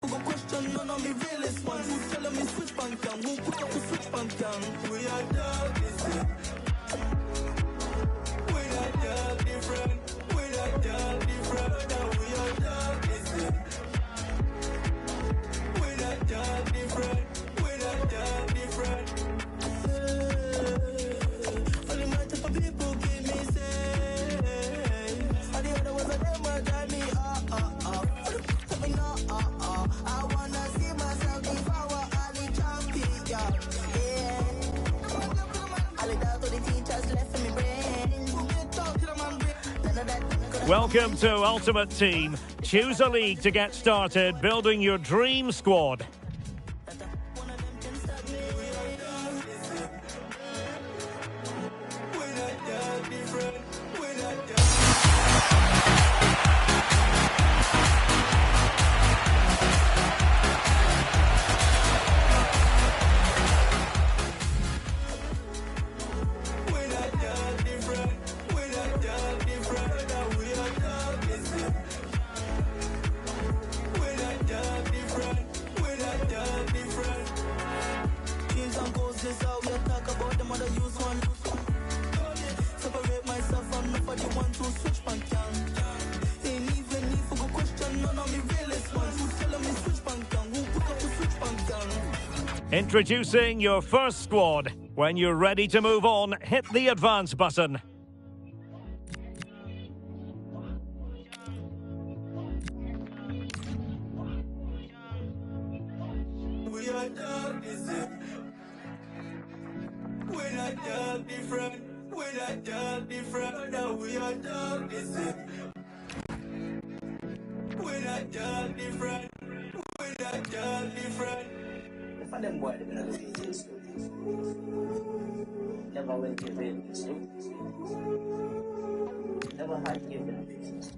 Question none of me realest ones who telling me switch bank down, won't put up the switch bank down. We are dog we are dog different. We are dog different. We are dog we are dog different. We are dog different. Only my type of people give me say. And the other ones of them are drive me tell me no I wanna see myself before all the champion. Yeah. I look down to the teachers left in my brain. Welcome to Ultimate Team. Choose a league to get started building your dream squad. Introducing your first squad. When you're ready to move on, hit the advance button. We are dog different. We are dog different. We are dog we are dog different. We are dog different. If I them boy, they never see this. Never went to this. Never had given this.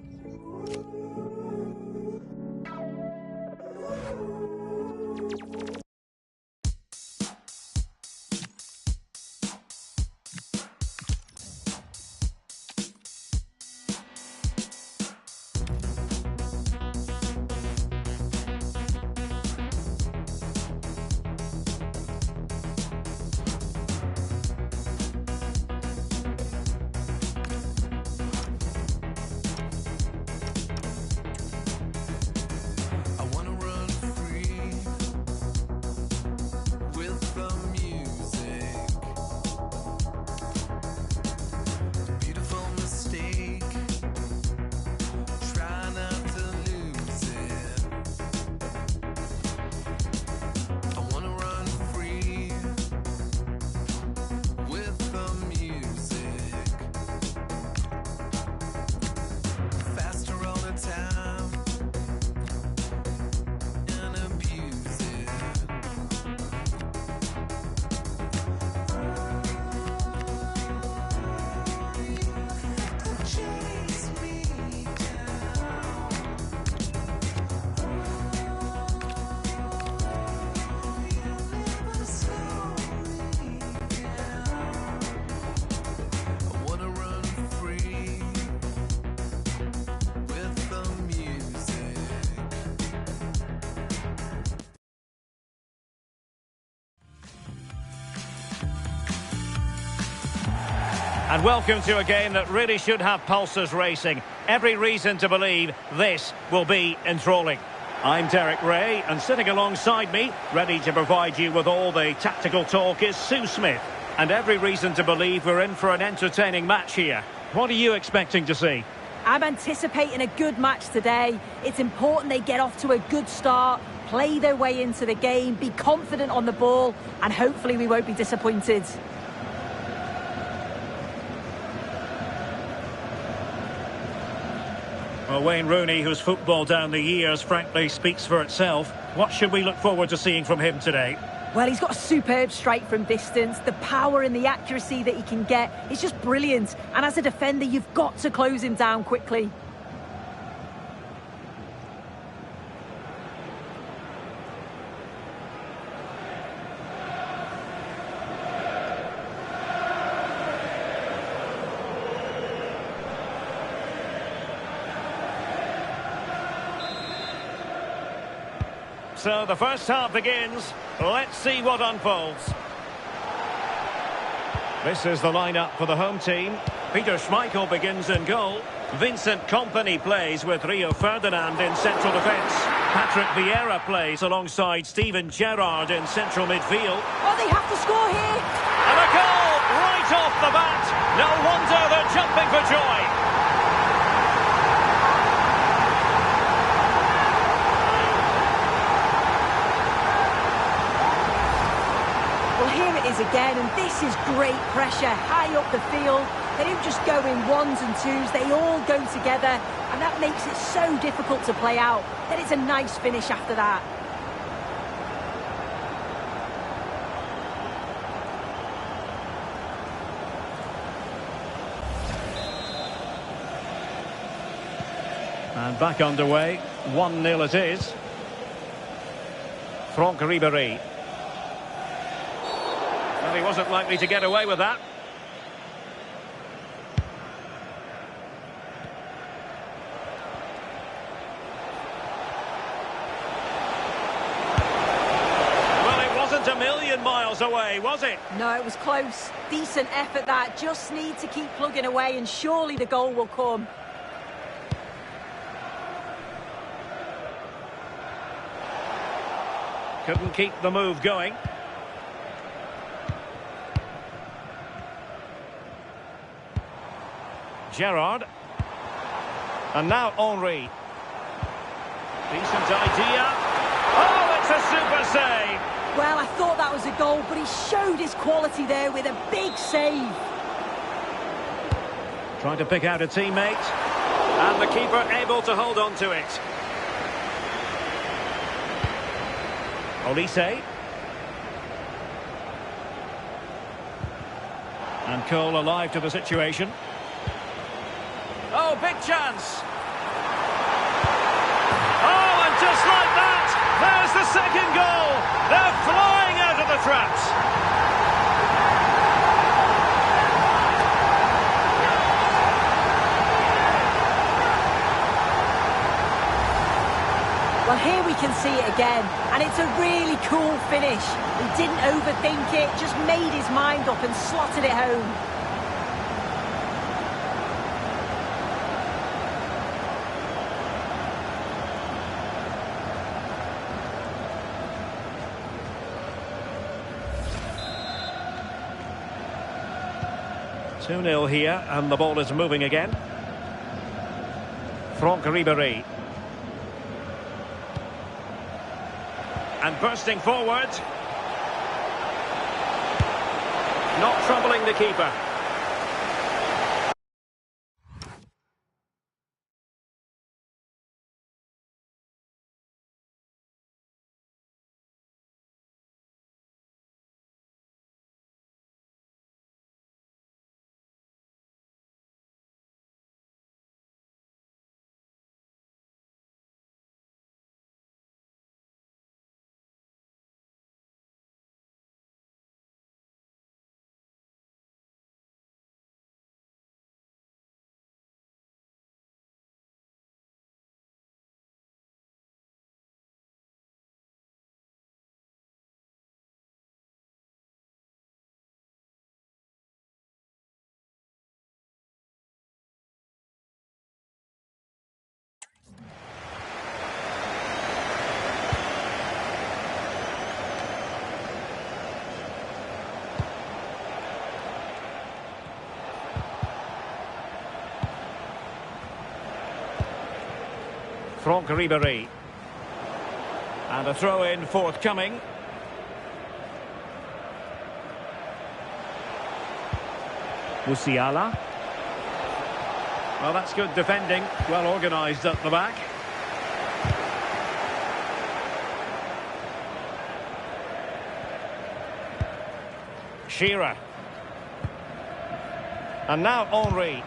And welcome to a game that really should have pulses racing. Every reason to believe this will be enthralling. I'm Derek Ray, and sitting alongside me, ready to provide you with all the tactical talk, is Sue Smith. And every reason to believe we're in for an entertaining match here. What are you expecting to see? I'm anticipating a good match today. It's important they get off to a good start, play their way into the game, be confident on the ball, and hopefully we won't be disappointed. Well, Wayne Rooney, whose football down the years frankly speaks for itself. What should we look forward to seeing from him today? Well, he's got a superb strike from distance. The power and the accuracy that he can get is just brilliant. And as a defender, you've got to close him down quickly. So the first half begins. Let's see what unfolds. This is the lineup for the home team. Peter Schmeichel begins in goal. Vincent Kompany plays with Rio Ferdinand in central defence. Patrick Vieira plays alongside Steven Gerrard in central midfield. Oh, they have to score here. And a goal right off the bat. No wonder they're jumping for joy. Well, here it is again, and this is great pressure high up the field. They don't just go in ones and twos, they all go together, and that makes it so difficult to play out. Then it's a nice finish after that. And back underway, 1-0 it is. Franck Ribéry. Well, he wasn't likely to get away with that. Well, it wasn't a million miles away, was it? No, it was close. Decent effort that. Just need to keep plugging away and surely the goal will come. Couldn't keep the move going. Gerrard. And now Henry. Decent idea. Oh, it's a super save. Well, I thought that was a goal, but he showed his quality there with a big save. Trying to pick out a teammate. And the keeper able to hold on to it. Olise. And Cole alive to the situation. Oh, big chance. Oh, and just like that, there's the second goal. They're flying out of the traps. Well, here we can see it again, and it's a really cool finish. He didn't overthink it, just made his mind up and slotted it home. Two 2-0 here, and the ball is moving again. Franck Ribéry. And bursting forward. Not troubling the keeper. Franck Ribéry. And a throw-in forthcoming. Musiala. Well, that's good defending. Well organised at the back. Shearer. And now Henry.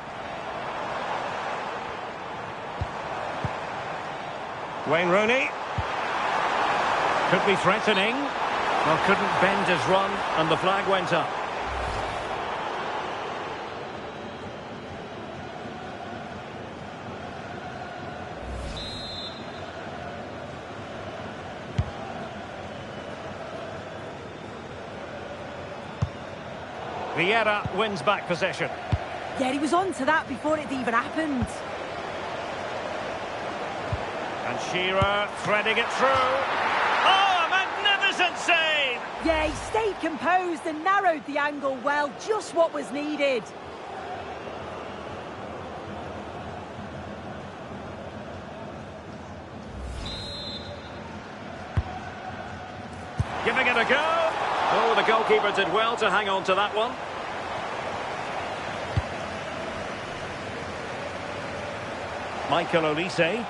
Wayne Rooney. Could be threatening. Well, couldn't bend his run, and the flag went up. Vieira wins back possession. Yeah, he was on to that before it even happened. And Shearer threading it through. Oh, a magnificent save! Yeah, he stayed composed and narrowed the angle well, just what was needed. Giving it a go. Oh, the goalkeeper did well to hang on to that one. Michael Olise.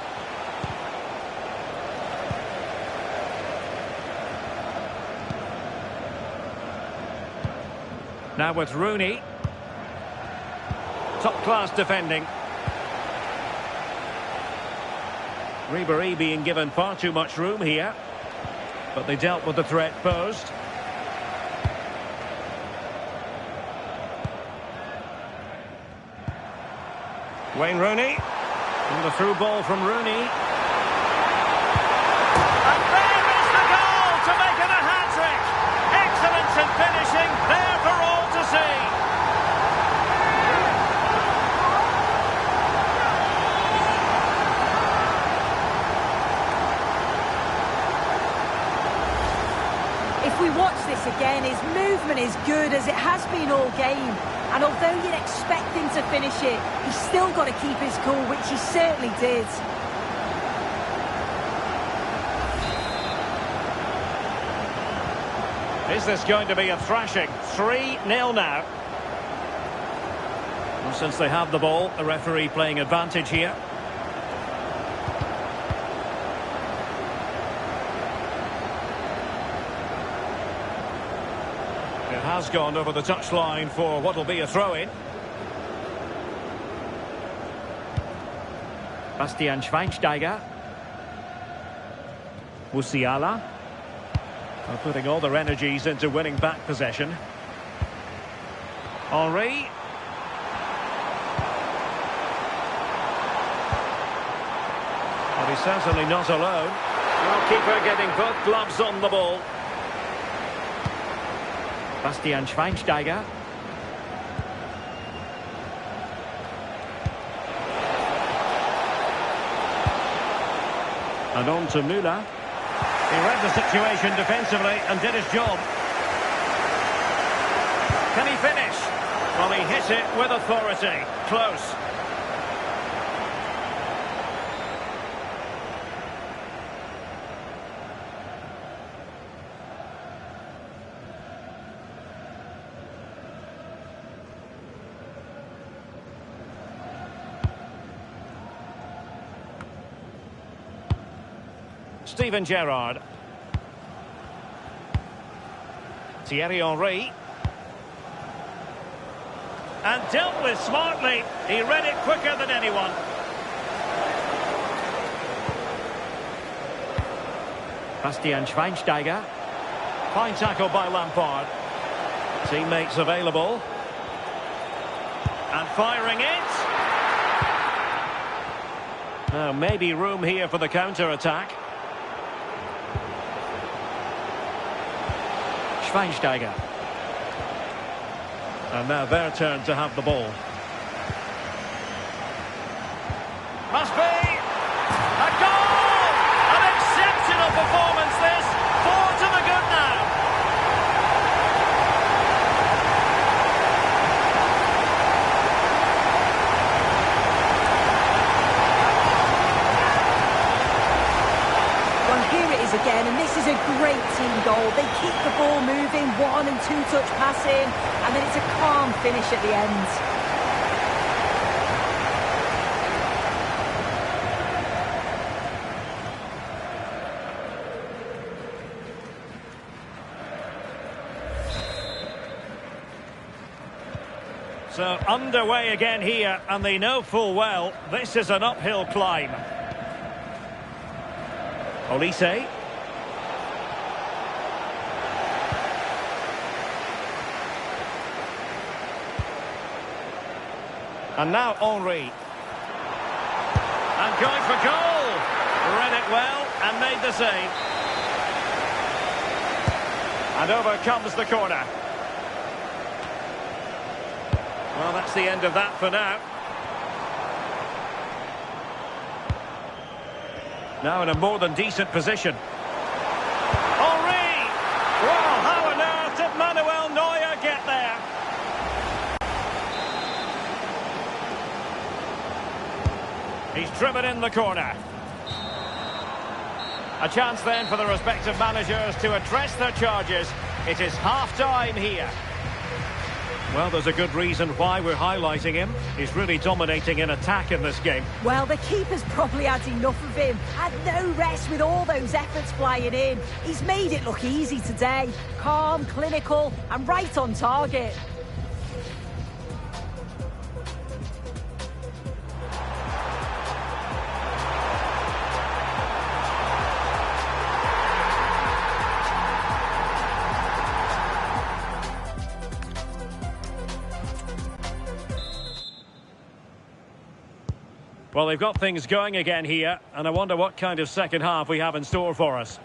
Now with Rooney. Top-class defending. Ribéry being given far too much room here. But they dealt with the threat posed. Wayne Rooney. And the through ball from Rooney. And there is the goal to make it a hat-trick. Excellence in finishing, there for all to see. If we watch this again, his movement is good as it has been all game. And although you'd expect him to finish it, he's still got to keep his cool, which he certainly did. Is this going to be a thrashing? 3-0 now. Well, since they have the ball, the referee playing advantage here. It has gone over the touchline for what will be a throw-in. Bastian Schweinsteiger. Musiala. Are putting all their energies into winning back possession. Henry. But he's certainly not alone. Goalkeeper getting both gloves on the ball. Bastian Schweinsteiger. And on to Müller. He read the situation defensively and did his job. Can he finish? Well, he hit it with authority. Close. Steven Gerrard. Thierry Henry. And dealt with smartly. He read it quicker than anyone. Bastian Schweinsteiger. Fine tackle by Lampard. Teammates available. And firing it. Now maybe room here for the counter-attack. Schweinsteiger. And now their turn to have the ball. Must be a goal! An exceptional performance this. 4 to the good now. Well, here it is again, and this is a great team goal. They keep the ball moving, 1- and 2-touch passing, and then it's a calm finish at the end. So underway again here, and they know full well this is an uphill climb. Olise. And now Henry. And going for goal. Read it well and made the save. And over comes the corner. Well, that's the end of that for now. Now in a more than decent position. Henry! Well, how on earth did Manuel Neuer get there? He's driven in the corner. A chance then for the respective managers to address their charges. It is half-time here. Well, there's a good reason why we're highlighting him. He's really dominating in attack in this game. Well, the keeper's probably had enough of him. Had no rest with all those efforts flying in. He's made it look easy today. Calm, clinical, and right on target. Well, they've got things going again here, and I wonder what kind of second half we have in store for us.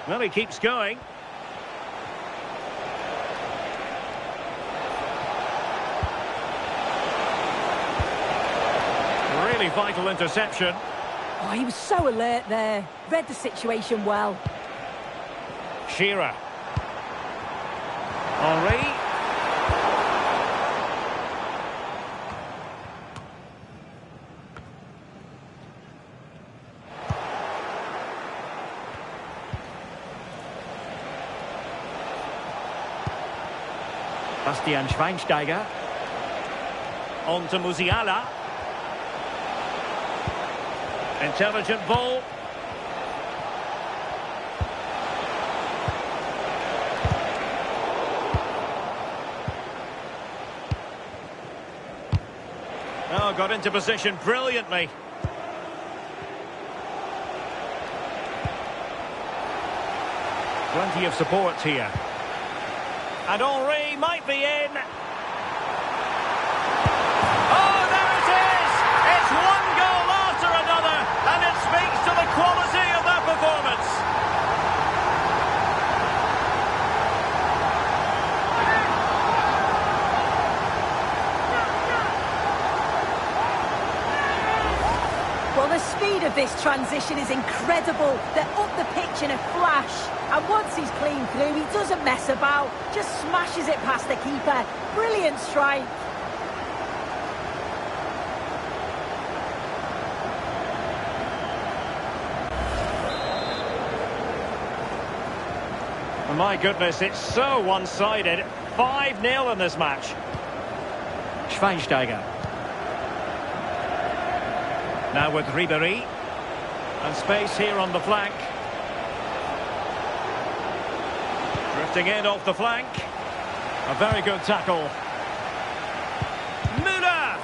Well, he keeps going. Really vital interception. Oh, he was so alert there. Read the situation well. Shearer. Henry. Bastian Schweinsteiger. On to Musiala. Intelligent ball. Oh, got into position brilliantly. Plenty of support here. And Henry might be in. Oh, there it is! It's one goal after another, and it speaks to the quality of that performance. Well, the speed of this transition is incredible. They're up the pitch in a flash. And once he's clean through, he doesn't mess about. Just smashes it past the keeper. Brilliant strike. My goodness, it's so one-sided. 5-0 in this match. Schweinsteiger. Now with Ribéry. And space here on the flank. Drifting in off the flank. A very good tackle. Müller!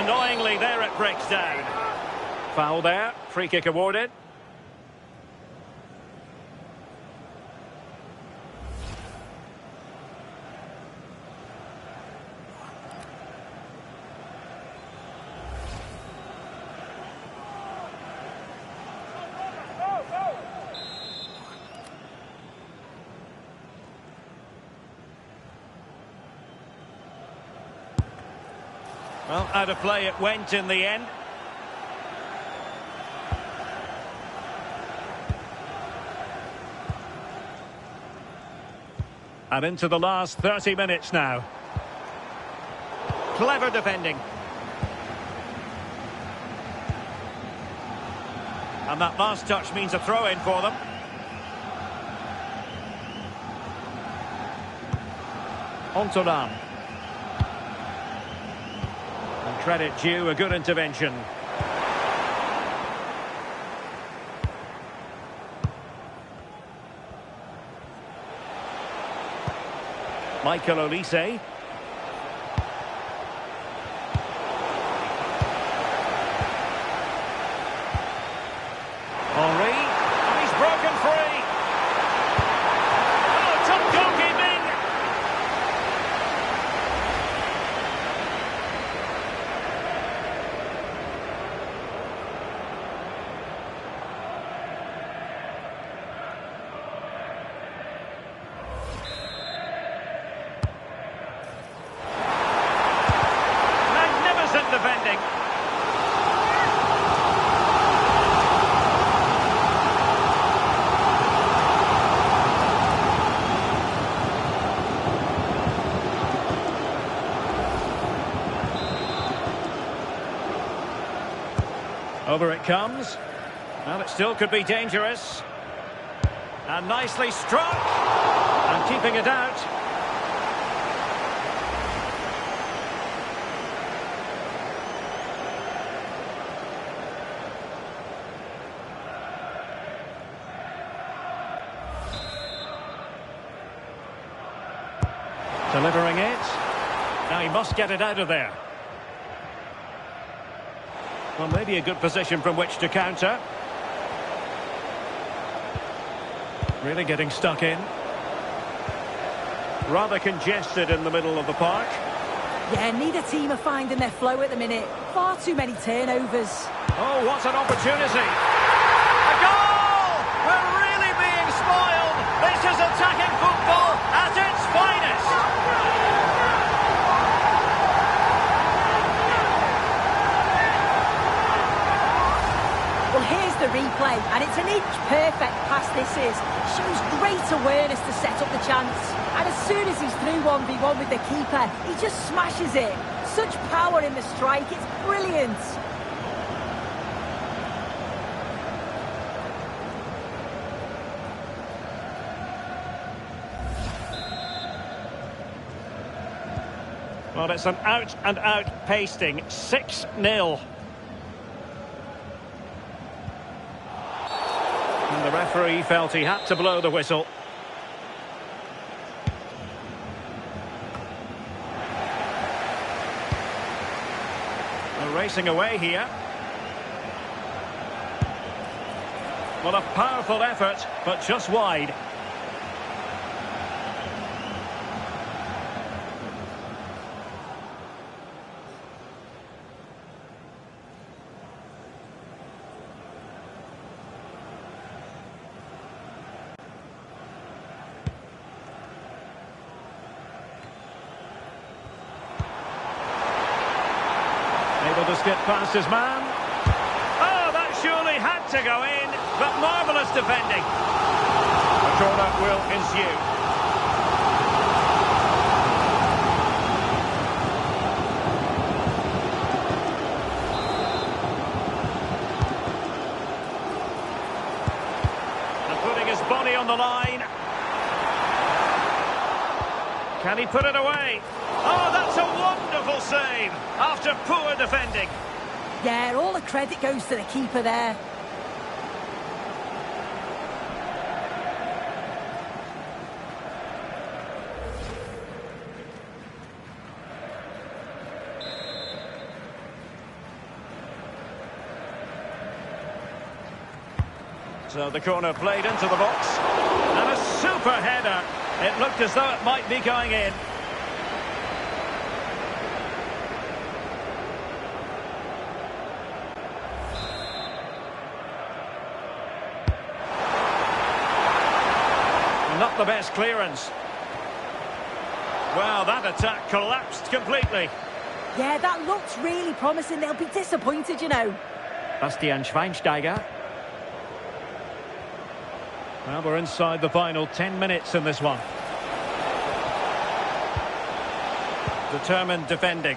Annoyingly, there it breaks down. Foul there. Free kick awarded. Well, out of play it went in the end. And into the last 30 minutes now. Clever defending. And that last touch means a throw-in for them. Ontolan. And credit due, a good intervention. Michael Olise. Henry, and he's broken free. Over it comes. Well, it still could be dangerous. And nicely struck. And keeping it out. Delivering it. Now he must get it out of there. Well, maybe a good position from which to counter. Really getting stuck in. Rather congested in the middle of the park. Yeah, neither team are finding their flow at the minute. Far too many turnovers. Oh, what an opportunity. A goal! We're really being spoiled. This is attacking football at its finest. Well, here's the replay, and it's an inch-perfect pass this is. Shows great awareness to set up the chance. And as soon as he's through 1v1 with the keeper, he just smashes it. Such power in the strike, it's brilliant. Well, it's an out-and-out pasting. 6-0. And the referee felt he had to blow the whistle. They're racing away here. Well, a powerful effort, but just wide. Able to skip past his man. Oh, that surely had to go in, but marvellous defending. A corner will ensue. And putting his body on the line. Can he put it away? Oh, that's a wonderful save after poor defending. Yeah, all the credit goes to the keeper there. So the corner played into the box. And a super header. It looked as though it might be going in. Not the best clearance. Well, that attack collapsed completely. Yeah, that looked really promising. They'll be disappointed, you know. Bastian Schweinsteiger. Well, we're inside the final 10 minutes in this one. Determined defending.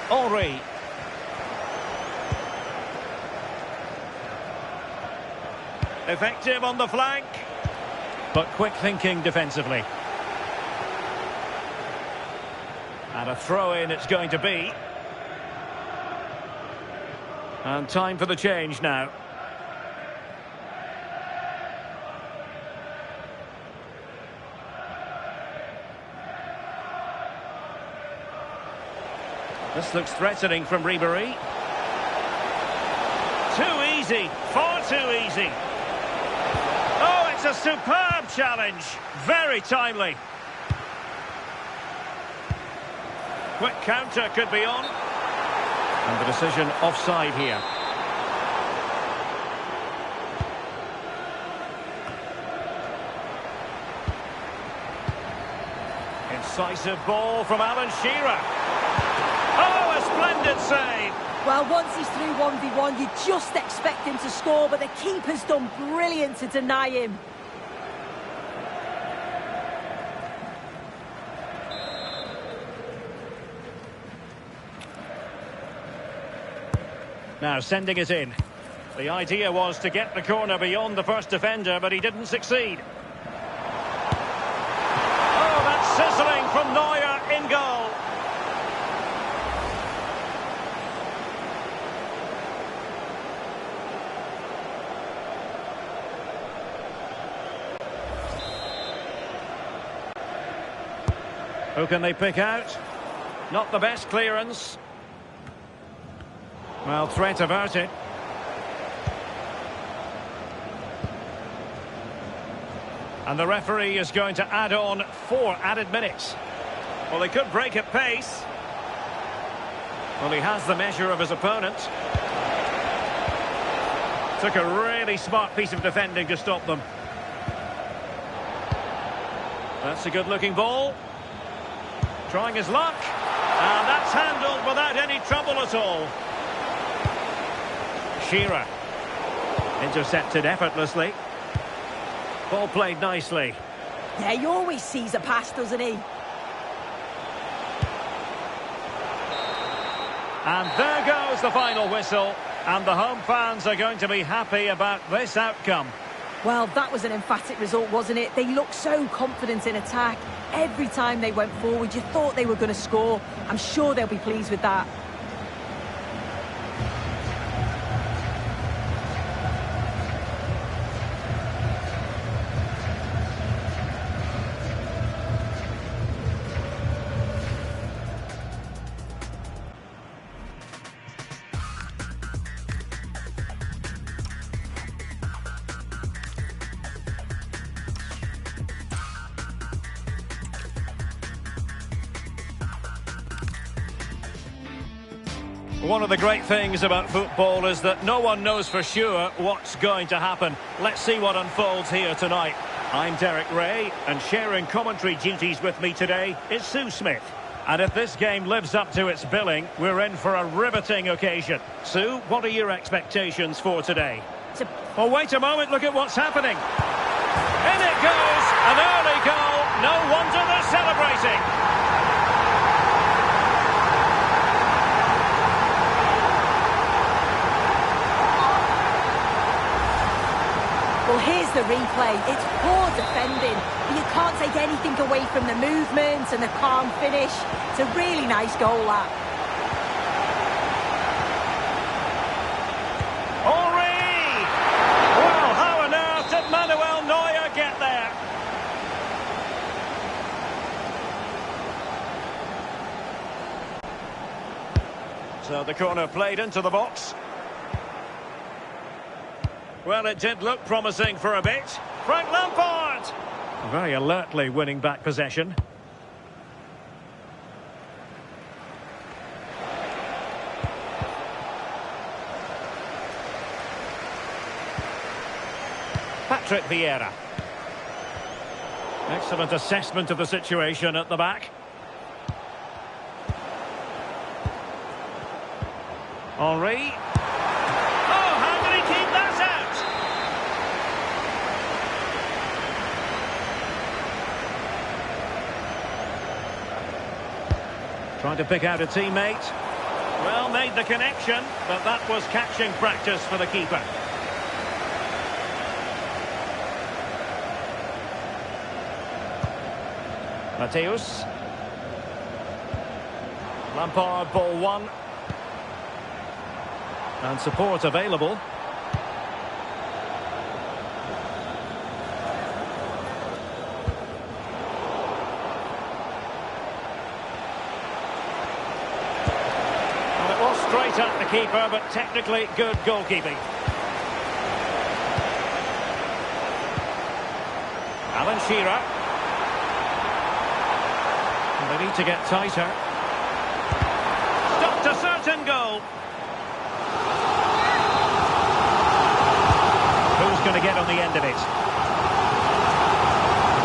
Henry. Effective on the flank, but quick thinking defensively. And a throw-in it's going to be. And time for the change now. This looks threatening from Ribéry. Too easy, far too easy. Oh, it's a superb challenge. Very timely. Quick counter could be on. And the decision offside here. Incisive ball from Alan Shearer. Oh, a splendid save. Well, once he's through 1v1, you just expect him to score, but the keeper's done brilliant to deny him. Now sending it in. The idea was to get the corner beyond the first defender, but he didn't succeed. Oh, that's sizzling from Neuer in goal. Who can they pick out? Not the best clearance. Well, threat averted. And the referee is going to add on 4 added minutes. Well, they could break at pace. Well, he has the measure of his opponent. Took a really smart piece of defending to stop them. That's a good-looking ball. Trying his luck. And that's handled without any trouble at all. Shearer. Intercepted effortlessly. Ball played nicely. Yeah, he always sees a pass, doesn't he? And there goes the final whistle. And the home fans are going to be happy about this outcome. Well, that was an emphatic result, wasn't it? They looked so confident in attack. Every time they went forward, you thought they were going to score. I'm sure they'll be pleased with that. One of the great things about football is that no one knows for sure what's going to happen. Let's see what unfolds here tonight. I'm Derek Ray, and sharing commentary duties with me today is Sue Smith. And if this game lives up to its billing, we're in for a riveting occasion. Sue, what are your expectations for today? Oh, wait a moment, look at what's happening. In it goes, an early goal. No wonder they're celebrating. Well, here's the replay. It's poor defending, but you can't take anything away from the movement and the calm finish. It's a really nice goal, that. Henry! Well, how on earth did Manuel Neuer get there? So the corner played into the box. Well, it did look promising for a bit. Frank Lampard! Very alertly winning back possession. Patrick Vieira. Excellent assessment of the situation at the back. Henry. Oh, how did he keep that out? Trying to pick out a teammate. Well, made the connection, but that was catching practice for the keeper. Mateus. Lampard, ball one. And support available. Well, it was straight at the keeper, but technically good goalkeeping. Alan Shearer. And they need to get tighter. Stopped a certain goal. Who's going to get on the end of it?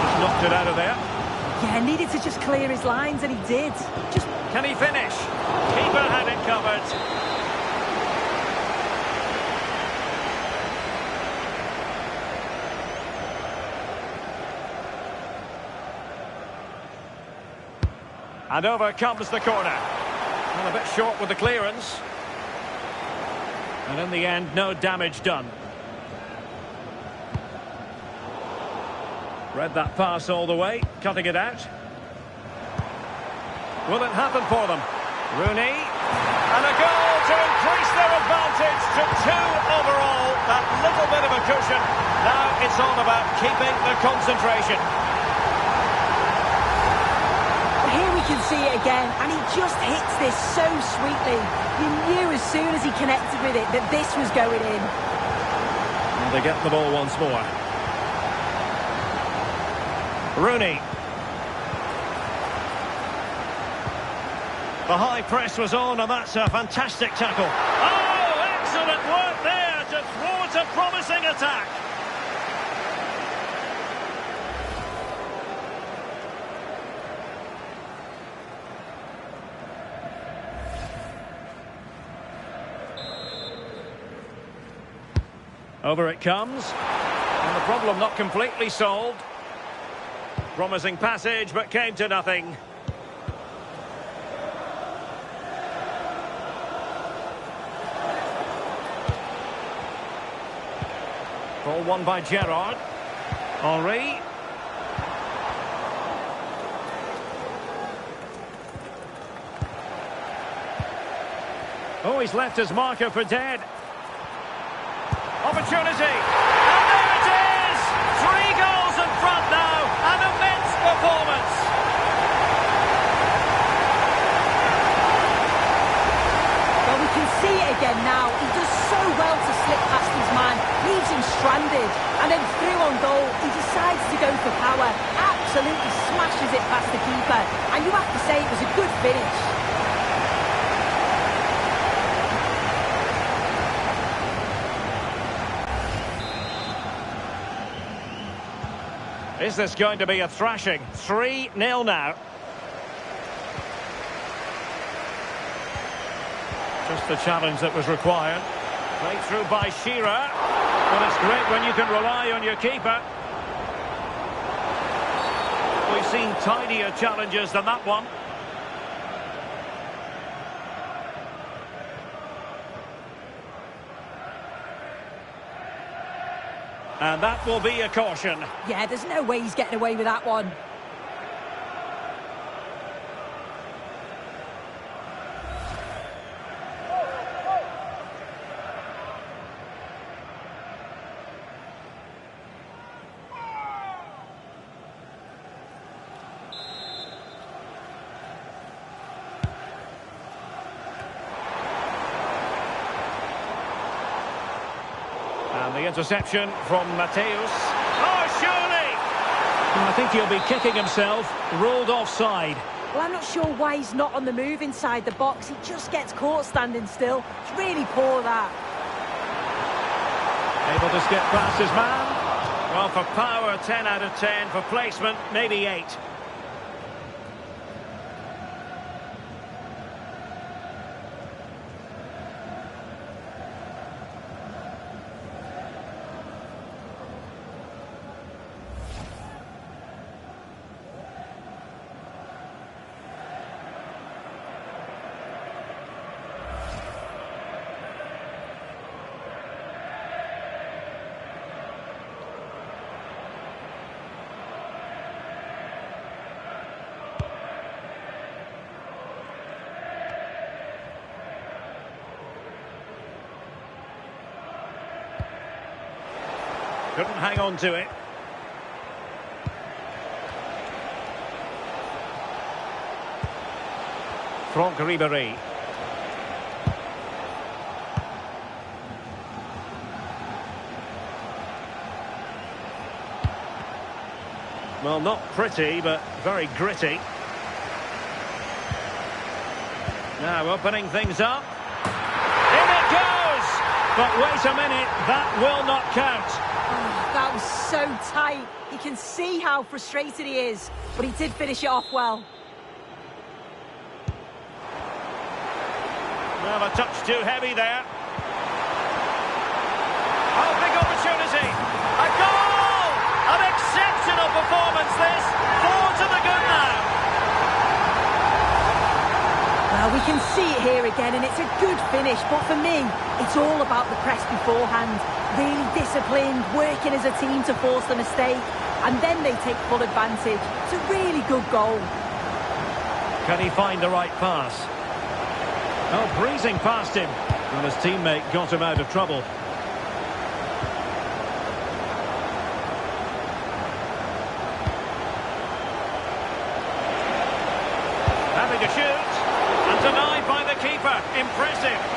Just knocked it out of there. Yeah, needed to just clear his lines, and he did. Just Can he finish? Keeper had it covered. And over comes the corner. Well, a bit short with the clearance. And in the end, no damage done. Read that pass all the way, cutting it out. Will it happen for them? Rooney. And a goal to increase their advantage to 2 overall. That little bit of a cushion. Now it's all about keeping the concentration. Here we can see it again, and he just hits this so sweetly. You knew as soon as he connected with it that this was going in. And they get the ball once more. Rooney. The high press was on, and that's a fantastic tackle. Oh, excellent work there to thwart a promising attack. Over it comes. And the problem not completely solved. Promising passage, but came to nothing. Ball won by Gerrard. Henry. Oh, he's left his marker for dead. Opportunity. And there it is! 3 goals in front now. An immense performance. Well, we can see it again now. He does so well to slip past his man, leaves him stranded, and then through on goal, he decides to go for power, absolutely smashes it past the keeper, and you have to say it was a good finish. Is this going to be a thrashing? 3-0 now. Just the challenge that was required. Played through by Shearer. But it's great when you can rely on your keeper. We've seen tidier challenges than that one. And that will be a caution. Yeah, there's no way he's getting away with that one. And the interception from Mateus. Oh, surely! I think he'll be kicking himself. Rolled offside. Well, I'm not sure why he's not on the move inside the box. He just gets caught standing still. It's really poor, that. Able to skip past his man. Well, for power, 10 out of 10. For placement, maybe 8. Couldn't hang on to it. Franck Ribéry. Well, not pretty, but very gritty. Now opening things up. In it goes! But wait a minute, that will not count. Oh, that was so tight. You can see how frustrated he is, but he did finish it off well. Well, a touch too heavy there. Oh, big opportunity. A goal! An exceptional performance, this. 4 to the good now. Well, we can see it here again, and it's a good finish, but for me, it's all about the press beforehand. Really disciplined, working as a team to force the mistake, and then they take full advantage. It's a really good goal. Can he find the right pass? Oh, breezing past him. And his teammate got him out of trouble. Having to shoot. And denied by the keeper. Impressive.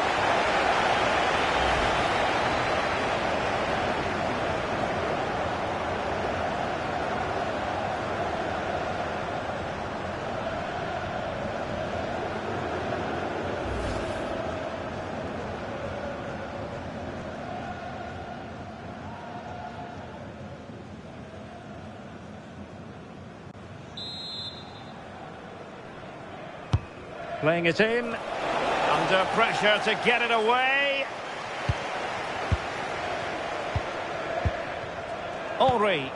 Playing it in, under pressure to get it away. Henry.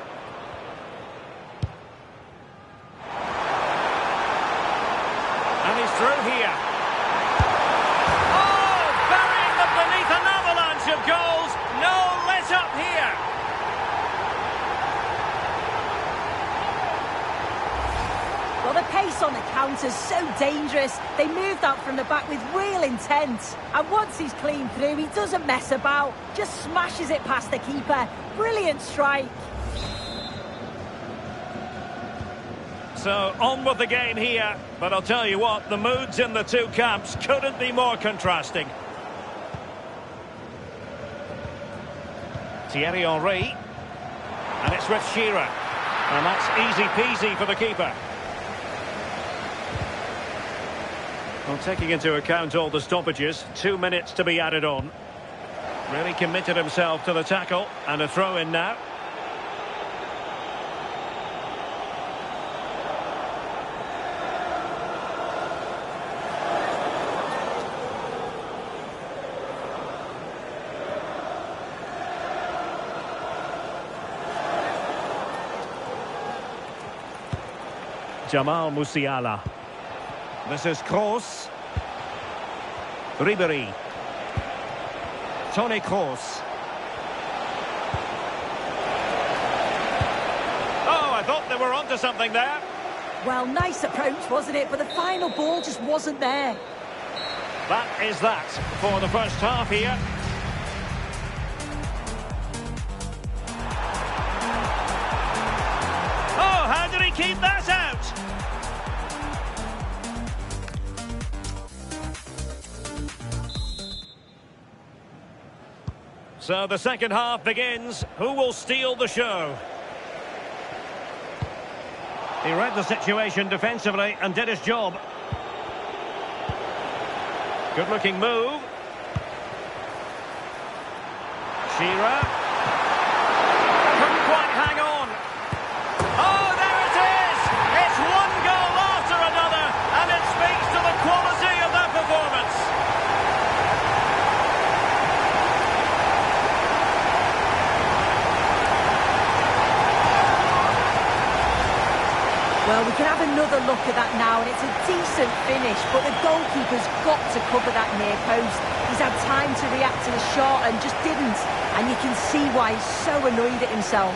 And he's through here. Oh, burying them beneath an avalanche of goals. No let up here. Well, the pace on the counter's so dangerous. They moved out from the back with real intent. And once he's clean through, he doesn't mess about. Just smashes it past the keeper. Brilliant strike. So, on with the game here. But I'll tell you what, the moods in the two camps couldn't be more contrasting. Thierry Henry. And it's with Shearer. And that's easy peasy for the keeper. Well, taking into account all the stoppages, 2 minutes to be added on. Really committed himself to the tackle, and a throw in now. Jamal Musiala. This is Kroos. Ribéry. Toni Kroos. Oh, I thought they were onto something there. Well, nice approach, wasn't it? But the final ball just wasn't there. That is that for the first half here. Oh, how did he keep that out? So the second half begins. Who will steal the show? He read the situation defensively and did his job. Good-looking move. Shearer. Couldn't quite hang on. Oh, there it is! It's one goal after another, and it speaks to the quality of that performance. Well, we can have another look at that now, and it's a decent finish, but the goalkeeper's got to cover that near post. He's had time to react to the shot and just didn't, and you can see why he's so annoyed at himself.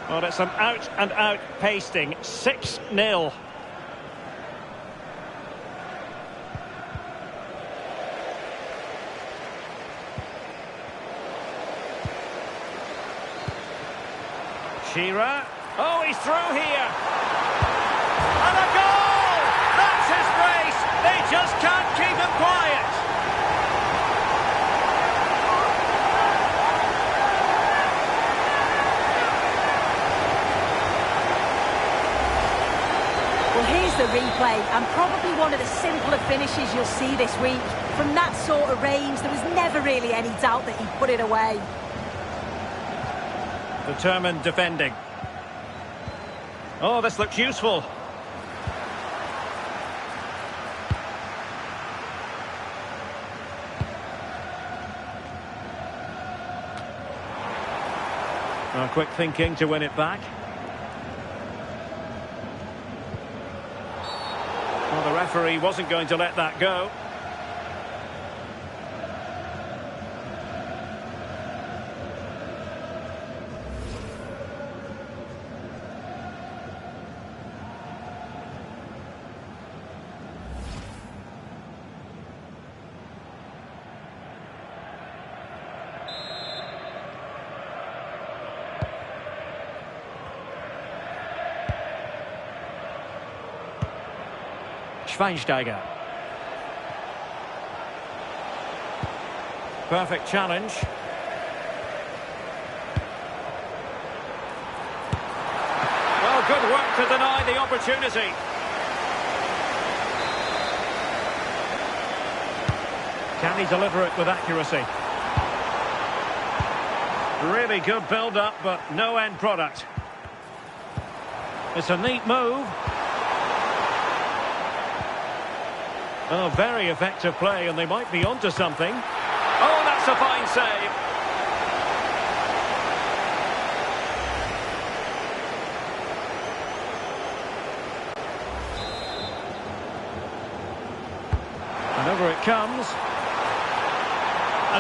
Well, it's some out-and-out pasting. 6-0. Shearer. Oh, he's through here. And a goal! That's his brace. They just can't keep him quiet. Well, here's the replay, and probably one of the simpler finishes you'll see this week. From that sort of range, there was never really any doubt that he'd put it away. Determined defending. Oh, this looks useful. Quick thinking to win it back. Well, the referee wasn't going to let that go. Schweinsteiger. Perfect challenge. Well, good work to deny the opportunity. Can he deliver it with accuracy? Really good build-up, but no end product. It's a neat move. Oh, very effective play, and they might be onto something. Oh, that's a fine save. And over it comes.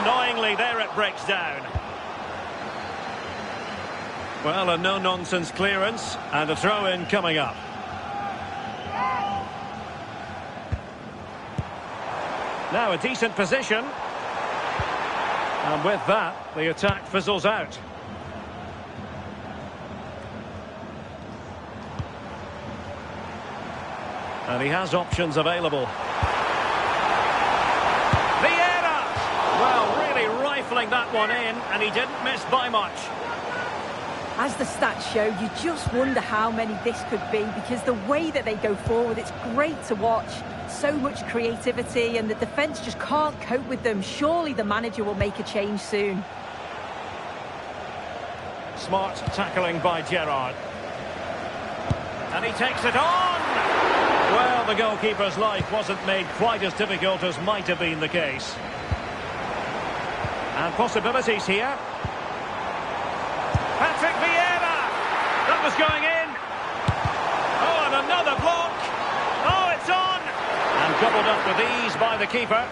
Annoyingly, there it breaks down. Well, a no-nonsense clearance, and a throw-in coming up. Now a decent position. And with that, the attack fizzles out. And he has options available. Vieira! Well, really rifling that one in, and he didn't miss by much. As the stats show, you just wonder how many this could be, because the way that they go forward, it's great to watch. So much creativity, and the defence just can't cope with them. Surely the manager will make a change soon. Smart tackling by Gerrard. And he takes it on! Well, the goalkeeper's life wasn't made quite as difficult as might have been the case. And possibilities here. Patrick Vieira! That was going in. Oh, and another block. Oh, it's on! And gobbled up with ease by the keeper.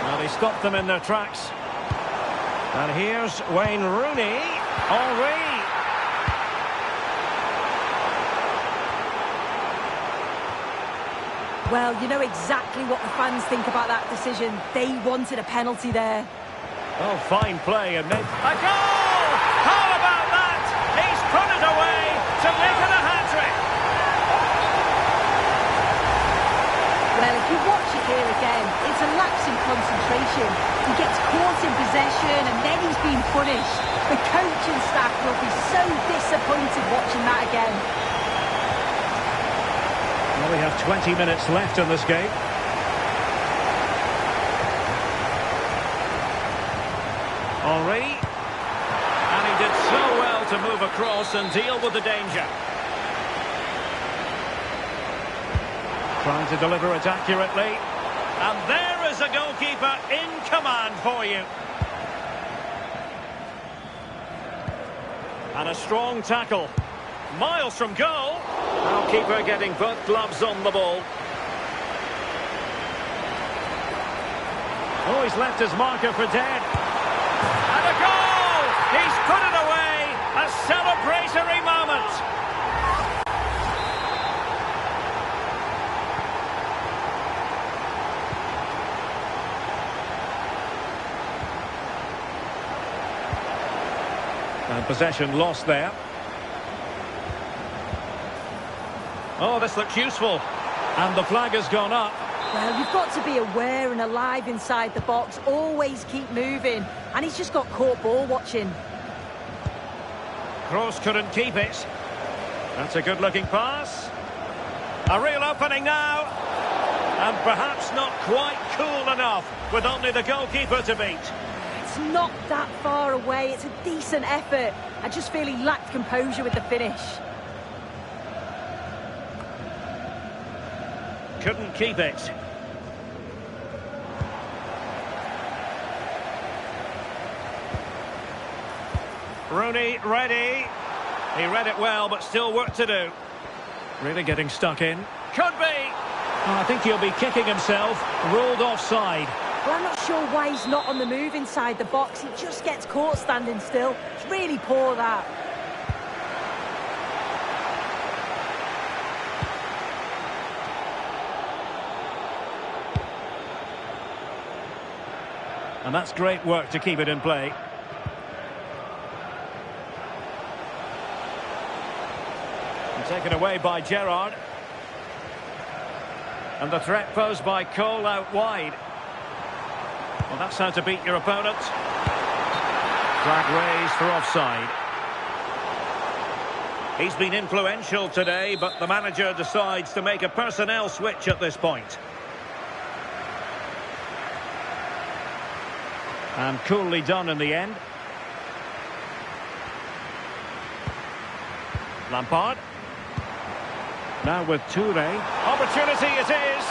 Well, he stopped them in their tracks. And here's Wayne Rooney. Henry. Well, you know exactly what the fans think about that decision. They wanted a penalty there. Oh, fine play and a goal! How about that? He's put it away to make it a hat-trick. Well, if you watch it here again, it's a lapse in concentration. He gets caught in possession and then he's been punished. The coaching staff will be so disappointed watching that again. Well, we have 20 minutes left in this game. Henry. And he did so well to move across and deal with the danger. Trying to deliver it accurately. And there is a goalkeeper in command for you. And a strong tackle. Miles from goal. Goalkeeper getting both gloves on the ball. Oh, he's left his marker for dead. And a goal! He's put it away! A celebratory moment! And possession lost there. Oh, this looks useful. And the flag has gone up. Well, you've got to be aware and alive inside the box. Always keep moving. And he's just got caught ball watching. Kroos couldn't keep it. That's a good-looking pass. A real opening now. And perhaps not quite cool enough with only the goalkeeper to beat. It's not that far away. It's a decent effort. I just feel he lacked composure with the finish. Couldn't keep it. Rooney ready. He read it well, but still work to do. Really getting stuck in. Could be. Oh, I think he'll be kicking himself. Ruled offside. Well, I'm not sure why he's not on the move inside the box. He just gets caught standing still. It's really poor, that. And that's great work to keep it in play. And taken away by Gerrard. And the threat posed by Cole out wide. Well, that's how to beat your opponent. Flag raised for offside. He's been influential today, but the manager decides to make a personnel switch at this point. And coolly done in the end. Lampard. Now with Toure. Opportunity it is.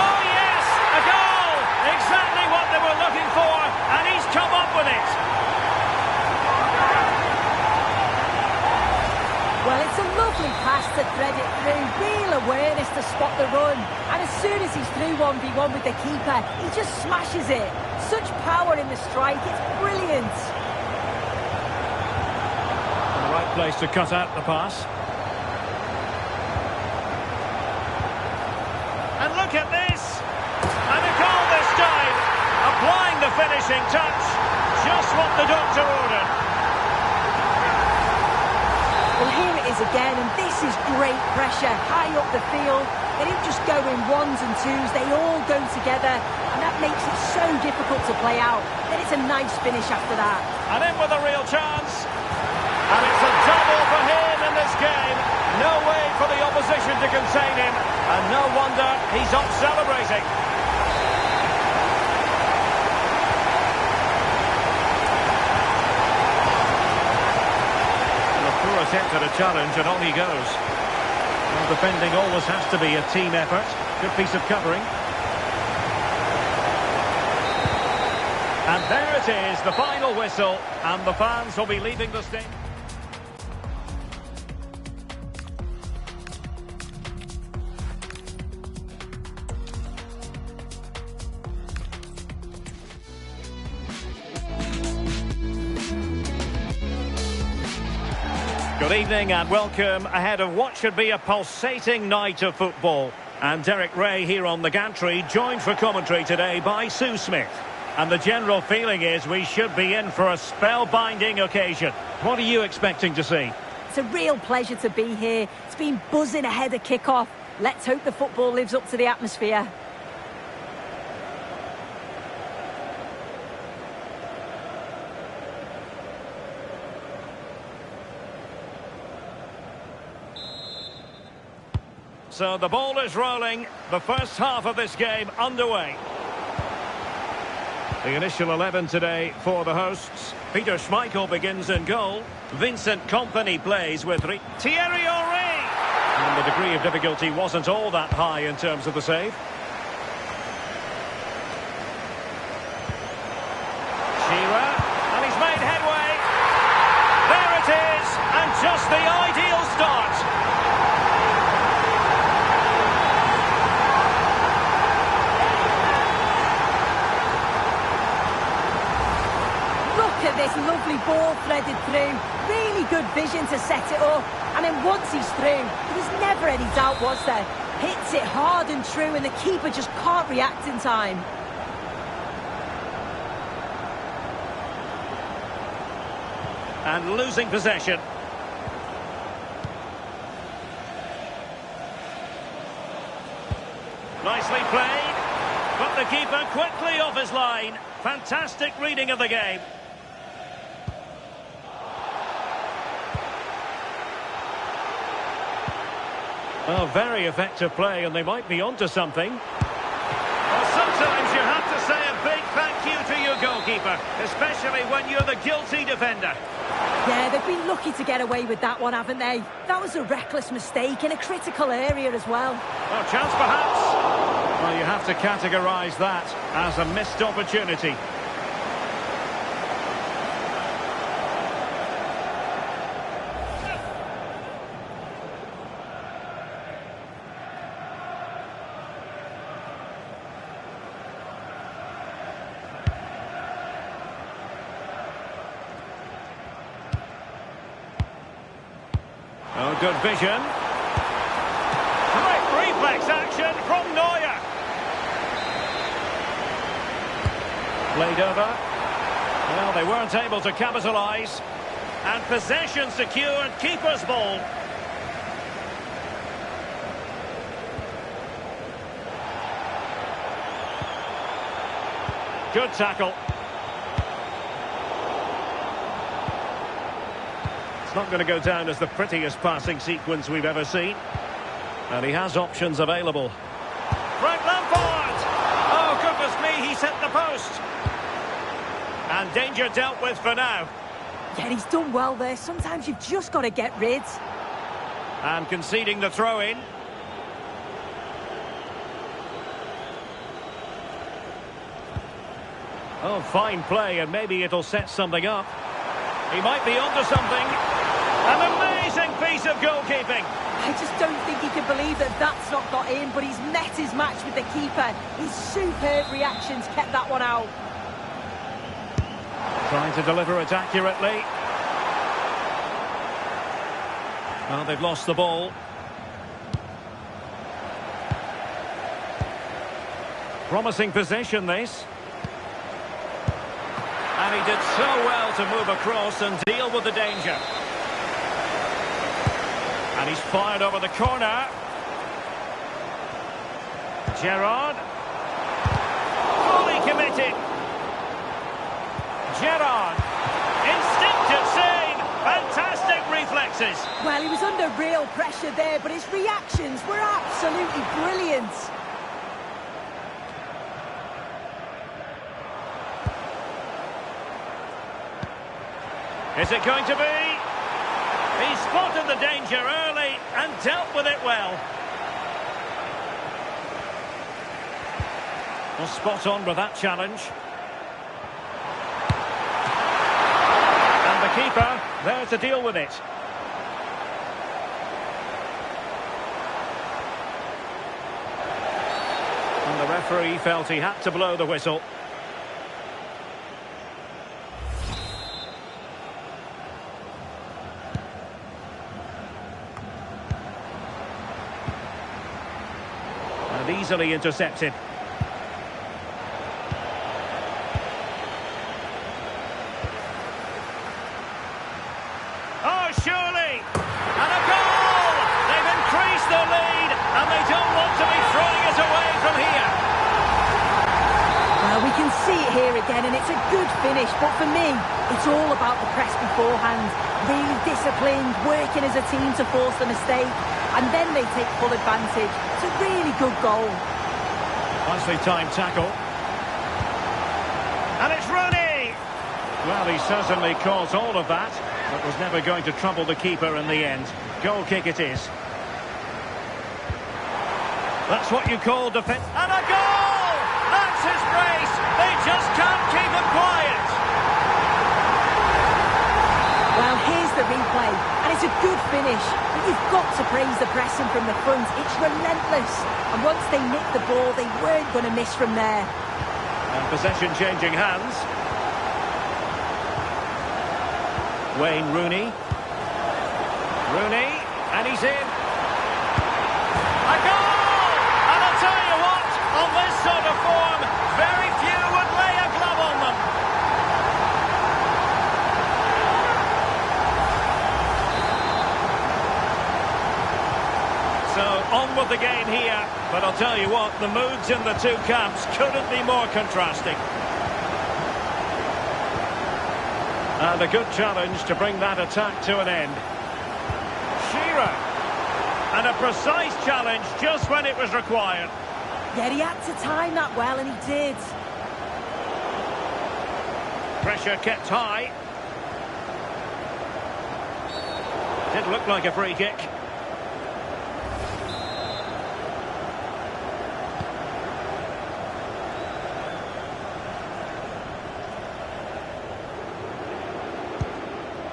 Oh yes! A goal! Exactly what they were looking for, and he's come up with it. Well, it's a lovely pass to thread it through. Real awareness to spot the run. And as soon as he's through 1v1 with the keeper, he just smashes it. Such power in the strike. It's brilliant. The right place to cut out the pass. And look at this. And a goal this time. Applying the finishing touch. Just what the doctor ordered. Well, here it is again, and this is great pressure, high up the field. They don't just go in ones and twos, they all go together, and that makes it so difficult to play out. Then it's a nice finish after that. And in with a real chance. And it's a double for him in this game. No way for the opposition to contain him, and no wonder he's up celebrating. Attempt at a challenge, and on he goes. Well, defending always has to be a team effort. Good piece of covering. And there it is, the final whistle, and the fans will be leaving the stadium. Good evening and welcome ahead of what should be a pulsating night of football. And Derek Ray here on the gantry, joined for commentary today by Sue Smith. And the general feeling is we should be in for a spellbinding occasion. What are you expecting to see? It's a real pleasure to be here. It's been buzzing ahead of kick-off. Let's hope the football lives up to the atmosphere. So the ball is rolling, the first half of this game underway. The initial 11 today for the hosts. Peter Schmeichel begins in goal. Vincent Kompany plays with Thierry Henry. And the degree of difficulty wasn't all that high in terms of the save. Shearer, and he's made headway. There it is, and just the ideal start. This lovely ball threaded through, really good vision to set it up, and then once he's through, there was never any doubt, was there? Hits it hard and true, and the keeper just can't react in time. And losing possession. Nicely played, but the keeper quickly off his line. Fantastic reading of the game. Oh, very effective play, and they might be onto something. Well, sometimes you have to say a big thank you to your goalkeeper, especially when you're the guilty defender. Yeah, they've been lucky to get away with that one, haven't they? That was a reckless mistake in a critical area as well. Well, chance perhaps. Well, you have to categorise that as a missed opportunity. Good vision. Quick reflex action from Neuer. Played over. Well, they weren't able to capitalise. And possession secured, keeper's ball. Good tackle. It's not going to go down as the prettiest passing sequence we've ever seen. And he has options available. Frank Lampard! Oh, goodness me, he's hit the post. And danger dealt with for now. Yeah, he's done well there. Sometimes you've just got to get rid. And conceding the throw-in. Oh, fine play, and maybe it'll set something up. He might be onto something. An amazing piece of goalkeeping. I just don't think he can believe that that's not got in, but he's met his match with the keeper. His superb reactions kept that one out. Trying to deliver it accurately. Well, they've lost the ball. Promising possession, this. And he did so well to move across and deal with the danger. And he's fired over the corner. Gerrard. Fully committed. Gerrard. Instinctive save. Fantastic reflexes. Well, he was under real pressure there, but his reactions were absolutely brilliant. Is it going to be? He spotted the danger early and dealt with it well. Well, spot on with that challenge. And the keeper there to deal with it. And the referee felt he had to blow the whistle. And easily intercepted. Oh, surely! And a goal! They've increased their lead, and they don't want to be throwing it away from here. Well, we can see it here again, and it's a good finish, but for me, it's all about the press beforehand. Really disciplined, working as a team to force the mistake, and then they take full advantage. It's a really good goal. Nicely timed tackle. And it's Rooney! Well, he certainly caused all of that, but was never going to trouble the keeper in the end. Goal kick it is. That's what you call defense. And a goal! That's his brace! They just can't keep him quiet! Well, here's the replay, and it's a good finish, but you've got to praise the pressing from the front. It's relentless, and once they nicked the ball, they weren't going to miss from there. And possession changing hands. Wayne Rooney. Rooney, and he's in. A goal! And I'll tell you what, on this sort of form, very few would lay a glove on them. So, on with the game here, but I'll tell you what, the moods in the two camps couldn't be more contrasting. And a good challenge to bring that attack to an end. Shearer. And a precise challenge just when it was required. Yeah, he had to time that well, and he did. Pressure kept high. Did look like a free kick.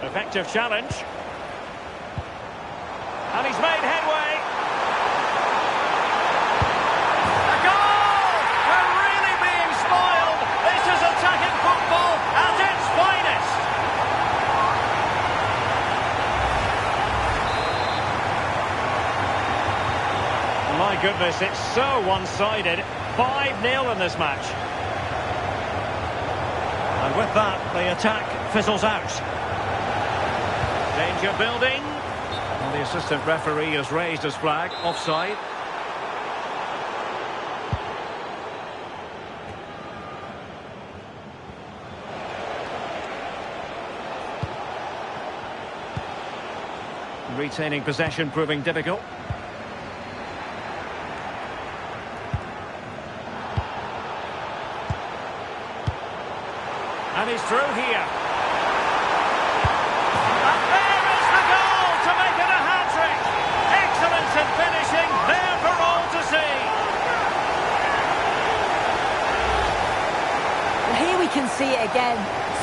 Effective challenge. And he's made headway. A goal! We're really being spoiled. This is attacking football at its finest. My goodness, it's so one-sided. 5-0 in this match. And with that, the attack fizzles out. Danger building. And the assistant referee has raised his flag. Offside. Retaining possession proving difficult. And he's through here. And there is the goal to make it a hat-trick. Excellence in finishing, there for all to see. Well, here we can see it again.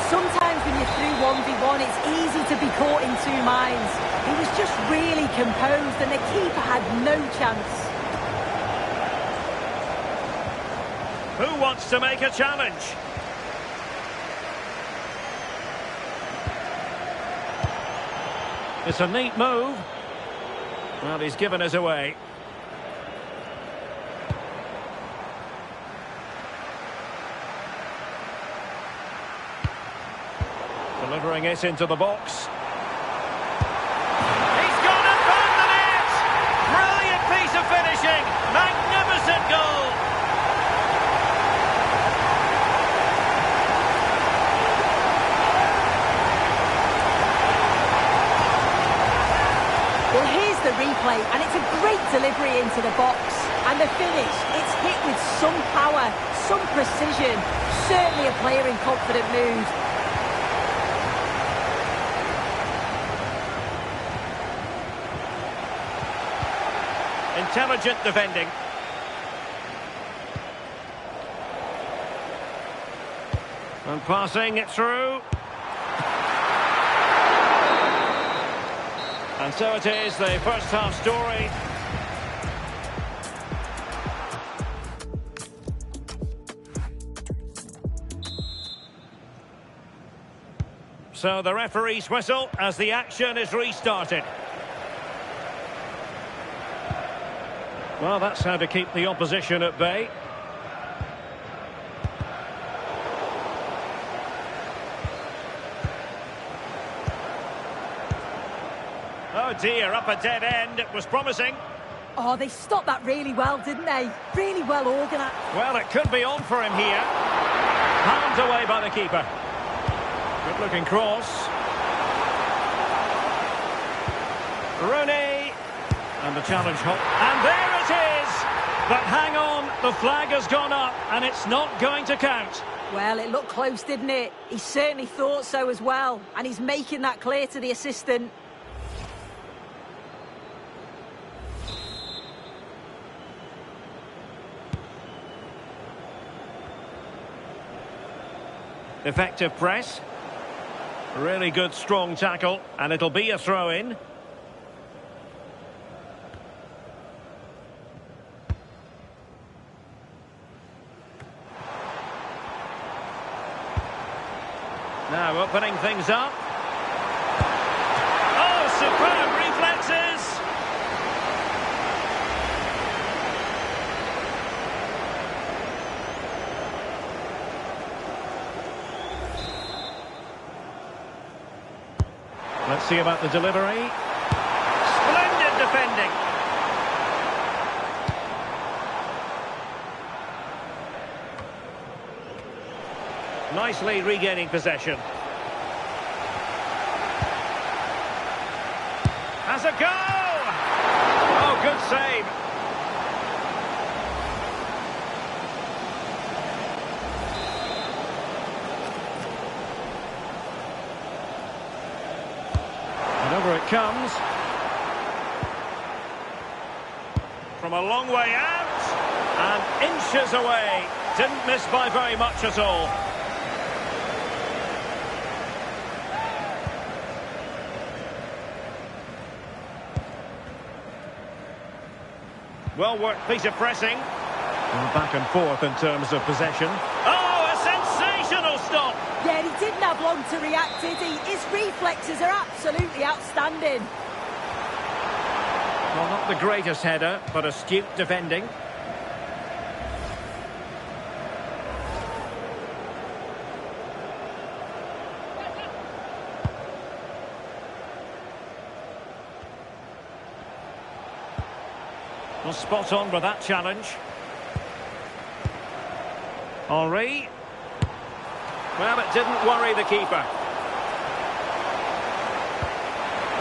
Sometimes when you're through 1v1, it's easy to be caught in two minds. He was just really composed and the keeper had no chance. Who wants to make a challenge? It's a neat move. Well, he's given us away. Delivering it into the box. He's gone and found the net! Brilliant piece of finishing! Magnificent goal! Well, here's the replay, and it's a great delivery into the box. And the finish, it's hit with some power, some precision. Certainly a player in confident mood. Intelligent defending. And passing it through. And so it is, the first half story. So the referee's whistle as the action is restarted. Well, that's how to keep the opposition at bay. Oh dear, up a dead end. It was promising. Oh, they stopped that really well, didn't they? Really well organised. Well, it could be on for him here. Palmed away by the keeper. Good looking cross. Rooney. And the challenge hole. And there it is! But hang on, the flag has gone up and it's not going to count. Well, it looked close, didn't it? He certainly thought so as well. And he's making that clear to the assistant. Effective press. Really good, strong tackle. And it'll be a throw-in. Now opening things up. Oh, superb reflexes! Let's see about the delivery. Splendid defending. Nicely regaining possession. Has a go! Oh, good save. And over it comes. From a long way out. And inches away. Didn't miss by very much at all. Well-worked piece of pressing. And back and forth in terms of possession. Oh, a sensational stop! Yeah, he didn't have long to react, did he? His reflexes are absolutely outstanding. Well, not the greatest header, but astute defending. Well, spot on with that challenge. Henri. Well, it didn't worry the keeper.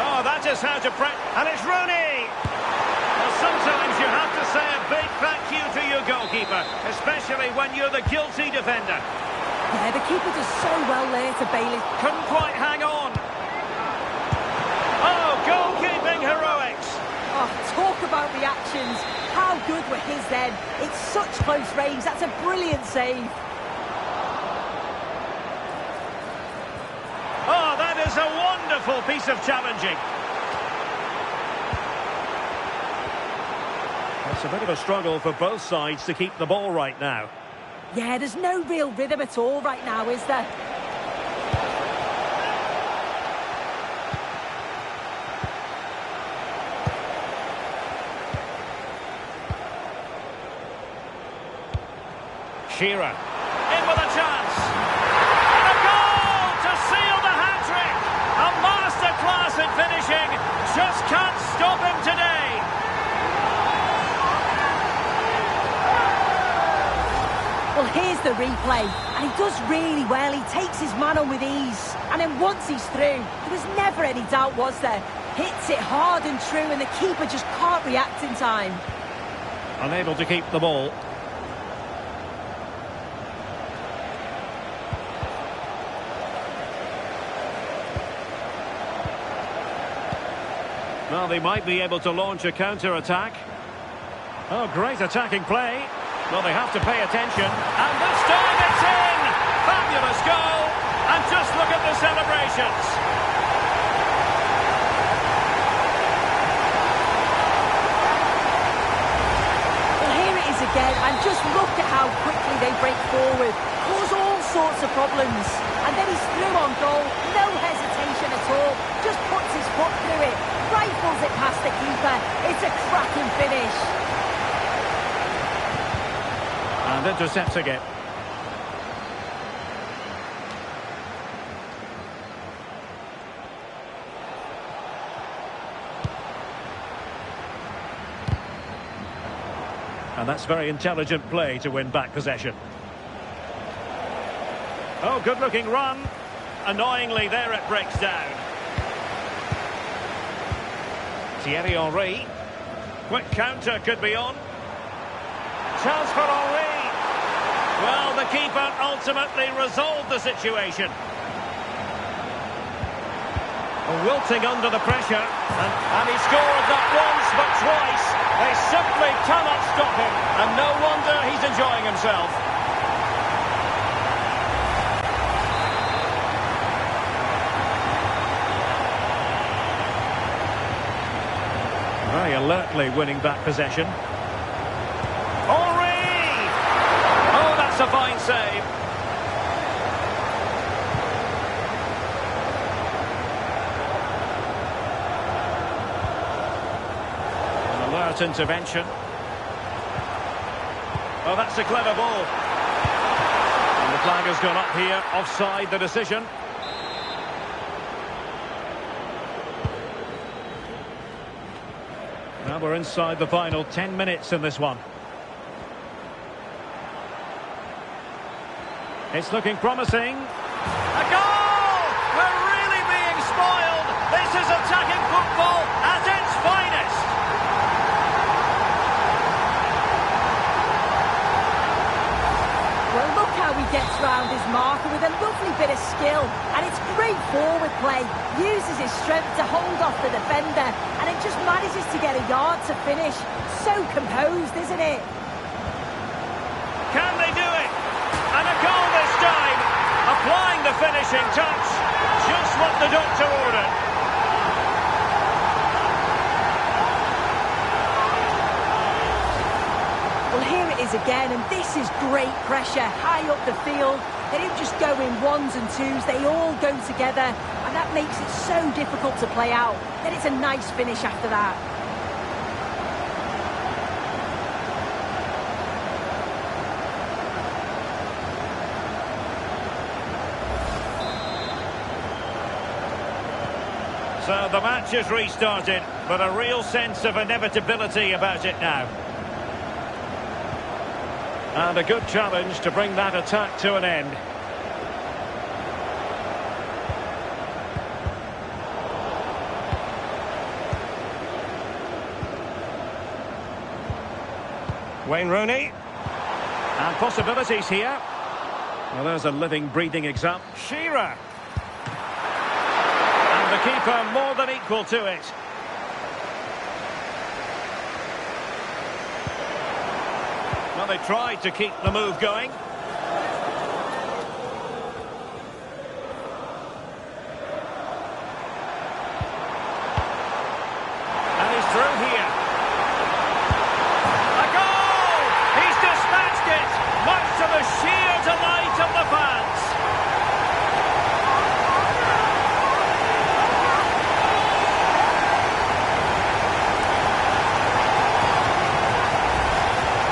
Oh, that is how to press. And it's Rooney! Well, sometimes you have to say a big thank you to your goalkeeper, especially when you're the guilty defender. Yeah, the keeper does so well there to bail it. Couldn't quite hang on. Oh, goalkeeping heroics. Oh, talk about reactions. How good were his then? It's such close range. That's a brilliant save. Oh, that is a wonderful piece of challenging. It's a bit of a struggle for both sides to keep the ball right now. Yeah, there's no real rhythm at all right now, is there? Shearer, in with a chance. And a goal to seal the hat-trick. A masterclass in finishing. Just can't stop him today. Well, here's the replay. And he does really well. He takes his man on with ease. And then once he's through, there was never any doubt, was there? Hits it hard and true, and the keeper just can't react in time. Unable to keep the ball. Well, they might be able to launch a counter-attack. Oh, great attacking play. Well, they have to pay attention. And this time it's in! Fabulous goal! And just look at the celebrations. Well, here it is again, and just look at how quickly they break forward. Cause all sorts of problems. And then he's through on goal. No hesitation at all. Just puts his foot through it. Rifles it past the keeper. It's a cracking finish. And intercepting it. And that's very intelligent play to win back possession. Oh, good-looking run. Annoyingly, there it breaks down. Thierry Henry. Quick counter could be on. Chance for Henry. Well, the keeper ultimately resolved the situation. Wilting under the pressure. And he scored not once, but twice. They simply cannot stop him. And no wonder he's enjoying himself. Very alertly winning back possession. Henry! Oh, that's a fine save. An alert intervention. Oh, that's a clever ball. And the flag has gone up here, offside the decision. Now we're inside the final 10 minutes in this one. It's looking promising. A goal! We're really being spoiled. This is attacking football at its finest. Well, look how he gets round his marker with a lovely bit of skill. And it's great forward play. Uses his strength to hold off the defender. And it just manages to get a yard to finish. So composed, isn't it? Can they do it? And a goal this time. Applying the finishing touch. Just what the doctor ordered. Well, here it is again, and this is great pressure high up the field. They don't just go in ones and twos, they all go together, and that makes it so difficult to play out. Then it's a nice finish after that. So the match is restarted, but a real sense of inevitability about it now. And a good challenge to bring that attack to an end. Wayne Rooney. And possibilities here. Well, there's a living, breathing example. Shearer. And the keeper more than equal to it. Well, they tried to keep the move going. And he's through here. A goal! He's dispatched it, much to the sheer delight of the fans.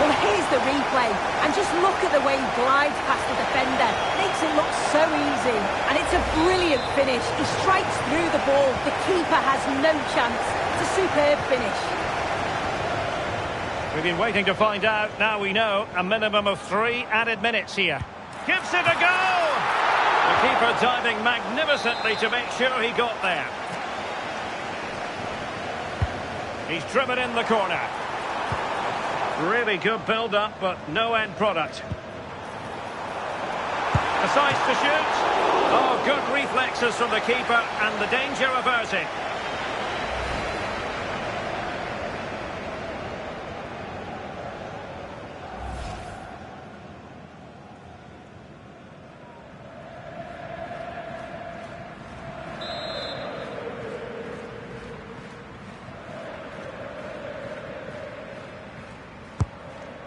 Well, here's the replay, and just look at the way he glides past the defender. Makes it look so easy, and it's a brilliant finish. He strikes through the ball. The keeper has no chance. It's a superb finish. We've been waiting to find out. Now we know. A minimum of 3 added minutes here. Gives it a go! The keeper diving magnificently to make sure he got there. He's driven in the corner. Really good build-up, but no end product. Decides to shoot. Oh, good reflexes from the keeper, and the danger averted.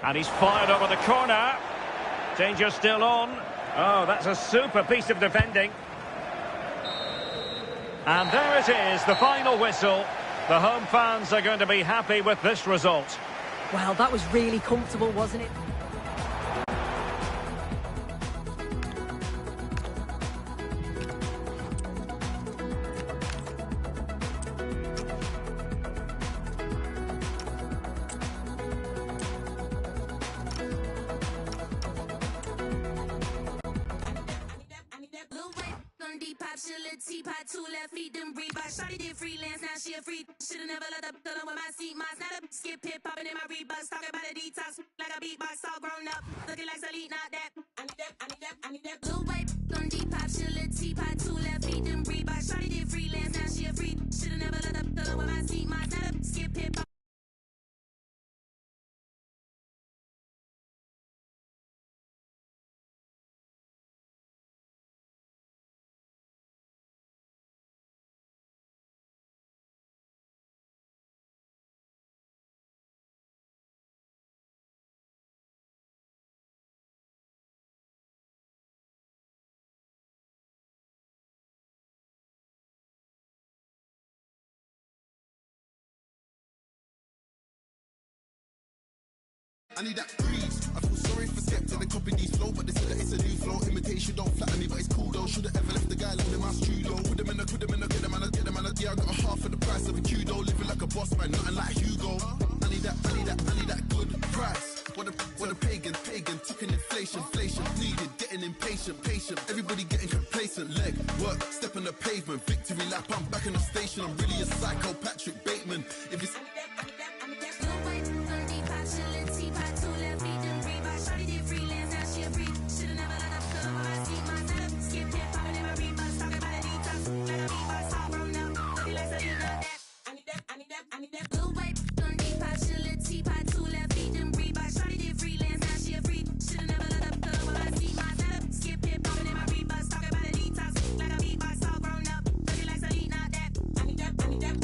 And he's fired over the corner. Danger still on. Oh, that's a super piece of defending. And there it is, the final whistle. The home fans are going to be happy with this result. Well, that was really comfortable, wasn't it? Two left feet, them Reebok. Shawty did freelance, now she a free. Shoulda never let the fill with my seat. My not a skip hip popping in my Reeboks. Talking about a detox like a beatbox, all grown up. Looking like Salute, not that. I need that. Blue white, on Depop, chillin' teapot. Two left feet, them Reebok. Shawty did freelance, now she a free. Shoulda never let the fill with my seat. My not a skip hip hop. I need that breeze. I feel sorry for Skepta, they copy these flow, but they say that it's a new flow. Imitation don't flatter me, but it's cool though. Should've ever left the guy living my studio. Put them in, get them, yeah, I got a half of the price of a kudo. Living like a boss man, nothing like Hugo. I need that good price. What a pagan, talking inflation, needed, getting impatient, patient. Everybody getting complacent, leg, work, step on the pavement. Victory lap, I'm back in the station. I'm really a psycho, Patrick Bateman. If it's I need that blue white, on Depop, chillin' teapot, two left feet, them Reebok. Shawty did freelance, now she a free. Shoulda never let up, fill with my seat. My setup, skip hip poppin' in my Reeboks. Talking about a detox, like a beatbox, all grown up. Looking like Salute, not that. I need that.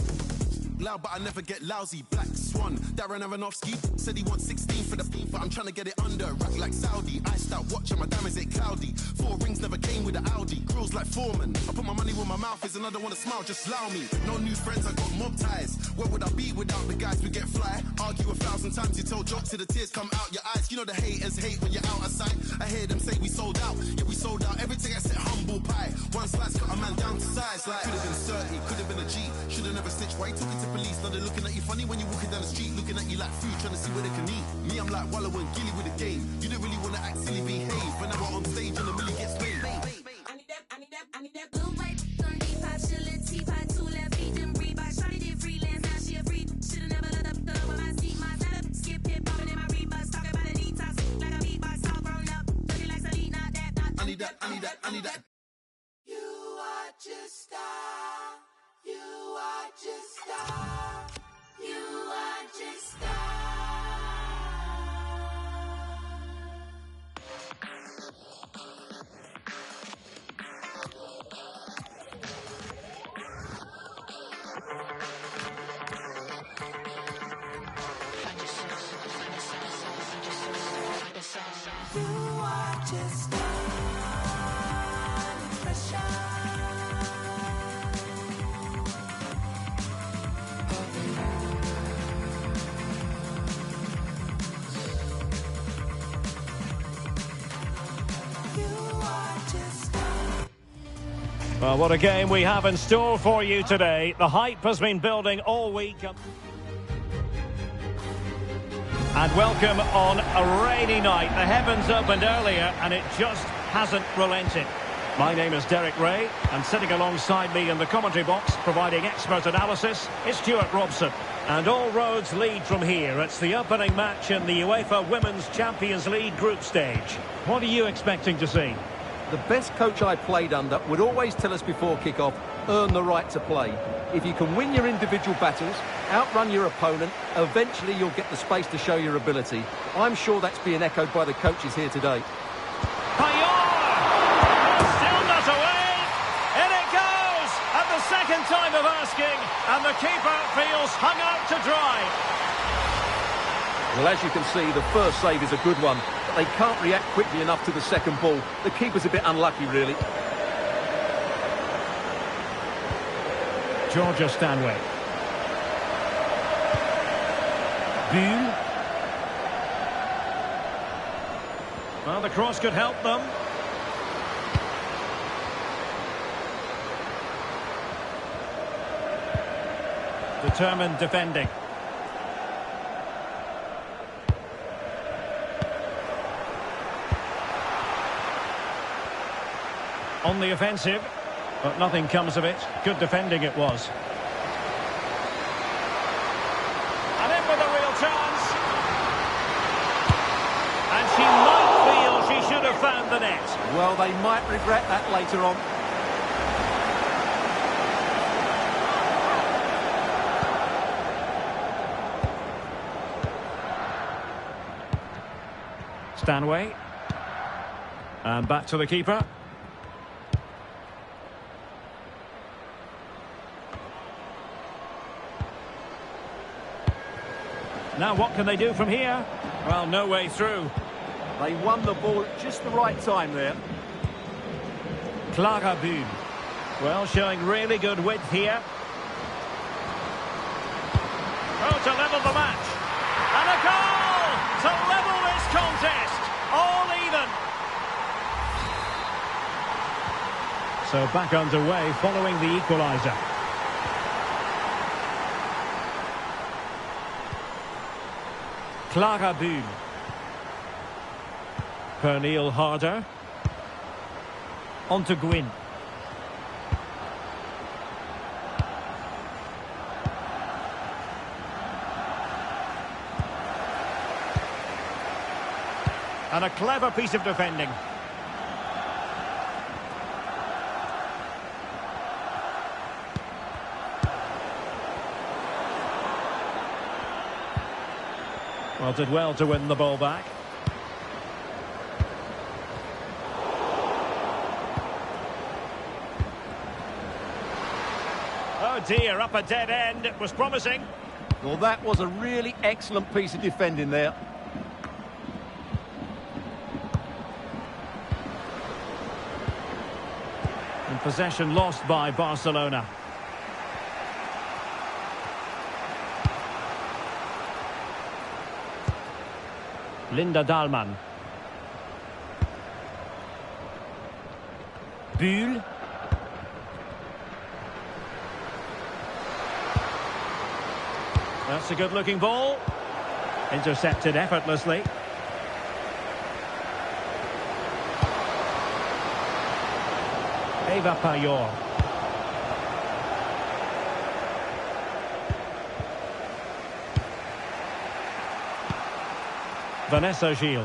Loud, but I never get lousy. Black Swan, Darren Aronofsky. said he wants 16 for the beef, but I'm trying to get it under. Rack like Saudi, iced out watch and my diamonds ain't cloudy. 4 rings never came with an Audi. Grills like Foreman. I put my money where my mouth is and I don't want to smile, just allow me. No new friends, I got mob ties. Where would I be without the guys? We get fly. Argue 1,000 times, you tell jokes till the tears come out your eyes. You know the haters hate when you're out of sight. I hear them say we sold out. Yeah, we sold out. Everything I said, humble pie. One slice cut a man down to size. Like, could have been 30, could have been a G. Should have never snitched. Why you talking to police? Now they're looking at you funny when you're walking down the street. Looking at you like food, trying to see where they can eat. Me, I'm like Wallow and Gilly with the game. You don't really want to act silly, behave. Whenever on stage and the milli gets paid. I need that blue white on D5, chillin' T5, 2 left feet, them Reebok. Shawty did freelance, now she a free. Shoulda never let up, throw with my seat, my setup. Skip hip, poppin' in my Reeboks, talking about a detox, like a beatbox, all grown up. Looking like Celine, not that, not I need that, I need that, I need that. You are just star. You are just star. You are just star. You are just under pressure. Well, what a game we have in store for you today. The hype has been building all week. And welcome on a rainy night. The heavens opened earlier and it just hasn't relented. My name is Derek Ray, and sitting alongside me in the commentary box, providing expert analysis, is Stuart Robson. And all roads lead from here. It's the opening match in the UEFA Women's Champions League group stage. What are you expecting to see? The best coach I played under would always tell us before kick-off, earn the right to play. If you can win your individual battles, outrun your opponent, eventually you'll get the space to show your ability. I'm sure that's being echoed by the coaches here today. Still not away. In it goes at the second time of asking, and the keeper feels hung out to dry. Well, as you can see, the first save is a good one, but they can't react quickly enough to the second ball. The keeper's a bit unlucky, really. Georgia Stanway. Buhl. Well, the cross could help them. Determined defending. On the offensive, but nothing comes of it. Good defending it was. And in with a real chance. And she might feel she should have found the net. Well, they might regret that later on. Stanway. And back to the keeper. Now what can they do from here? Well, no way through. They won the ball at just the right time there. Clara Buhl. Well, showing really good width here. Oh, to level the match. And a goal to level this contest. All even. So back underway following the equaliser. Clara Buhl. Pernille Harder. On to Gwyn. And a clever piece of defending. Well, did well to win the ball back. Oh dear, up a dead end. It was promising. Well, that was a really excellent piece of defending there. And possession lost by Barcelona. Linda Dahlmann. Bühl. That's a good-looking ball. Intercepted effortlessly. Eva Payot. Vanessa Gilles.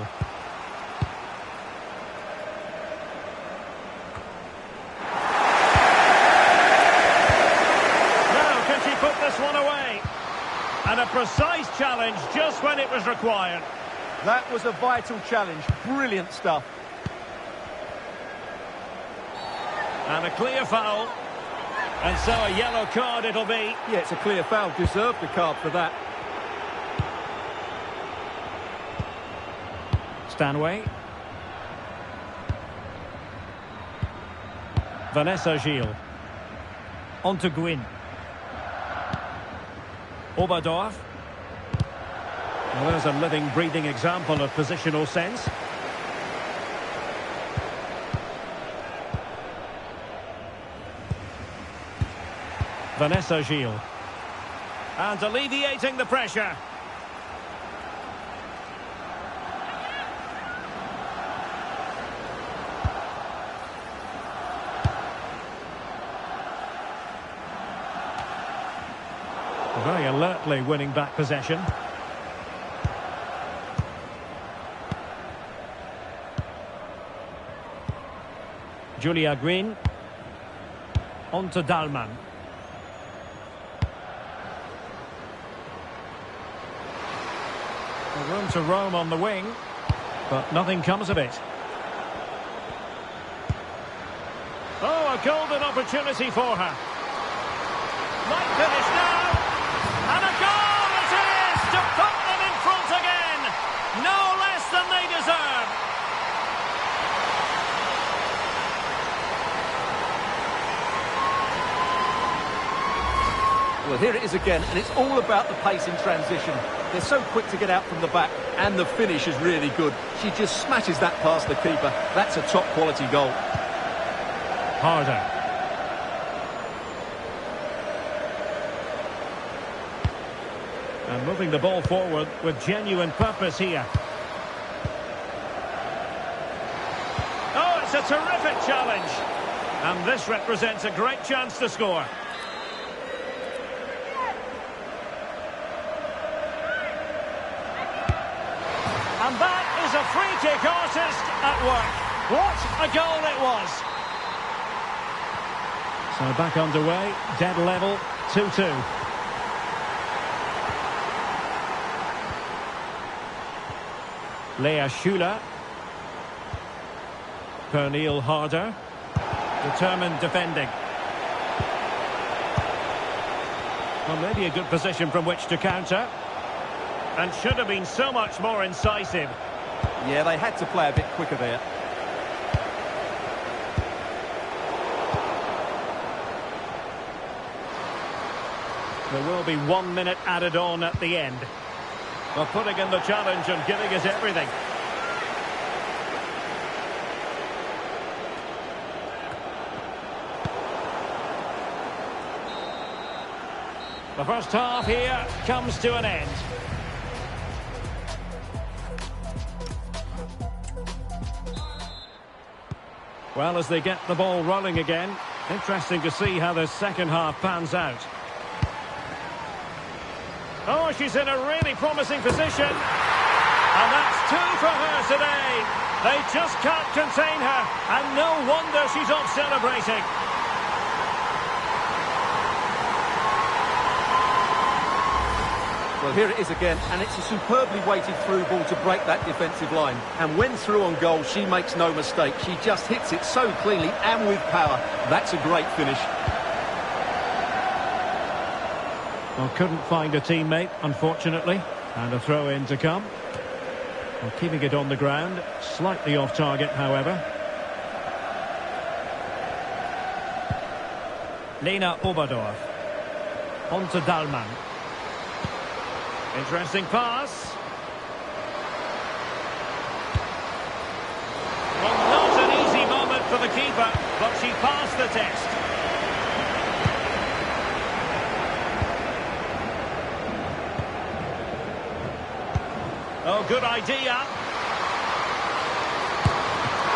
Now, can she put this one away? And a precise challenge just when it was required. That was a vital challenge. Brilliant stuff. And a clear foul. And so a yellow card it'll be. Yeah, it's a clear foul. Deserved a card for that. Stanway. Vanessa Gilles. On to Gwyn. Oberdorf. Well, there's a living, breathing example of positional sense. Vanessa Gilles. And alleviating the pressure. Very alertly winning back possession. Julia Green. On to Dahlmann. Room to roam on the wing, but nothing comes of it. Oh, a golden opportunity for her. Might finish now. And a goal it is to put them in front again. No less than they deserve. Well, here it is again, and it's all about the pace in transition. They're so quick to get out from the back, and the finish is really good. She just smashes that past the keeper. That's a top-quality goal. Harder. And moving the ball forward with genuine purpose here. Oh, it's a terrific challenge. And this represents a great chance to score. And that is a free-kick artist at work. What a goal it was. So back underway, dead level, 2-2. Lea Schuler. Pernille Harder. Determined defending. Well, maybe a good position from which to counter. And should have been so much more incisive. Yeah, they had to play a bit quicker there. There will be 1 minute added on at the end. Well, putting in the challenge and giving us everything. The first half here comes to an end. Well, as they get the ball rolling again, interesting to see how the second half pans out. Oh, she's in a really promising position. And that's 2 for her today. They just can't contain her. And no wonder she's off celebrating. Well, here it is again, and it's a superbly weighted through ball to break that defensive line. And when through on goal, she makes no mistake. She just hits it so cleanly and with power. That's a great finish. Well, couldn't find a teammate, unfortunately. And a throw in to come. Well, keeping it on the ground. Slightly off target, however. Lena Oberdorf. On to Dahlmann. Interesting pass. Well, not an easy moment for the keeper, but she passed the test. Oh, good idea.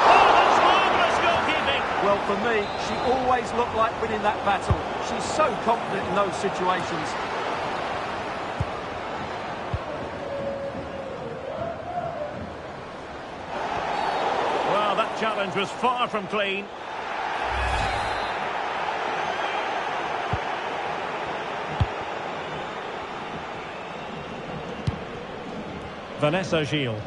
Oh, that's marvellous goalkeeping. Well, for me, she always looked like winning that battle. She's so confident in those situations. Well, that challenge was far from clean. Vanessa Gilles.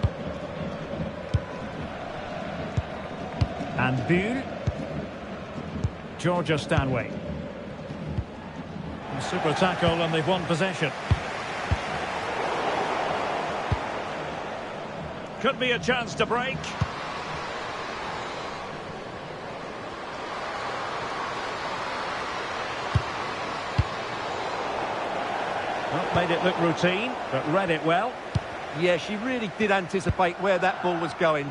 And Buhl. Georgia Stanway. A super tackle and they've won possession. Could be a chance to break. Well, made it look routine, but read it well. Yeah, she really did anticipate where that ball was going.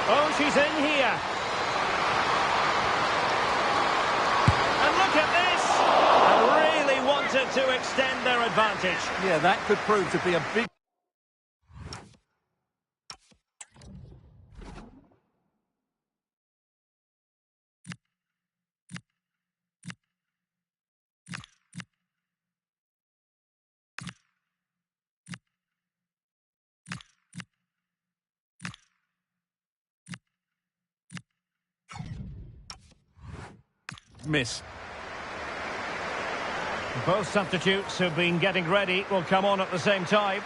Oh, she's in here. And look at this. And really wanted to extend their advantage. Yeah, that could prove to be a big... miss. Both substitutes who've been getting ready will come on at the same time.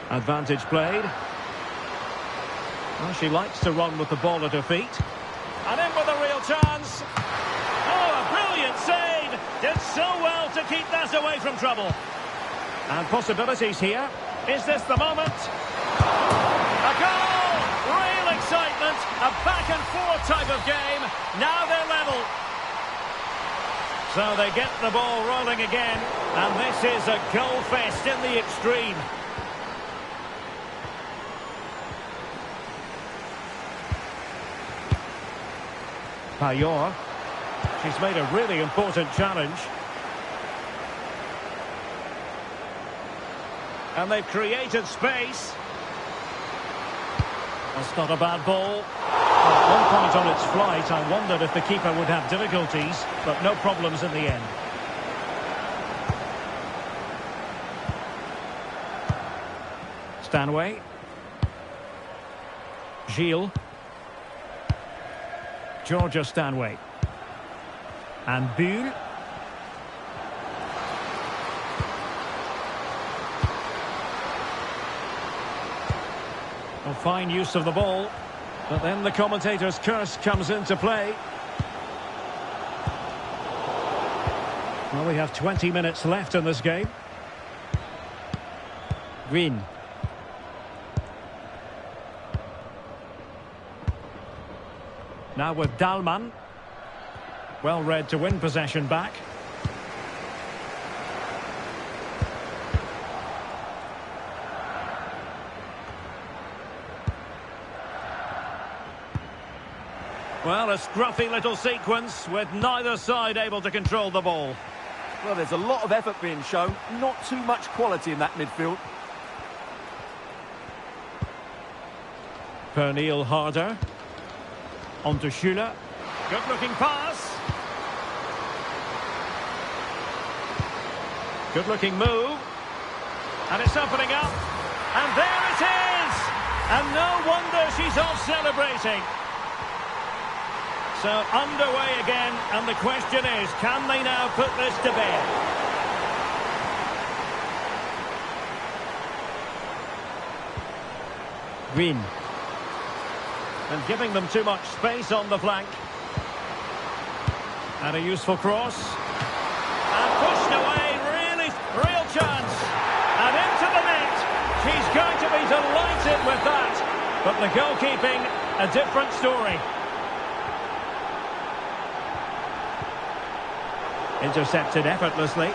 Advantage played. Well, she likes to run with the ball at her feet. And in with a real chance. Oh, a brilliant save. Did so well to keep that away from trouble. And possibilities here. Is this the moment? A goal! Real excitement. A back-and-forth type of game. Now they're level. So they get the ball rolling again. And this is a goal fest in the extreme. Payor. She's made a really important challenge. And they've created space. That's not a bad ball. At one point on its flight, I wondered if the keeper would have difficulties, but no problems in the end. Stanway. Gilles. Georgia Stanway. And Buhl. A fine use of the ball, but then the commentator's curse comes into play. Well, we have 20 minutes left in this game. Green. Now with Dahlmann. Well read to win possession back. Well, a scruffy little sequence with neither side able to control the ball. Well, there's a lot of effort being shown, not too much quality in that midfield. Pernille Harder. On to Schüller. Good-looking pass. Good-looking move. And it's opening up. And there it is! And no wonder she's off celebrating. So underway again, and the question is, can they now put this to bed? Green. And giving them too much space on the flank. And a useful cross. And pushed away, really, real chance. And into the net. She's going to be delighted with that. But the goalkeeping, a different story. Intercepted effortlessly.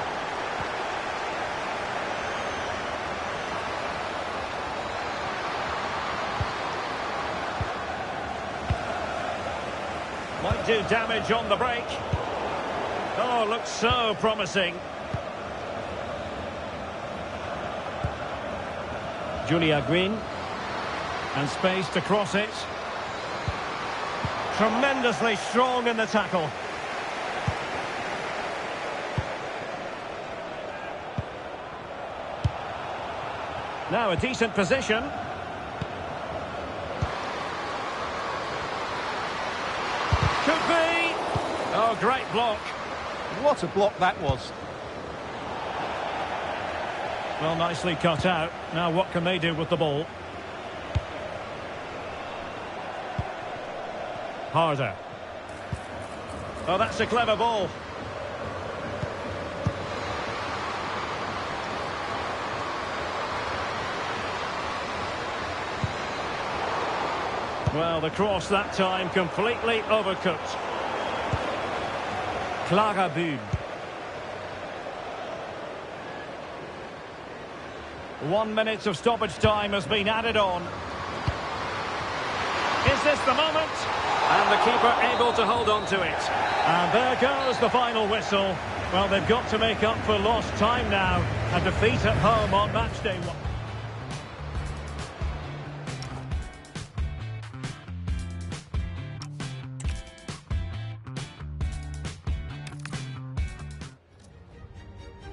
Might do damage on the break. Oh, looks so promising. Julia Green. And space to cross it. Tremendously strong in the tackle. Now a decent position. Could be. Oh, great block. What a block that was. Well, nicely cut out. Now what can they do with the ball? Harder. Oh, that's a clever ball. Well, the cross that time completely overcooked. Clara Bühn. 1 minute of stoppage time has been added on. Is this the moment? And the keeper able to hold on to it. And there goes the final whistle. Well, they've got to make up for lost time now. A defeat at home on match day 1.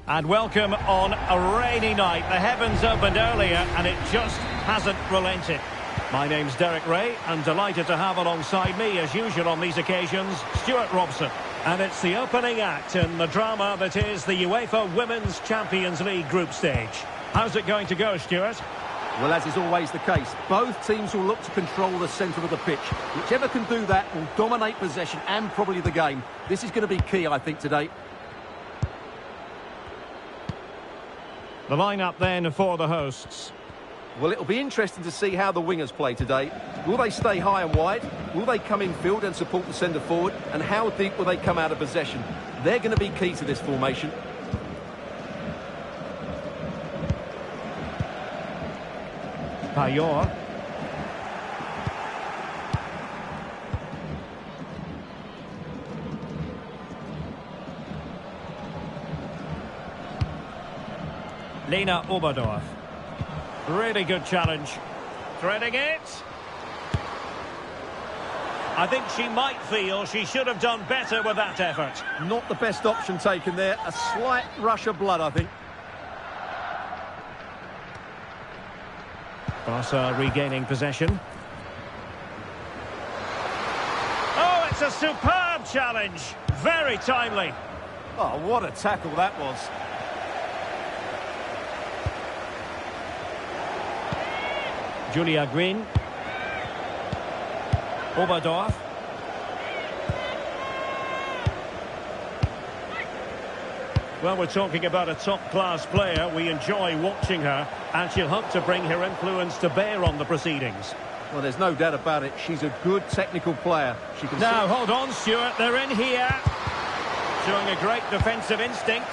And welcome on a rainy night. The heavens opened earlier and it just hasn't relented. My name's Derek Ray and delighted to have alongside me, as usual on these occasions, Stuart Robson. And it's the opening act in the drama that is the UEFA Women's Champions League group stage. How's it going to go, Stuart? Well, as is always the case, both teams will look to control the centre of the pitch. Whichever can do that will dominate possession and probably the game. This is going to be key, I think, today. The lineup then for the hosts. Well, it'll be interesting to see how the wingers play today. Will they stay high and wide? Will they come in field and support the centre forward? And how deep will they come out of possession? They're going to be key to this formation. Payor. Lena Oberdorf. Really good challenge. Threading it. I think she might feel she should have done better with that effort. Not the best option taken there. A slight rush of blood, I think. Barca regaining possession. Oh, it's a superb challenge. Very timely. Oh, what a tackle that was. Julia Green. Oberdorf. Well, we're talking about a top-class player. We enjoy watching her, and she'll hope to bring her influence to bear on the proceedings. Well, there's no doubt about it. She's a good technical player. She can now, hold on, Stuart. They're in here. Showing a great defensive instinct.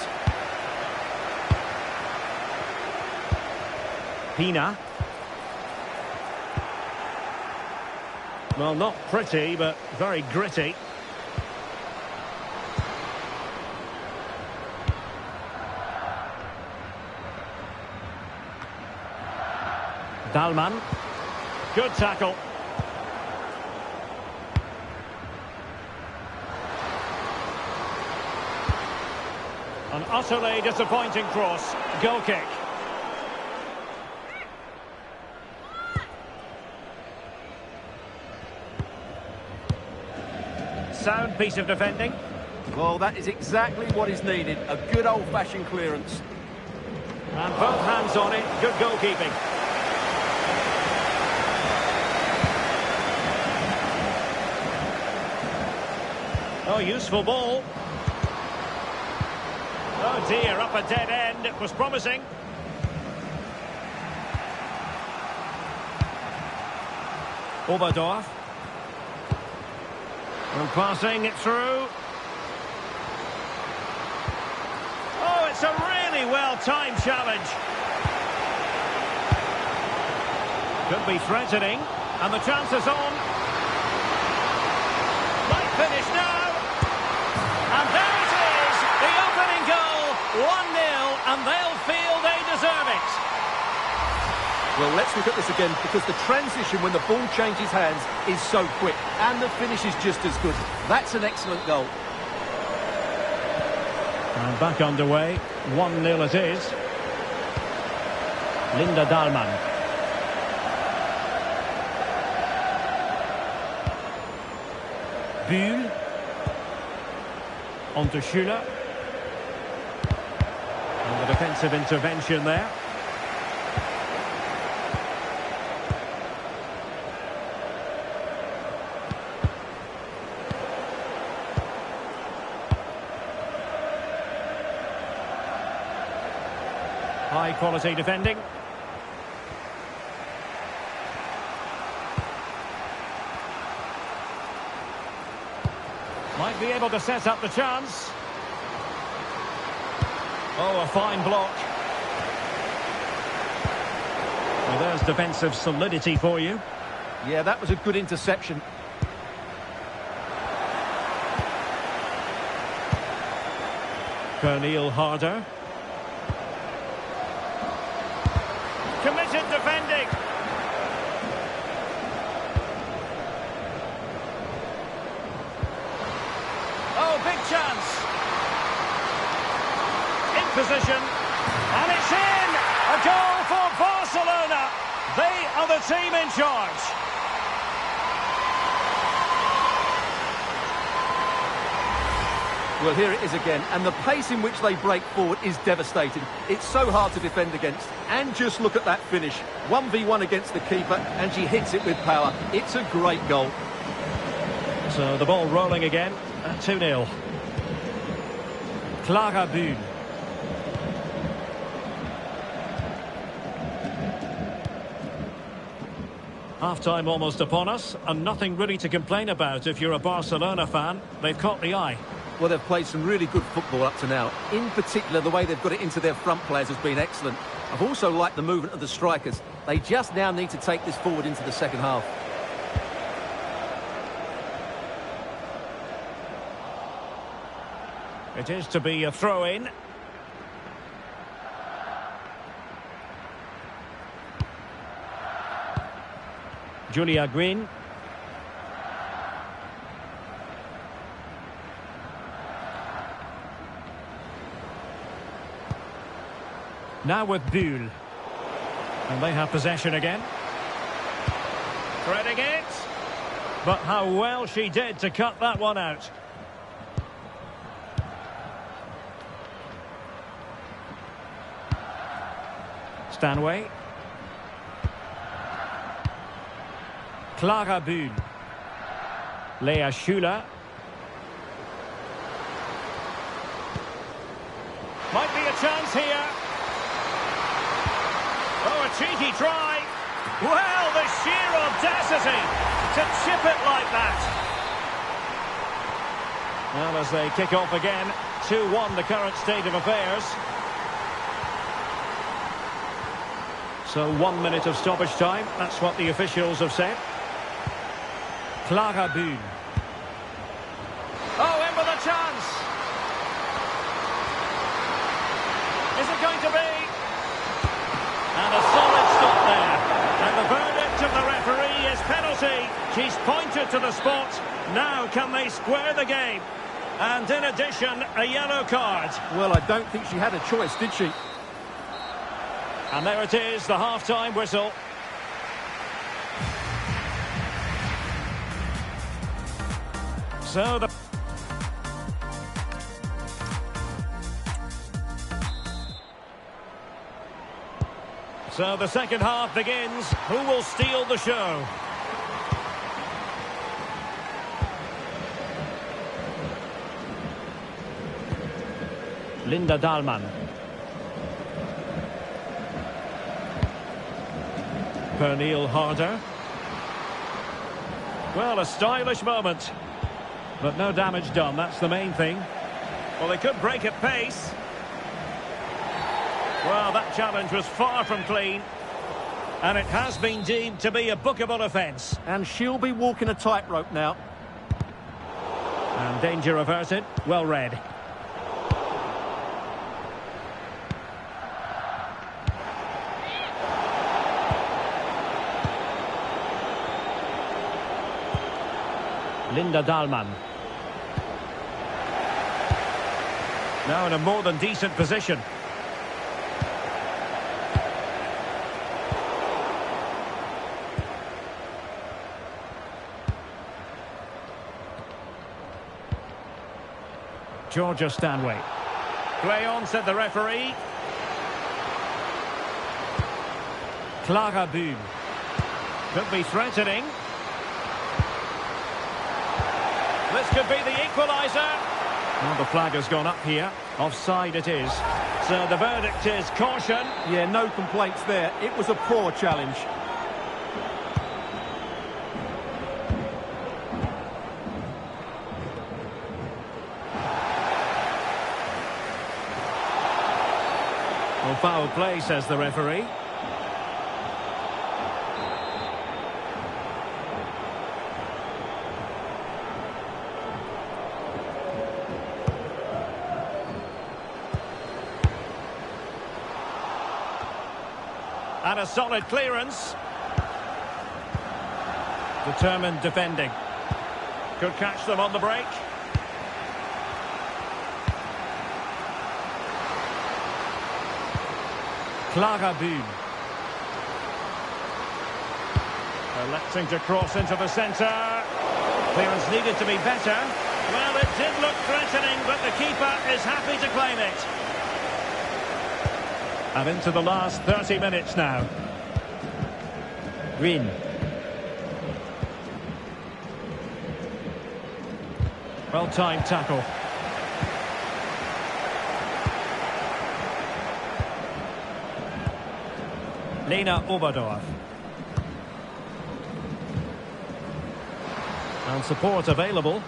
Pina. Well, not pretty, but very gritty. Dalman. Good tackle. An utterly disappointing cross. Goal kick. Sound piece of defending. Well, that is exactly what is needed. A good old-fashioned clearance. And both hands on it. Good goalkeeping. Oh, useful ball. Oh dear, up a dead end. It was promising. Oberdorf. And passing it through. Oh, it's a really well-timed challenge. Could be threatening. And the chance is on. Might finish now. And there it is. The opening goal. 1-0. And they'll feel they deserve it. Well, let's look at this again, because the transition when the ball changes hands is so quick, and the finish is just as good. That's an excellent goal. And back underway. 1-0 it is. Linda Dahlmann. Bühl. On to Schüller. And the defensive intervention there. High quality defending. Might be able to set up the chance. Oh, a fine block. Well, there's defensive solidity for you. Yeah, that was a good interception. Pernille Harder. Committed defending. Oh, big chance. In position. And it's in. A goal for Barcelona. They are the team in charge. Well, here it is again, and the pace in which they break forward is devastating. It's so hard to defend against. And just look at that finish. 1v1 against the keeper, and she hits it with power. It's a great goal. So the ball rolling again at 2-0. Clara Bühl. Half-time almost upon us, and nothing really to complain about if you're a Barcelona fan. They've caught the eye. Well, they've played some really good football up to now. In particular, the way they've got it into their front players has been excellent. I've also liked the movement of the strikers. They just now need to take this forward into the second half. It is to be a throw-in. Julia Green. Now with Bühl. And they have possession again. Threading it. But how well she did to cut that one out. Stanway. Clara Bühl. Lea Schüller. Might be a chance here. Oh, a cheeky try. Well, the sheer audacity to chip it like that. Well, as they kick off again, 2-1 the current state of affairs. So 1 minute of stoppage time, that's what the officials have said. Clara Bühl. Oh, in with a chance. Is it going to be? And a solid stop there. And the verdict of the referee is penalty. She's pointed to the spot. Now can they square the game? And in addition, a yellow card. Well, I don't think she had a choice, did she? And there it is, the half-time whistle. So the second half begins. Who will steal the show? Linda Dahlmann. Pernille Harder. Well, a stylish moment. But no damage done, that's the main thing. Well, they could break at pace. Well, that challenge was far from clean. And it has been deemed to be a bookable offence. And she'll be walking a tightrope now. And danger averted. Well read. Linda Dahlmann. Now in a more than decent position. Georgia Stanway. Play on, said the referee. Clara Boom. Could be threatening. This could be the equaliser. Well, the flag has gone up here. Offside it is. So the verdict is caution. Yeah, no complaints there. It was a poor challenge. Well, foul play, says the referee. And a solid clearance. Determined defending. Could catch them on the break. Clara Boom. Electing to cross into the centre. Clearance needed to be better. Well, it did look threatening, but the keeper is happy to claim it. And into the last 30 minutes now. Green. Well-timed tackle. Lena Oberdorf. And support available.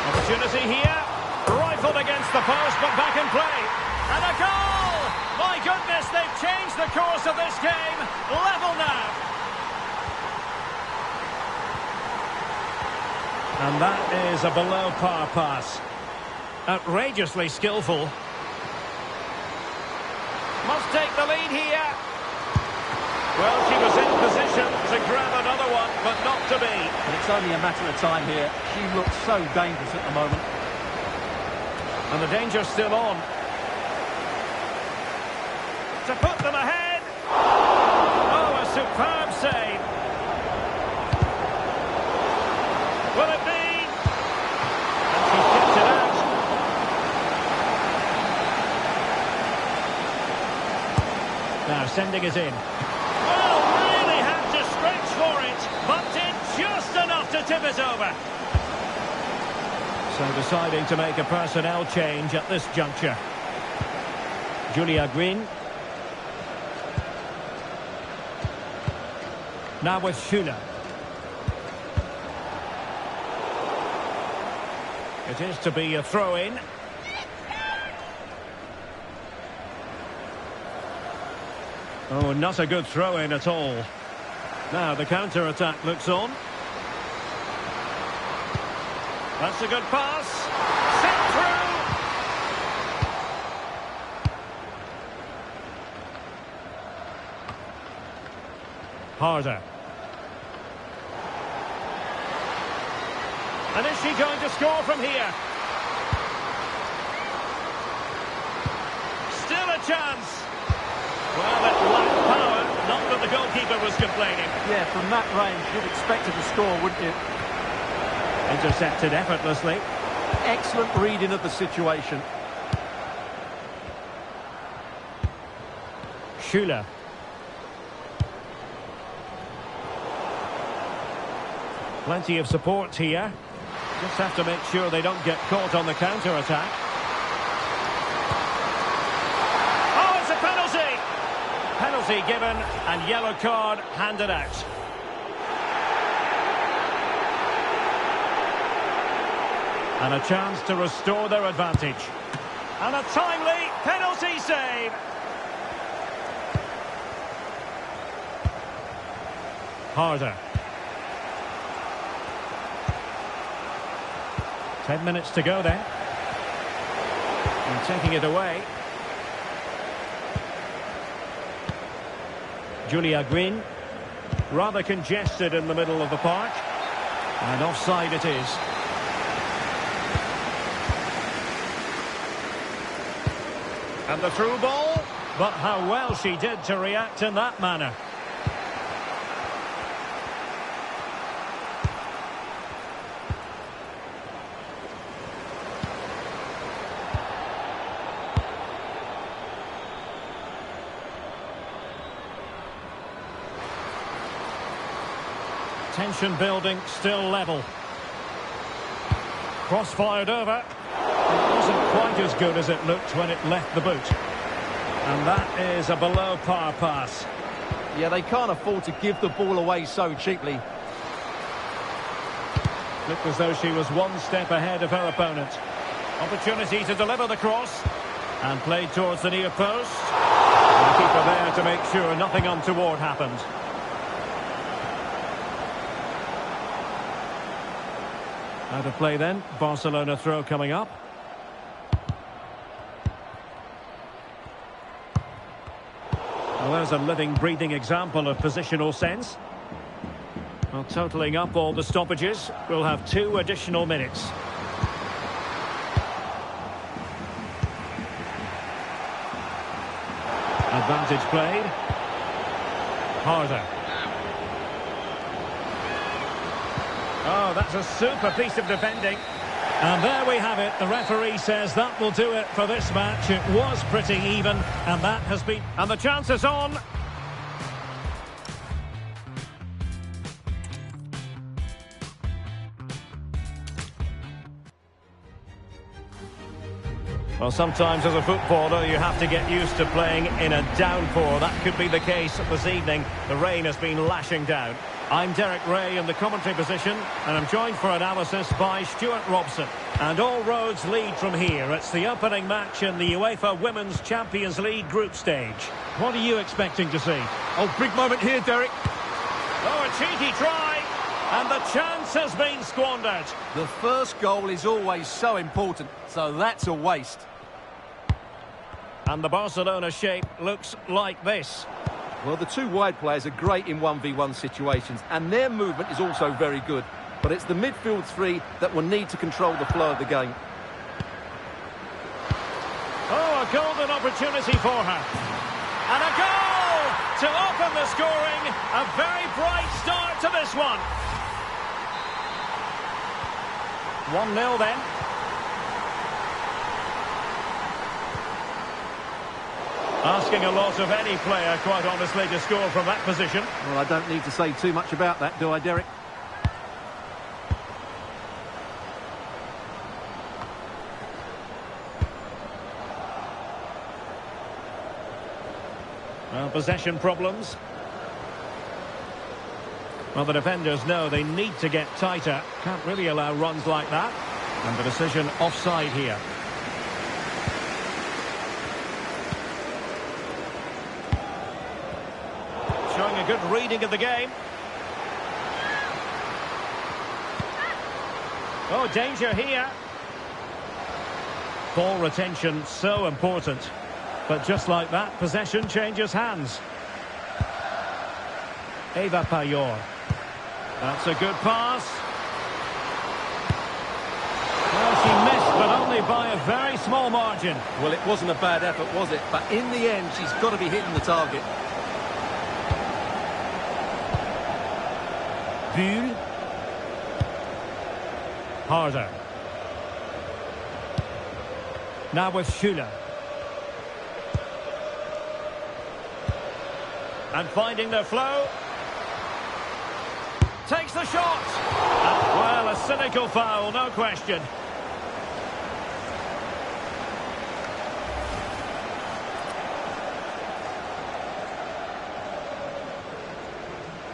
Opportunity here. Rifled against the post, but back in play. And a goal! My goodness, they've changed the course of this game. Level now. And that is a below-par pass. Outrageously skillful. Must take the lead here. Well, she was in position to grab another one, but not to be. And it's only a matter of time here. She looks so dangerous at the moment. And the danger's still on. To put them ahead. Oh, a superb save. Will it be? And she's kept it out. Now sending it in. Well, really had to stretch for it, but did just enough to tip it over. So deciding to make a personnel change at this juncture. Julia Green. Now with Schüler. It is to be a throw-in. Oh, not a good throw-in at all. Now the counter-attack looks on. That's a good pass. Sent through. Harder. And is she going to score from here? Still a chance. Well, it lacked power. Not that the goalkeeper was complaining. Yeah, from that range, you'd expect her to score, wouldn't you? Intercepted effortlessly. Excellent reading of the situation. Schüler. Plenty of support here. Just have to make sure they don't get caught on the counter-attack. Oh, it's a penalty! Penalty given and yellow card handed out. And a chance to restore their advantage. And a timely penalty save. Harder. 10 minutes to go then. And taking it away. Julia Green. Rather congested in the middle of the park. And offside it is. And the through ball. But how well she did to react in that manner. Tension building, still level. Cross fired over. It wasn't quite as good as it looked when it left the boot. And that is a below par pass. Yeah, they can't afford to give the ball away so cheaply. Looked as though she was one step ahead of her opponent. Opportunity to deliver the cross. And played towards the near post. And the keeper there to make sure nothing untoward happened. Out of play then. Barcelona throw coming up. Well, there's a living, breathing example of positional sense. Well, totalling up all the stoppages, we'll have 2 additional minutes. Advantage played. Harder. Oh, that's a super piece of defending. And there we have it. The referee says that will do it for this match. It was pretty even, and that has been... And the chance is on. Well, sometimes as a footballer you have to get used to playing in a downpour. That could be the case this evening. The rain has been lashing down. I'm Derek Ray in the commentary position, and I'm joined for analysis by Stuart Robson. And all roads lead from here. It's the opening match in the UEFA Women's Champions League group stage. What are you expecting to see? Oh, big moment here, Derek. Oh, a cheeky try, and the chance has been squandered. The first goal is always so important, so that's a waste. And the Barcelona shape looks like this. Well, the 2 wide players are great in 1v1 situations, and their movement is also very good. But it's the midfield 3 that will need to control the flow of the game. Oh, a golden opportunity for her. And a goal to open the scoring. A very bright start to this one. 1-0 then. Asking a lot of any player, quite honestly, to score from that position. Well, I don't need to say too much about that, do I, Derek? Well, possession problems. Well, the defenders know they need to get tighter. Can't really allow runs like that. And the decision offside here. Showing a good reading of the game. Oh, danger here. Ball retention so important. But just like that, possession changes hands. Eva Payor. That's a good pass. Well, she missed, but only by a very small margin. Well, it wasn't a bad effort, was it? But in the end, she's got to be hitting the target. Buhl. Harder. Now with Schüller. And finding their flow. Takes the shot. And, well, a cynical foul, no question.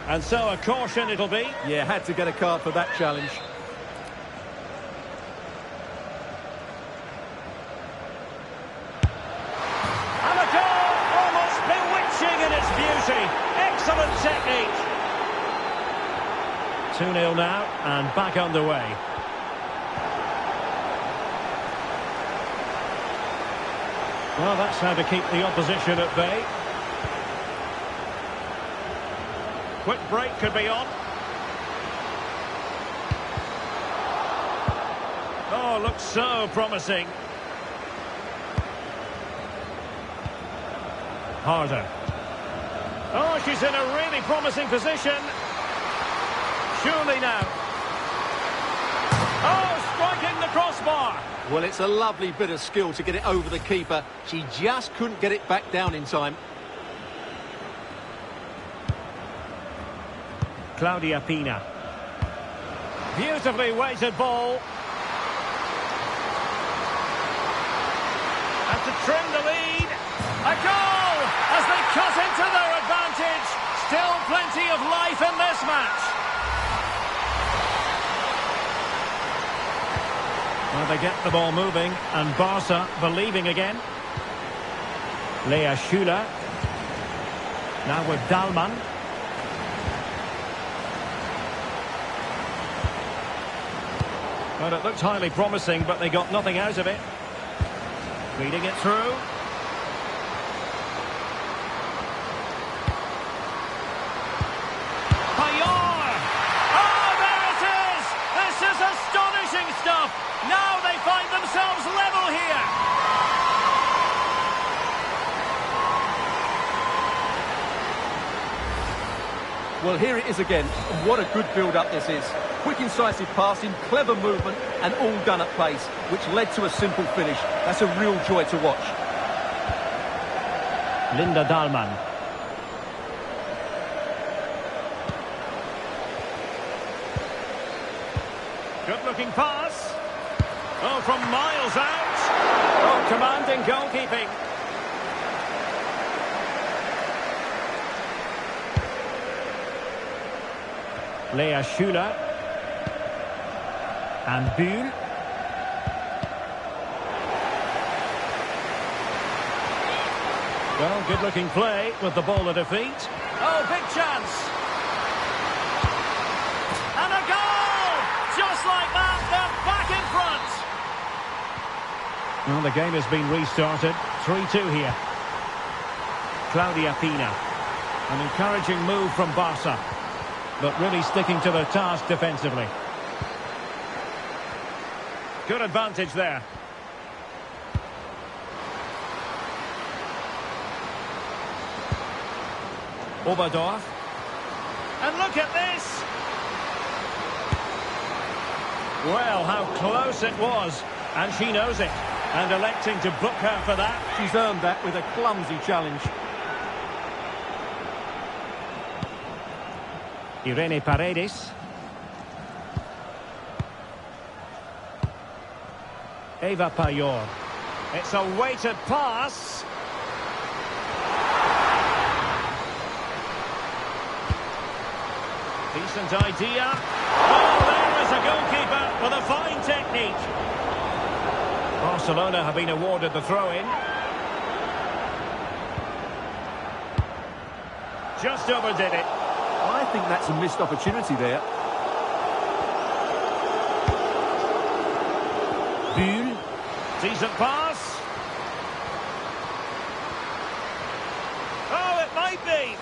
And so a caution it'll be. Yeah, had to get a card for that challenge. And a goal, almost bewitching in its beauty. Excellent technique. 2-0 now, and back underway. Well, that's how to keep the opposition at bay. Quick break could be on. Oh, looks so promising. Harder. Oh, she's in a really promising position. Surely now. Oh, striking the crossbar. Well, it's a lovely bit of skill to get it over the keeper. She just couldn't get it back down in time. Claudia Pina. Beautifully weighted ball. And to trim the lead. A goal as they cut into their advantage. Still plenty of life in this match. Well, they get the ball moving, and Barca believing again. Lea Schuler. Now with Dalman. Well, it looked highly promising, but they got nothing out of it. Reading it through. Payor! Oh, there it is! This is astonishing stuff! Now they find themselves level here! Well, here it is again. What a good build-up this is. Quick, incisive passing, clever movement, and all done at pace, which led to a simple finish. That's a real joy to watch. Linda Dahlmann. Good-looking pass. Oh, from miles out. Oh, commanding goalkeeping. Lea Schuler. And Bühl. Well, good-looking play with the ball at her feet. Oh, big chance. And a goal! Just like that, they're back in front. Well, the game has been restarted. 3-2 here. Claudia Pina. An encouraging move from Barca, but really sticking to their task defensively. Good advantage there. Oberdorf. And look at this! Well, how close it was. And she knows it. And electing to book her for that. She's earned that with a clumsy challenge. Irene Paredes. Eva Payor. It's a weighted pass. Decent idea. Oh, there is a goalkeeper with a fine technique. Barcelona have been awarded the throw-in. Just overdid it. I think that's a missed opportunity there. Bühl. Decent pass. Oh, it might be.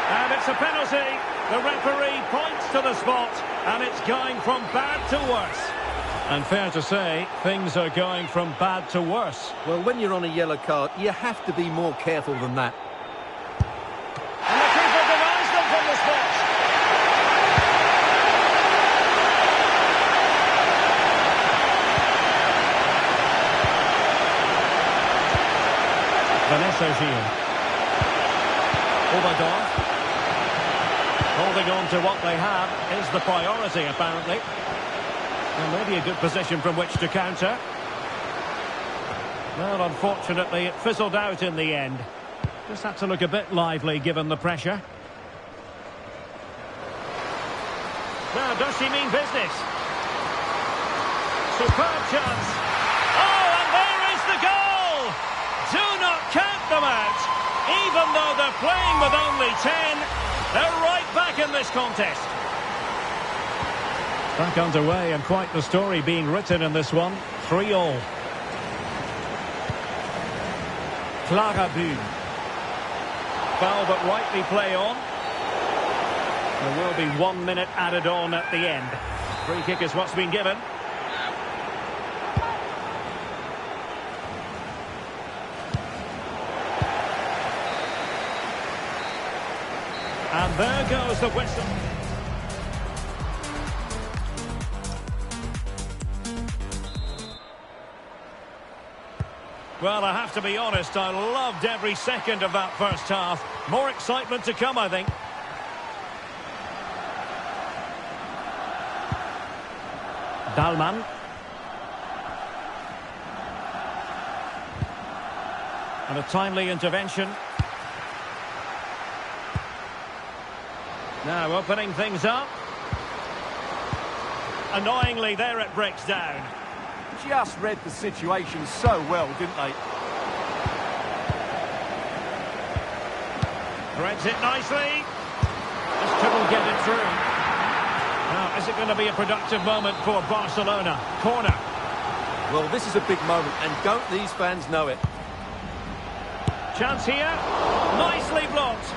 And it's a penalty. The referee points to the spot, and it's going from bad to worse. And fair to say, things are going from bad to worse. Well, when you're on a yellow card, you have to be more careful than that. And the keeper denies them from the spot. Vanessa Gilles. Oberdorf. Holding on to what they have is the priority, apparently. Well, maybe a good position from which to counter. Well, unfortunately, it fizzled out in the end. Just had to look a bit lively given the pressure. Now, does she mean business? Superb chance. Oh, and there is the goal! Do not count them out. Even though they're playing with only 10, they're right back in this contest. Back underway, and quite the story being written in this one. 3-3. Clara Bühn. Foul, but rightly play on. There will be 1 minute added on at the end. Free kick is what's been given. And there goes the whistle. Well, I have to be honest, I loved every second of that first half. More excitement to come, I think. Dalman. And a timely intervention. Now opening things up. Annoyingly, there it breaks down. Just read the situation so well, didn't they? Threads it nicely. Just couldn't get it through. Now, is it going to be a productive moment for Barcelona? Corner. Well, this is a big moment, and don't these fans know it? Chance here. Nicely blocked.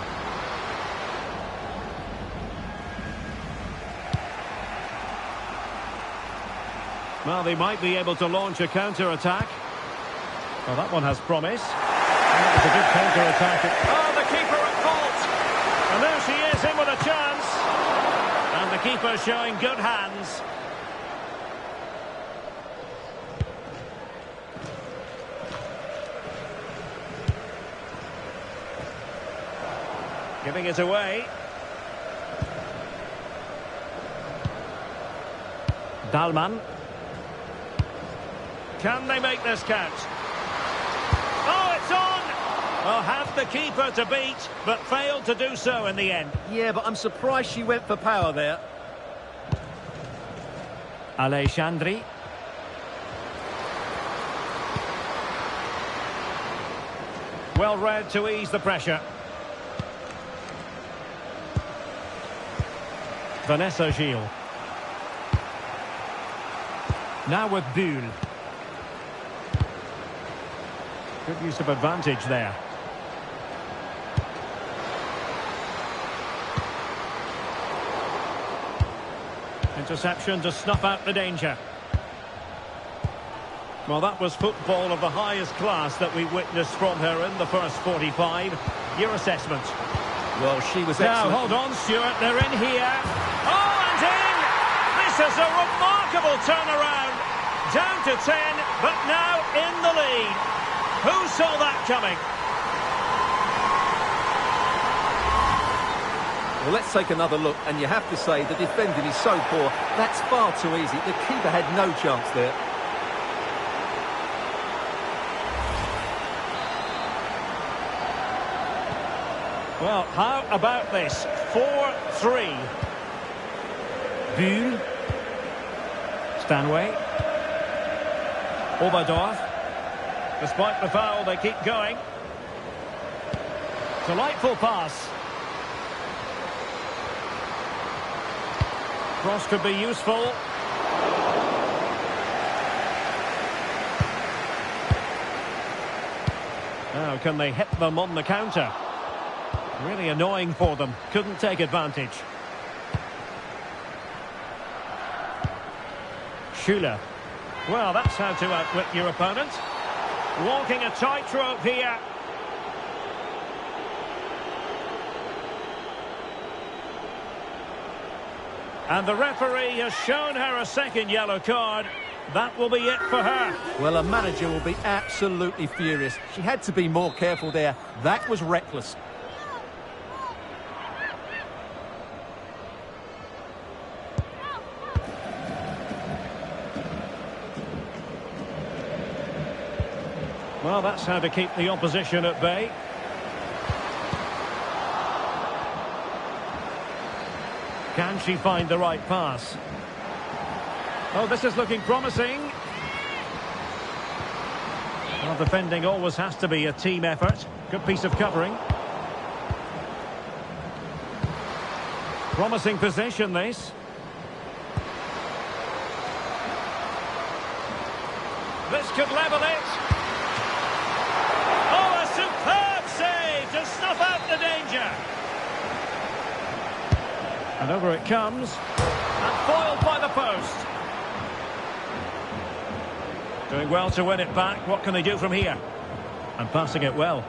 Well, they might be able to launch a counter-attack. Well, that one has promise. That was a good counter-attack. Oh, the keeper at fault. And there she is, in with a chance. And the keeper showing good hands. Giving it away. Dalman. Can they make this count? Oh, it's on! Well, have the keeper to beat, but failed to do so in the end. Yeah, but I'm surprised she went for power there. Alexandri. Well read to ease the pressure. Vanessa Gilles. Now with Bühn. Good use of advantage there. Interception to snuff out the danger. Well, that was football of the highest class that we witnessed from her in the first 45. Your assessment? Well, she was now, excellent. hold on, Stuart, they're in here. Oh, and in! This is a remarkable turnaround. Down to 10, but now in the lead. Who saw that coming? Well, let's take another look, and you have to say the defending is so poor. That's far too easy. The keeper had no chance there. Well, how about this? 4-3. Bühn. Stanway. Oberdorf. Despite the foul, they keep going. Delightful pass. Cross could be useful. Now, can they hit them on the counter? Really annoying for them. Couldn't take advantage. Schuler. Well, that's how to outwit your opponent. Walking a tightrope here. And the referee has shown her a second yellow card. That will be it for her. Well, a manager will be absolutely furious. She had to be more careful there. That was reckless. Well, that's how to keep the opposition at bay. Can she find the right pass? Oh, this is looking promising. Well, defending always has to be a team effort. Good piece of covering. Promising position, this. This could level it. Oh, a superb save to snuff out the danger. And over it comes. And foiled by the post. Doing well to win it back. What can they do from here? And passing it well.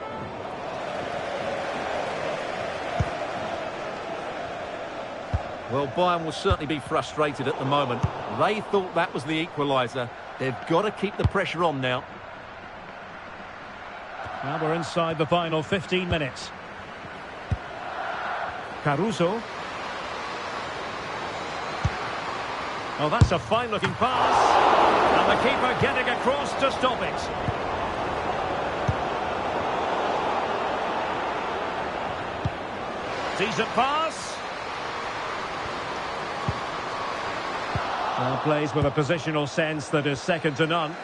Well, Bayern will certainly be frustrated at the moment. They thought that was the equaliser. They've got to keep the pressure on now. Now we're inside the final 15 minutes. Caruso. Oh, that's a fine-looking pass. And the keeper getting across to stop it. Decent pass. Well, plays with a positional sense that is second to none.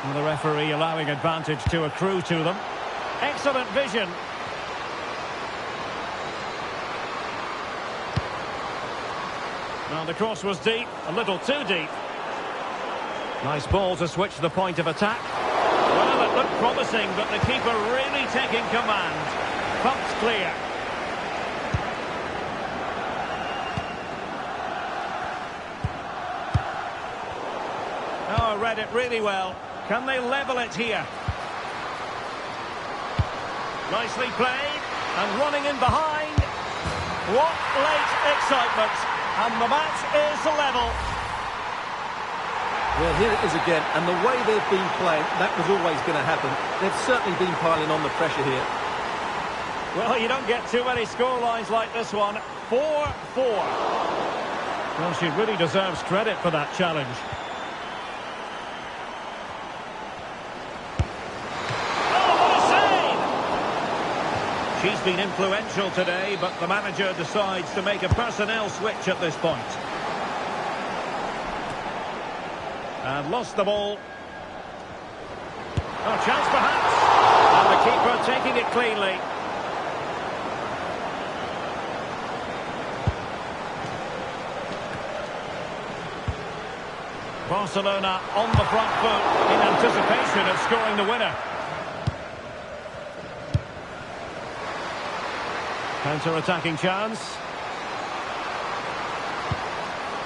And the referee allowing advantage to accrue to them. Excellent vision. Well, the cross was deep, a little too deep. Nice ball to switch the point of attack. Well, it looked promising, but the keeper really taking command. Pumped clear. Oh, read it really well. Can they level it here? Nicely played, and running in behind. What late excitement. And the match is level. Well, here it is again, and the way they've been playing, that was always going to happen. They've certainly been piling on the pressure here. Well, you don't get too many scorelines like this one. 4-4. Well, she really deserves credit for that challenge. She's been influential today, but the manager decides to make a personnel switch at this point. And lost the ball. Oh, chance perhaps. And the keeper taking it cleanly. Barcelona on the front foot in anticipation of scoring the winner. Counter-attacking chance.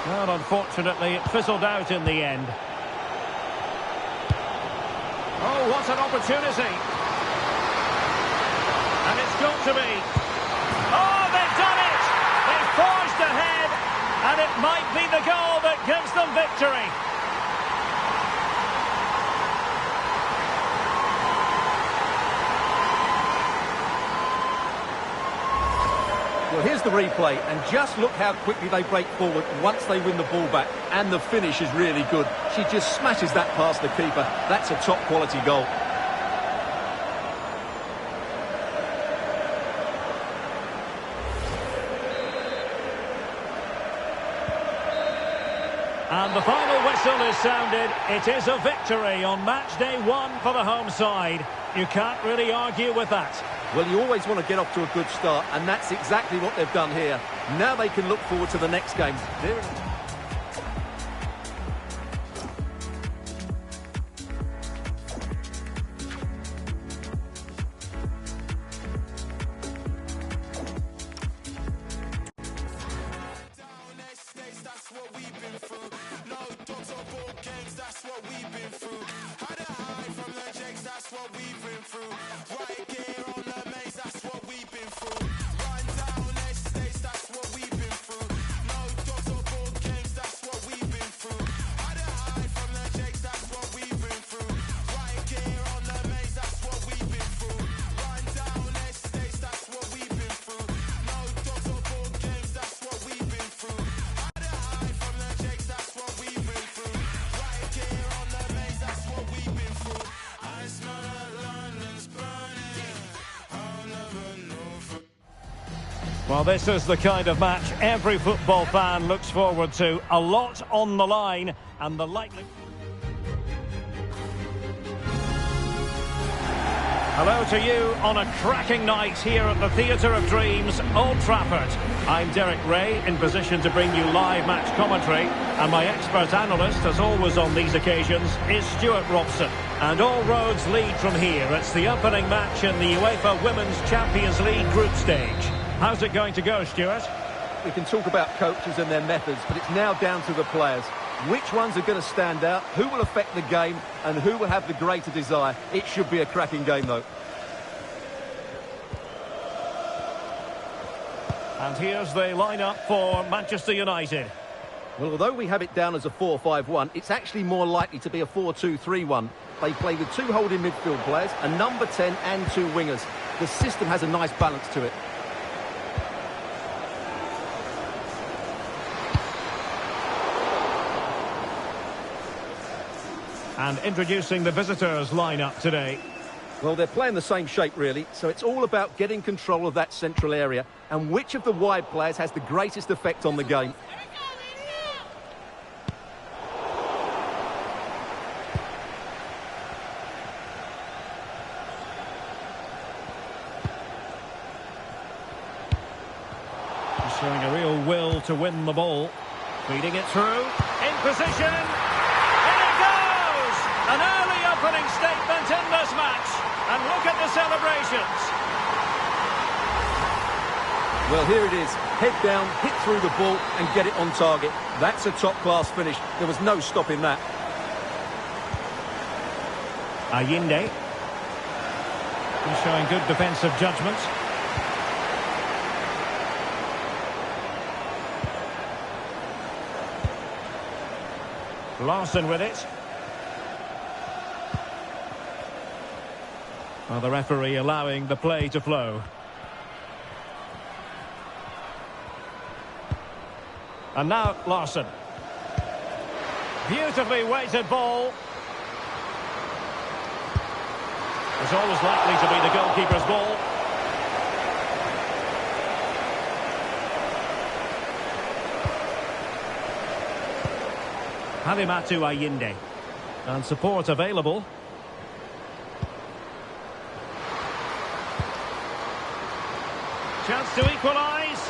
Well, unfortunately, it fizzled out in the end. Oh, what an opportunity. And it's got to be. Oh, they've done it! They've forged ahead, and it might be the goal that gives them victory. Well, here's the replay, and just look how quickly they break forward once they win the ball back, and the finish is really good. She just smashes that past the keeper. That's a top-quality goal. And the final whistle is sounded. It is a victory on match day 1 for the home side. You can't really argue with that. Well, you always want to get off to a good start, and that's exactly what they've done here. Now they can look forward to the next game. Well, this is the kind of match every football fan looks forward to. A lot on the line, and the likely... Hello to you on a cracking night here at the Theatre of Dreams, Old Trafford. I'm Derek Ray, in position to bring you live match commentary, and my expert analyst, as always on these occasions, is Stuart Robson. And all roads lead from here. It's the opening match in the UEFA Women's Champions League group stage. How's it going to go, Stuart? We can talk about coaches and their methods, but it's now down to the players. Which ones are going to stand out, who will affect the game, and who will have the greater desire? It should be a cracking game, though. And here's the lineup for Manchester United. Well, although we have it down as a 4-5-1, it's actually more likely to be a 4-2-3-1. They play with two holding midfield players, a number 10 and two wingers. The system has a nice balance to it. And introducing the visitors' lineup today. Well, they're playing the same shape, really, so it's all about getting control of that central area and which of the wide players has the greatest effect on the game. He's showing a real will to win the ball. Feeding it through, in position. An early opening statement in this match. And look at the celebrations. Well, here it is. Head down, hit through the ball and get it on target. That's a top-class finish. There was no stopping that. Allende. He's showing good defensive judgment. Larson with it. Well, the referee allowing the play to flow. And now Larson. Beautifully weighted ball. It's always likely to be the goalkeeper's ball. Halimatu Allende. And support available. Chance to equalise.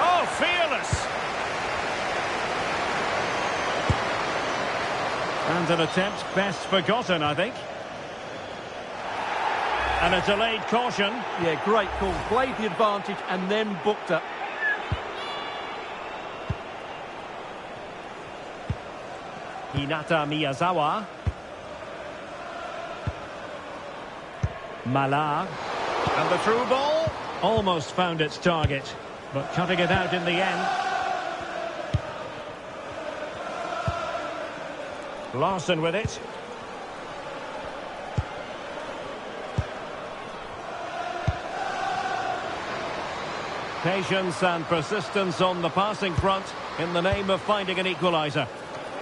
Oh, fearless. And an attempt best forgotten, I think. And a delayed caution. Yeah, great call. Played the advantage and then booked up. Hinata Miyazawa. Mala. And the through ball. Almost found its target, but cutting it out in the end. Larson with it. Patience and persistence on the passing front in the name of finding an equaliser.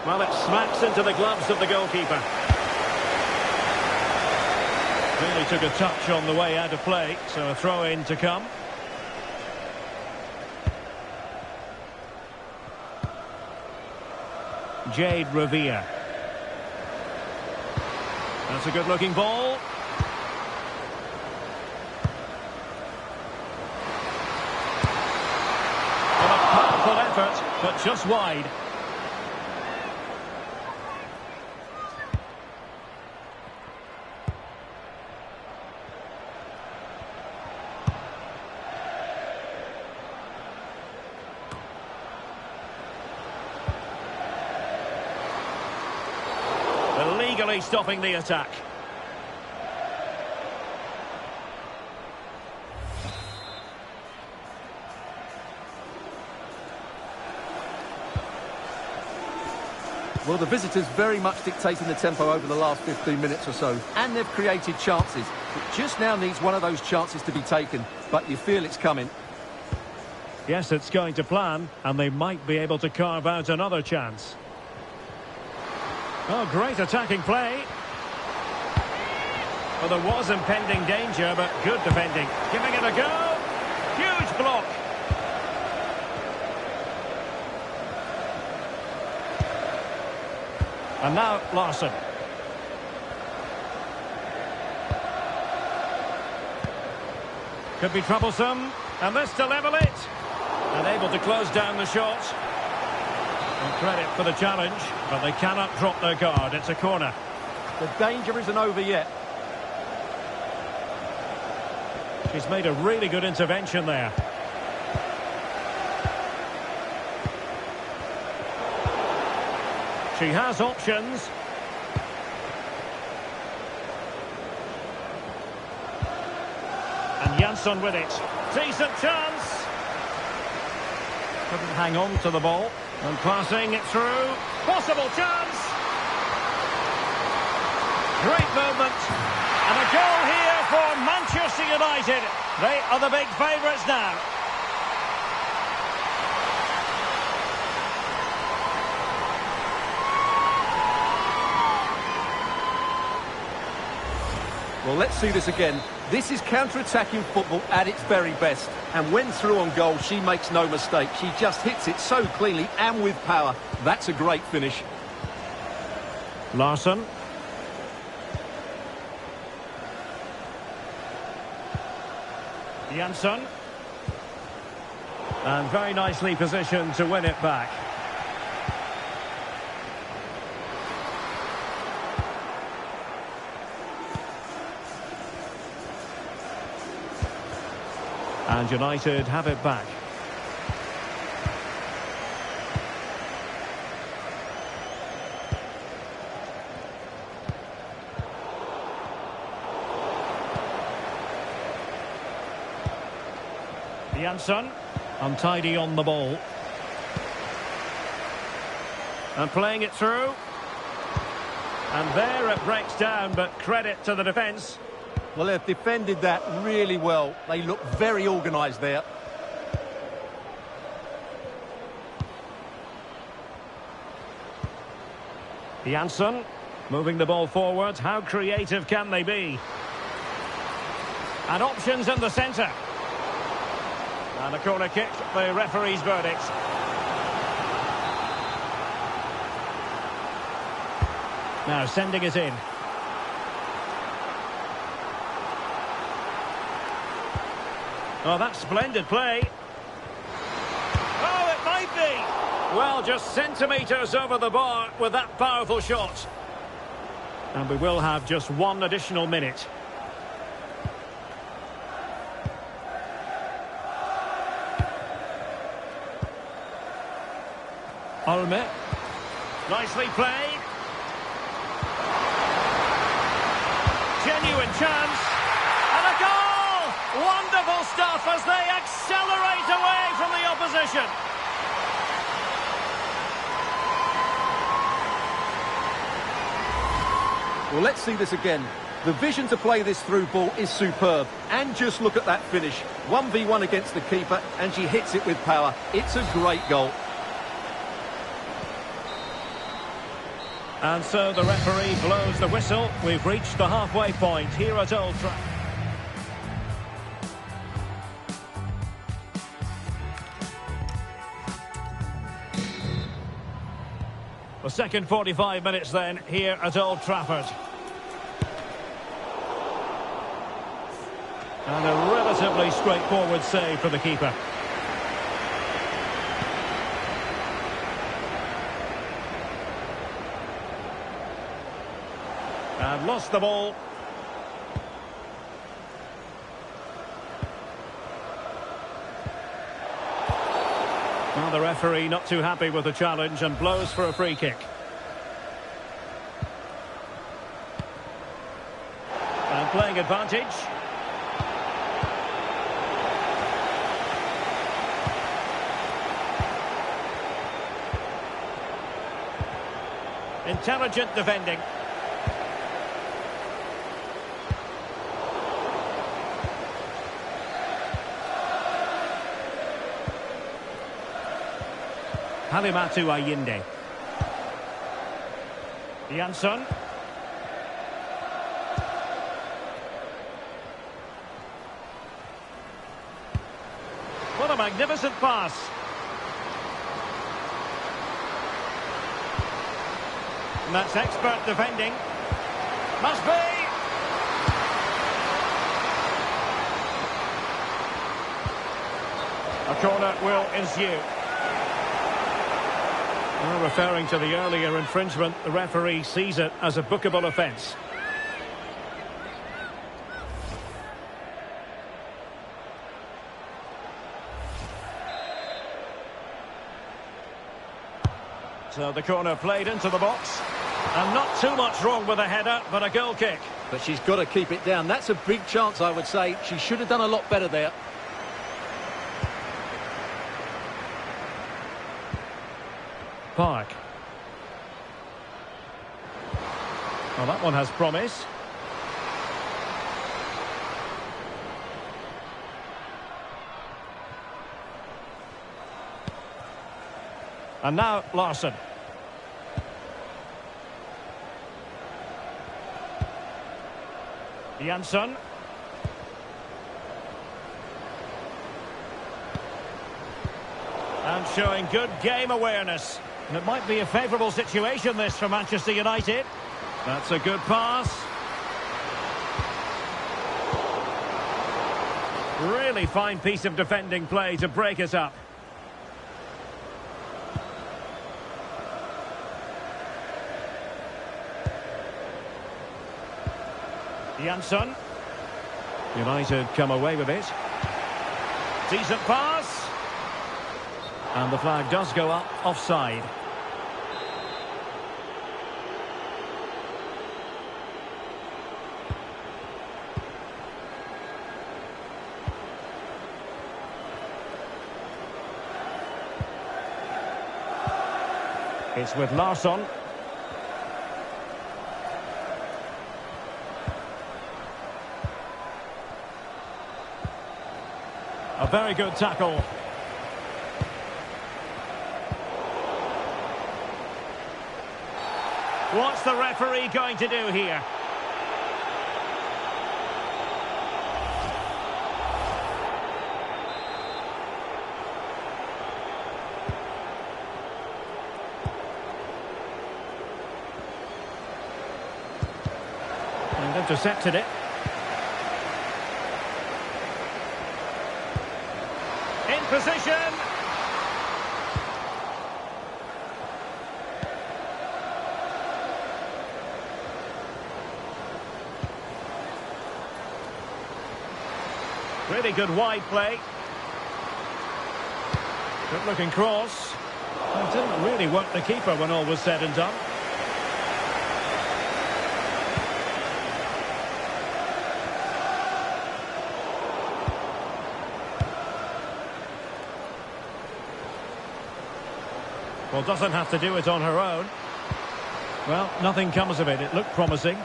Well, it smacks into the gloves of the goalkeeper. Really took a touch on the way out of play, so a throw-in to come. Jade Revere. That's a good-looking ball. Well, a powerful effort, but just wide. Illegally stopping the attack. Well, the visitors very much dictating the tempo over the last 15 minutes or so, and they've created chances. It just now needs one of those chances to be taken, but you feel it's coming. Yes, it's going to plan, and they might be able to carve out another chance. Oh, great attacking play. Well, there was impending danger, but good defending. Giving it a go. Huge block. And now Larson. Could be troublesome. And this to level it. And able to close down the shot. And credit for the challenge, but they cannot drop their guard. It's a corner. The danger isn't over yet. She's made a really good intervention there. She has options. And Jansson with it. Decent chance. Couldn't hang on to the ball. And passing it through. Possible chance. Great movement. And a goal here for Manchester United. They are the big favourites now. Well, let's see this again. This is counter-attacking football at its very best. And when through on goal, she makes no mistake. She just hits it so cleanly and with power. That's a great finish. Larson. Jansson. And very nicely positioned to win it back. And United have it back. Jansson, untidy on the ball. And playing it through. And there it breaks down, but credit to the defence. Well, they've defended that really well. They look very organised there. Jansson, moving the ball forward. How creative can they be? And options in the centre. And a corner kick, the referee's verdict. Now sending it in. Oh, that's splendid play. Oh, it might be. Well, just centimetres over the bar with that powerful shot. And we will have just one additional minute. Olme. Nicely played. Genuine chance. And a goal! Wonderful stuff as they accelerate away from the opposition. Well, let's see this again. The vision to play this through ball is superb. And just look at that finish. 1v1 against the keeper, and she hits it with power. It's a great goal. And so the referee blows the whistle. We've reached the halfway point here at Old Trafford. The second 45 minutes then here at Old Trafford. And a relatively straightforward save for the keeper. And lost the ball. Well, the referee not too happy with the challenge and blows for a free kick. And playing advantage. Intelligent defending. Halimatu Ayinde. Jansson. What a magnificent pass. And that's expert defending. Must be! A corner will ensue. Well, referring to the earlier infringement, the referee sees it as a bookable offence. So the corner played into the box. And not too much wrong with the header, but a goal kick. But she's got to keep it down. That's a big chance, I would say. She should have done a lot better there. Park. Well, that one has promise. And now Larsson. Jansson. And showing good game awareness. And it might be a favourable situation, this, for Manchester United. That's a good pass. Really fine piece of defending play to break it up. Jansson. United come away with it. Decent pass. And the flag does go up offside. It's with Larsson. A very good tackle. What's the referee going to do here? And intercepted it. In position. Really good wide play. Good looking cross. It didn't really work the keeper when all was said and done. Well, doesn't have to do it on her own. Well, nothing comes of it. It looked promising.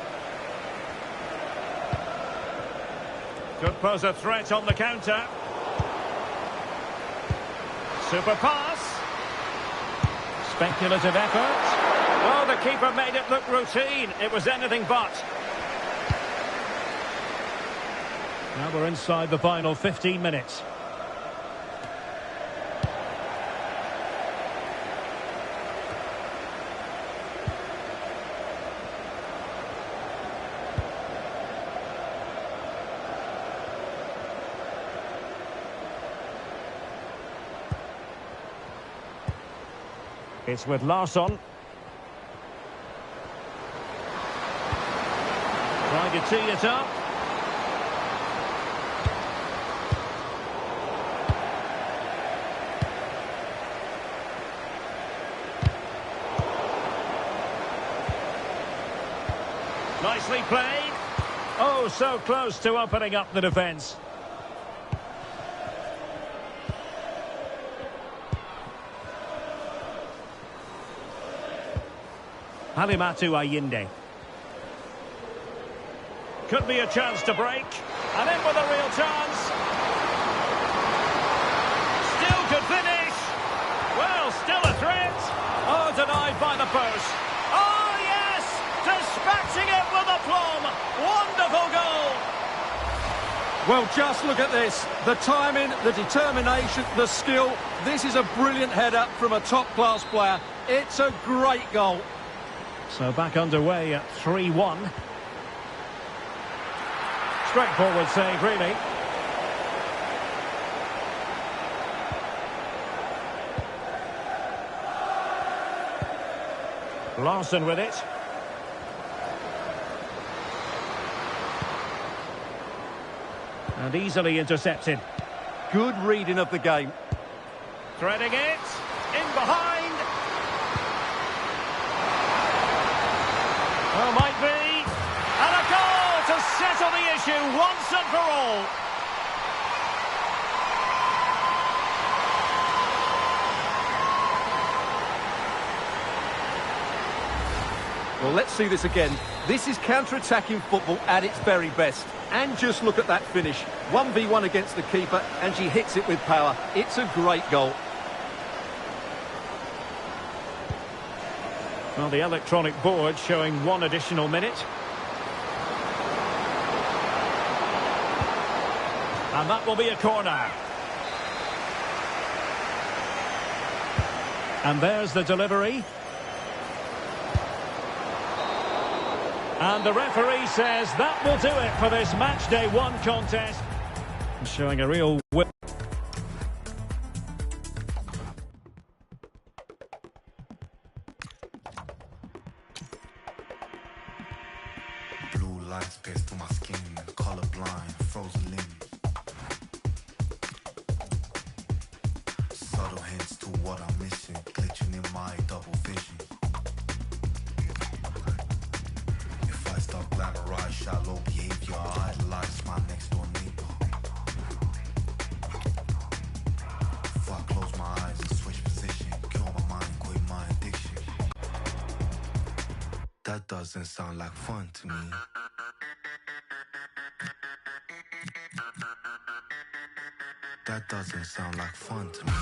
Could pose a threat on the counter. Super pass. Speculative effort. Oh, the keeper made it look routine. It was anything but. Now we're inside the final 15 minutes. It's with Larsson. Trying to tee it up. Nicely played. Oh, so close to opening up the defence. Halimatu Ayinde. Could be a chance to break. And in with a real chance. Still could finish. Well, still a threat. Oh, denied by the post. Oh, yes! Dispatching it with aplomb. Wonderful goal. Well, just look at this. The timing, the determination, the skill. This is a brilliant header from a top-class player. It's a great goal. So back underway at 3-1. Straightforward save, really. Larson with it. And easily intercepted. Good reading of the game. Threading it. In behind. Oh, might be. And a goal to settle the issue once and for all. Well, let's see this again. This is counter-attacking football at its very best. And just look at that finish. 1v1 against the keeper, and she hits it with power. It's a great goal. Well, the electronic board showing 1 additional minute. And that will be a corner. And there's the delivery. And the referee says that will do it for this match day 1 contest. Showing a real whip. Blue lights pierce through my skin, colorblind, frozen limbs. Subtle hints to what I'm missing, glitching in my double vision. If I start glamorize shallow behavior, I idolize my next door neighbor. If I close my eyes and switch position, kill my mind, quit my addiction. That doesn't sound like fun to me. That doesn't sound like fun to me.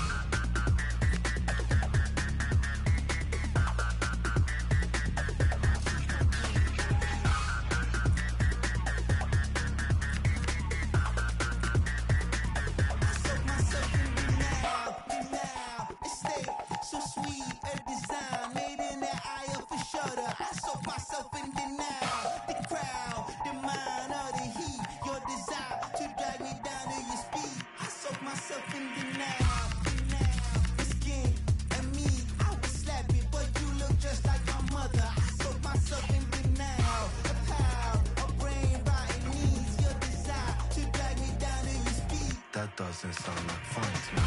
That doesn't sound like fun to me.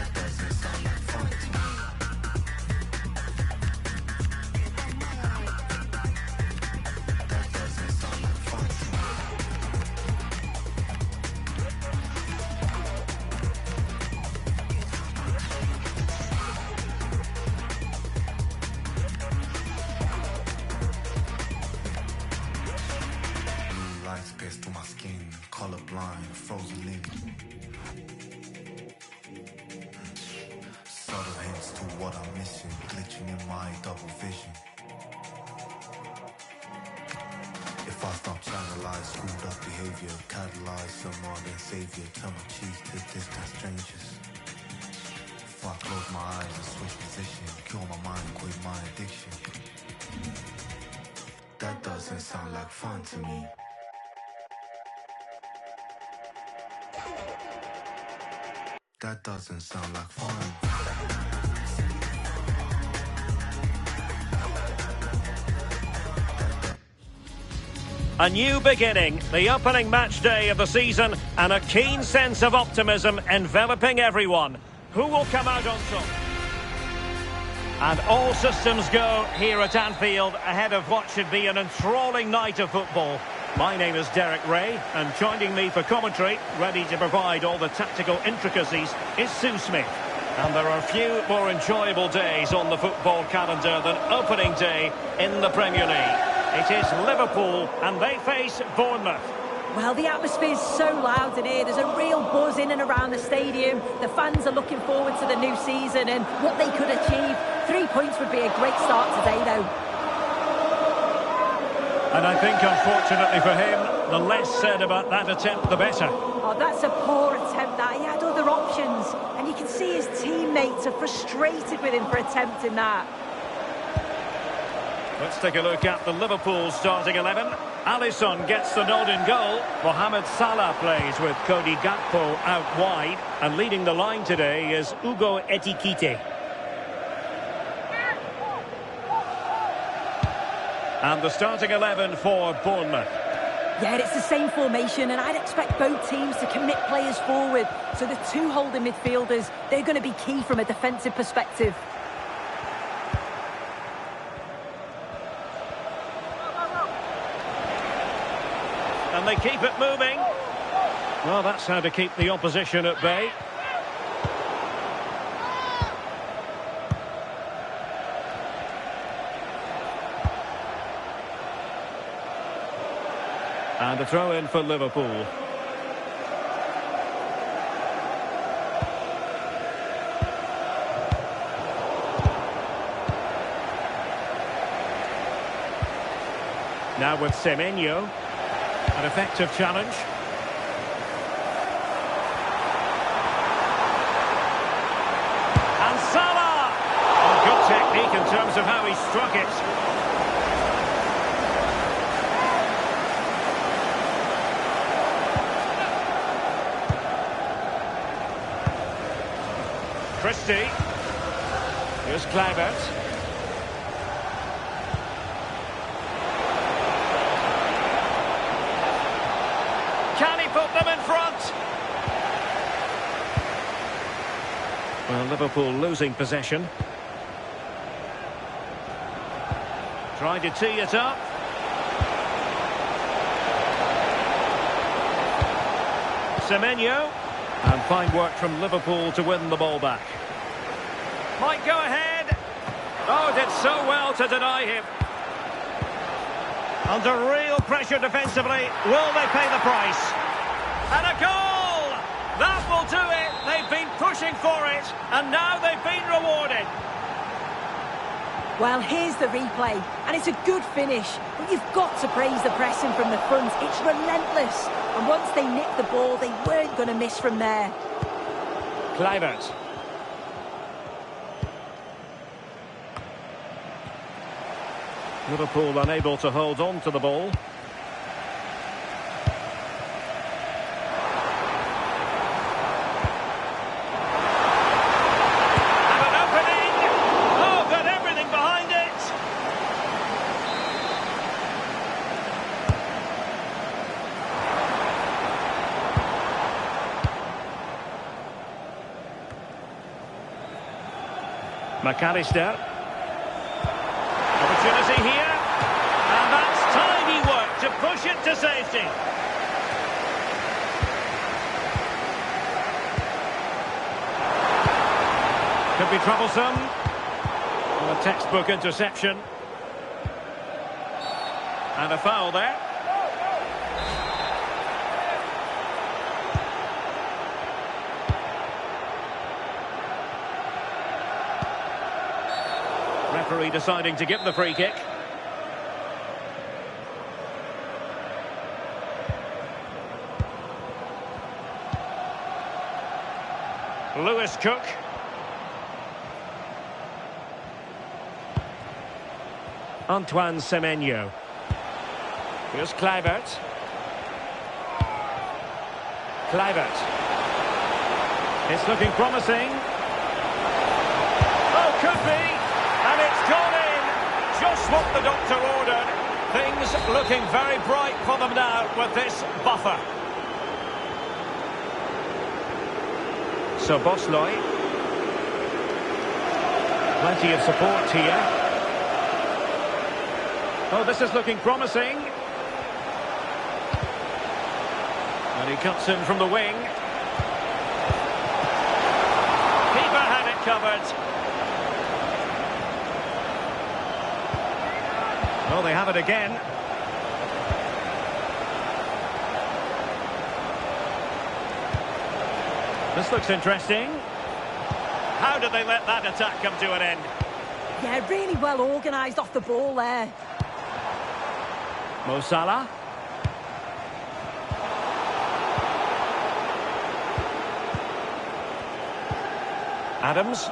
That doesn't sound like fun to me. That doesn't sound like fun to me. Lights pierce through my skin, colorblind, frozen limbs. Subtle hints to what I'm missing, glitching in my double vision. If I stop channelize, screwed up behavior, catalyze some modern savior, turn my cheeks to distant strangers. If I close my eyes and switch position, kill my mind, quit my addiction. That doesn't sound like fun to me. That doesn't sound like fun. A new beginning, the opening match day of the season, and a keen sense of optimism enveloping everyone. Who will come out on top? And all systems go here at Anfield ahead of what should be an enthralling night of football. My name is Derek Ray, and joining me for commentary, ready to provide all the tactical intricacies, is Sue Smith. And there are few more enjoyable days on the football calendar than opening day in the Premier League. It is Liverpool, and they face Bournemouth. Well, the atmosphere is so loud in here. There's a real buzz in and around the stadium. The fans are looking forward to the new season and what they could achieve. 3 points would be a great start today, though. And I think, unfortunately for him, the less said about that attempt, the better. Oh, that's a poor attempt, that. He had other options. And you you can see his teammates are frustrated with him for attempting that. Let's take a look at the Liverpool starting 11. Alisson gets the nod in goal. Mohamed Salah plays with Cody Gakpo out wide. And leading the line today is Hugo Ekitike. And the starting 11 for Bournemouth. Yeah, it's the same formation, and I'd expect both teams to commit players forward. So the two holding midfielders, they're going to be key from a defensive perspective. And they keep it moving. Well, that's how to keep the opposition at bay. And a throw in for Liverpool. Now with Semenyo. An effective challenge. And Salah! Oh, good technique in terms of how he struck it. Christie. Here's Kluivert. Can he put them in front? Well, Liverpool losing possession. Trying to tee it up. Semenyo. And fine work from Liverpool to win the ball back. Might go ahead. Oh, did so well to deny him. Under real pressure defensively. Will they pay the price? And a goal! That will do it. They've been pushing for it. And now they've been rewarded. Well, here's the replay. And it's a good finish. But you've got to praise the pressing from the front. It's relentless. And once they nipped the ball, they weren't going to miss from there. Kluivert. Liverpool unable to hold on to the ball. And an opening! Oh, got everything behind it! McAllister. Opportunity here. And that's tidy work to push it to safety. Could be troublesome. And a textbook interception. And a foul there. Referee deciding to give the free kick. Lewis Cook. Antoine Semenyo. Here's Kluivert. Kluivert. It's looking promising. Oh, could be. And it's gone in. Just what the doctor ordered. Things looking very bright for them now with this buffer. So Bosloy. Plenty of support here. Oh, this is looking promising. And he cuts in from the wing. Keeper had it covered. Oh, they have it again. This looks interesting. How did they let that attack come to an end? Yeah, really well organised off the ball there. Mo Salah. Adams.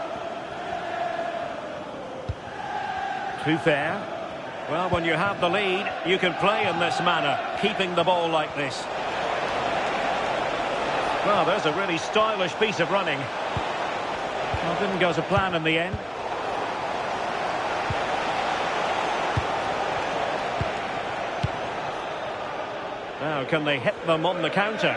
Too fair. Well, when you have the lead, you can play in this manner, keeping the ball like this. Well, there's a really stylish piece of running. Well, didn't go to plan in the end. Now, can they hit them on the counter?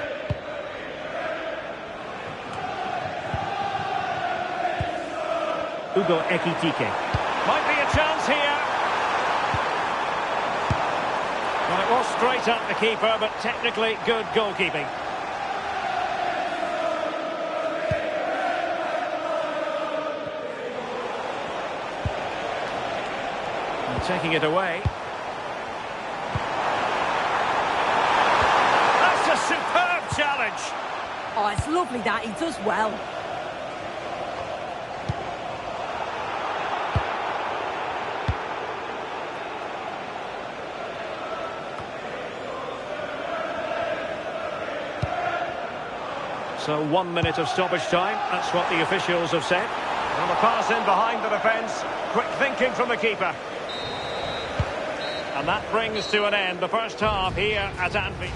Ugo Ekitike. Might be a chance here. Well, it was straight at the keeper, but technically good goalkeeping. And taking it away. That's a superb challenge. Oh, it's lovely that. He does well. So 1 minute of stoppage time, that's what the officials have said. And the pass in behind the defence, quick thinking from the keeper. And that brings to an end the first half here at Anfield.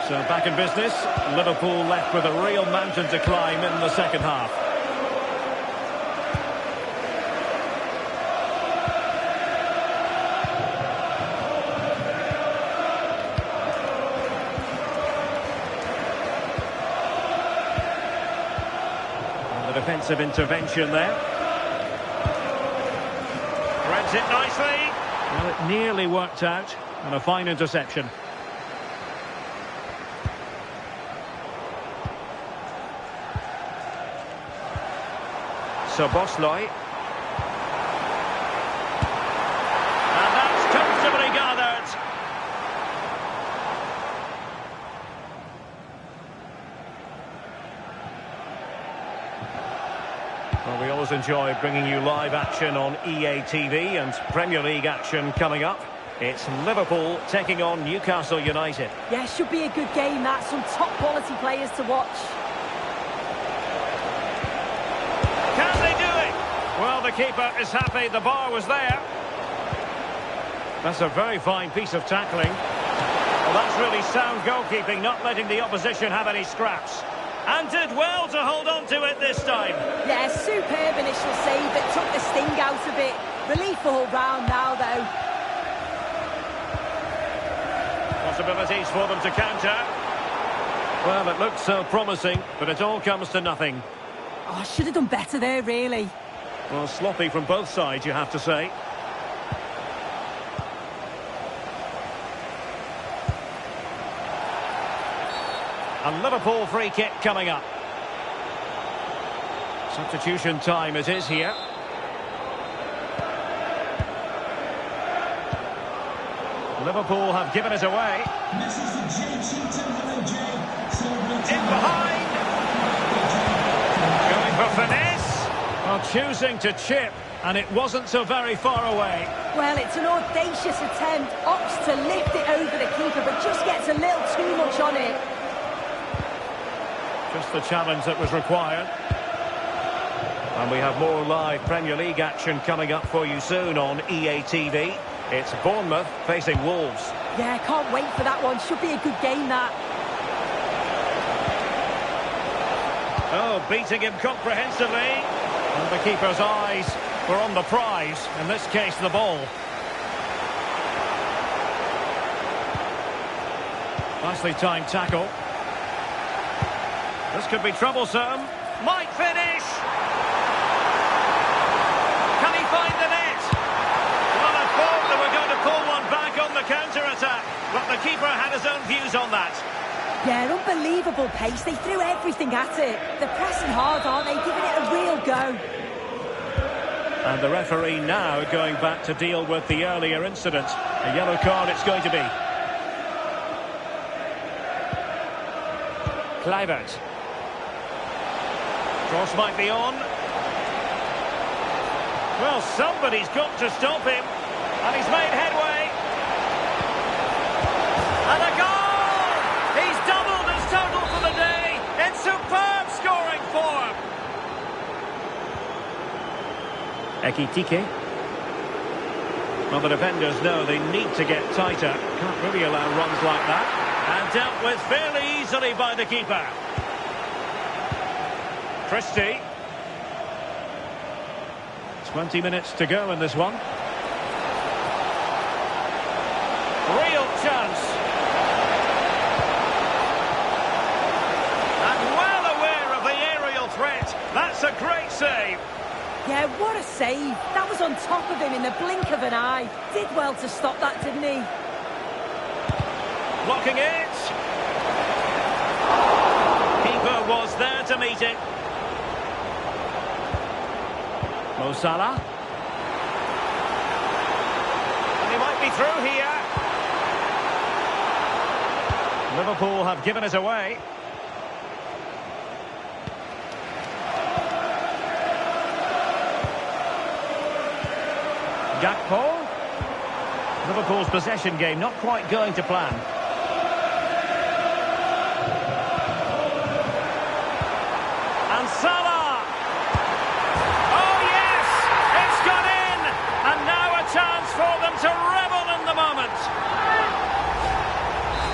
So back in business, Liverpool left with a real mountain to climb in the second half. Defensive intervention there. Threads it nicely. Well, it nearly worked out. And a fine interception. So Bosloy. And that's comfortably gathered. Well, we always enjoy bringing you live action on EA TV and Premier League action coming up. It's Liverpool taking on Newcastle United. Yeah, should be a good game, that. Some top quality players to watch. Can they do it? Well, the keeper is happy the bar was there. That's a very fine piece of tackling. Well, that's really sound goalkeeping, not letting the opposition have any scraps. And did well to hold on to it this time. Yeah, superb initial save that took the sting out of it. Relief all round now, though. Possibilities for them to counter. Well, it looked so promising, but it all comes to nothing. Oh, should have done better there, really. Well, sloppy from both sides, you have to say. A Liverpool free kick coming up. Substitution time it is here. Liverpool have given it away. In behind. Going for finesse. Well, choosing to chip, and it wasn't so very far away. Well, it's an audacious attempt. Opts to lift it over the keeper, but just gets a little too much on it. Just the challenge that was required. And we have more live Premier League action coming up for you soon on EA TV. It's Bournemouth facing Wolves. Yeah, can't wait for that one. Should be a good game, that. Oh, beating him comprehensively. And the keeper's eyes were on the prize, in this case the ball. Nicely timed tackle. This could be troublesome. Might finish. Can he find the net? Well, I thought they were going to pull one back on the counter-attack, but the keeper had his own views on that. Yeah, unbelievable pace. They threw everything at it. They're pressing hard, aren't they? Giving it a real go. And the referee now going back to deal with the earlier incident. A yellow card it's going to be. Kluivert. Cross might be on. Well, somebody's got to stop him. And he's made headway. And a goal! He's doubled his total for the day in superb scoring form. Ekitike. Well, the defenders know they need to get tighter. Can't really allow runs like that. And dealt with fairly easily by the keeper. Christie. 20 minutes to go in this one. Real chance. And well aware of the aerial threat. That's a great save. Yeah, what a save. That was on top of him in the blink of an eye. Did well to stop that, didn't he? Blocking it. Keeper was there to meet it. Mo Salah. And he might be through here. Liverpool have given it away. Gakpo. Liverpool's possession game not quite going to plan. And Salah. Oh yes, it's gone in. And now a chance for them to revel in the moment.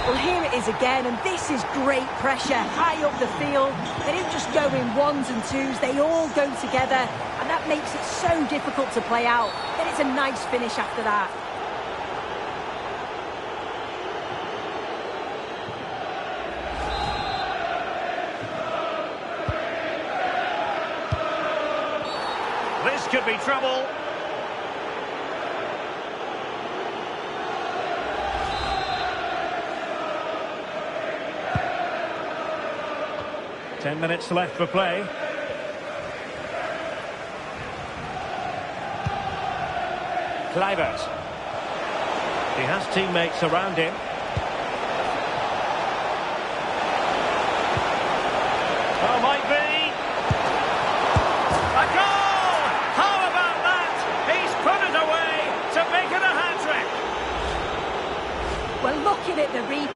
Well, here it is again, and this is great pressure, high up the field. They don't just go in ones and twos, they all go together, and that makes it so difficult to play out. Then it's a nice finish after that. This could be trouble. Ten minutes left for play. Kluivert. He has teammates around him. Oh, might be. A goal! How about that? He's put it away to make it a hat-trick. Well, looking at the replay.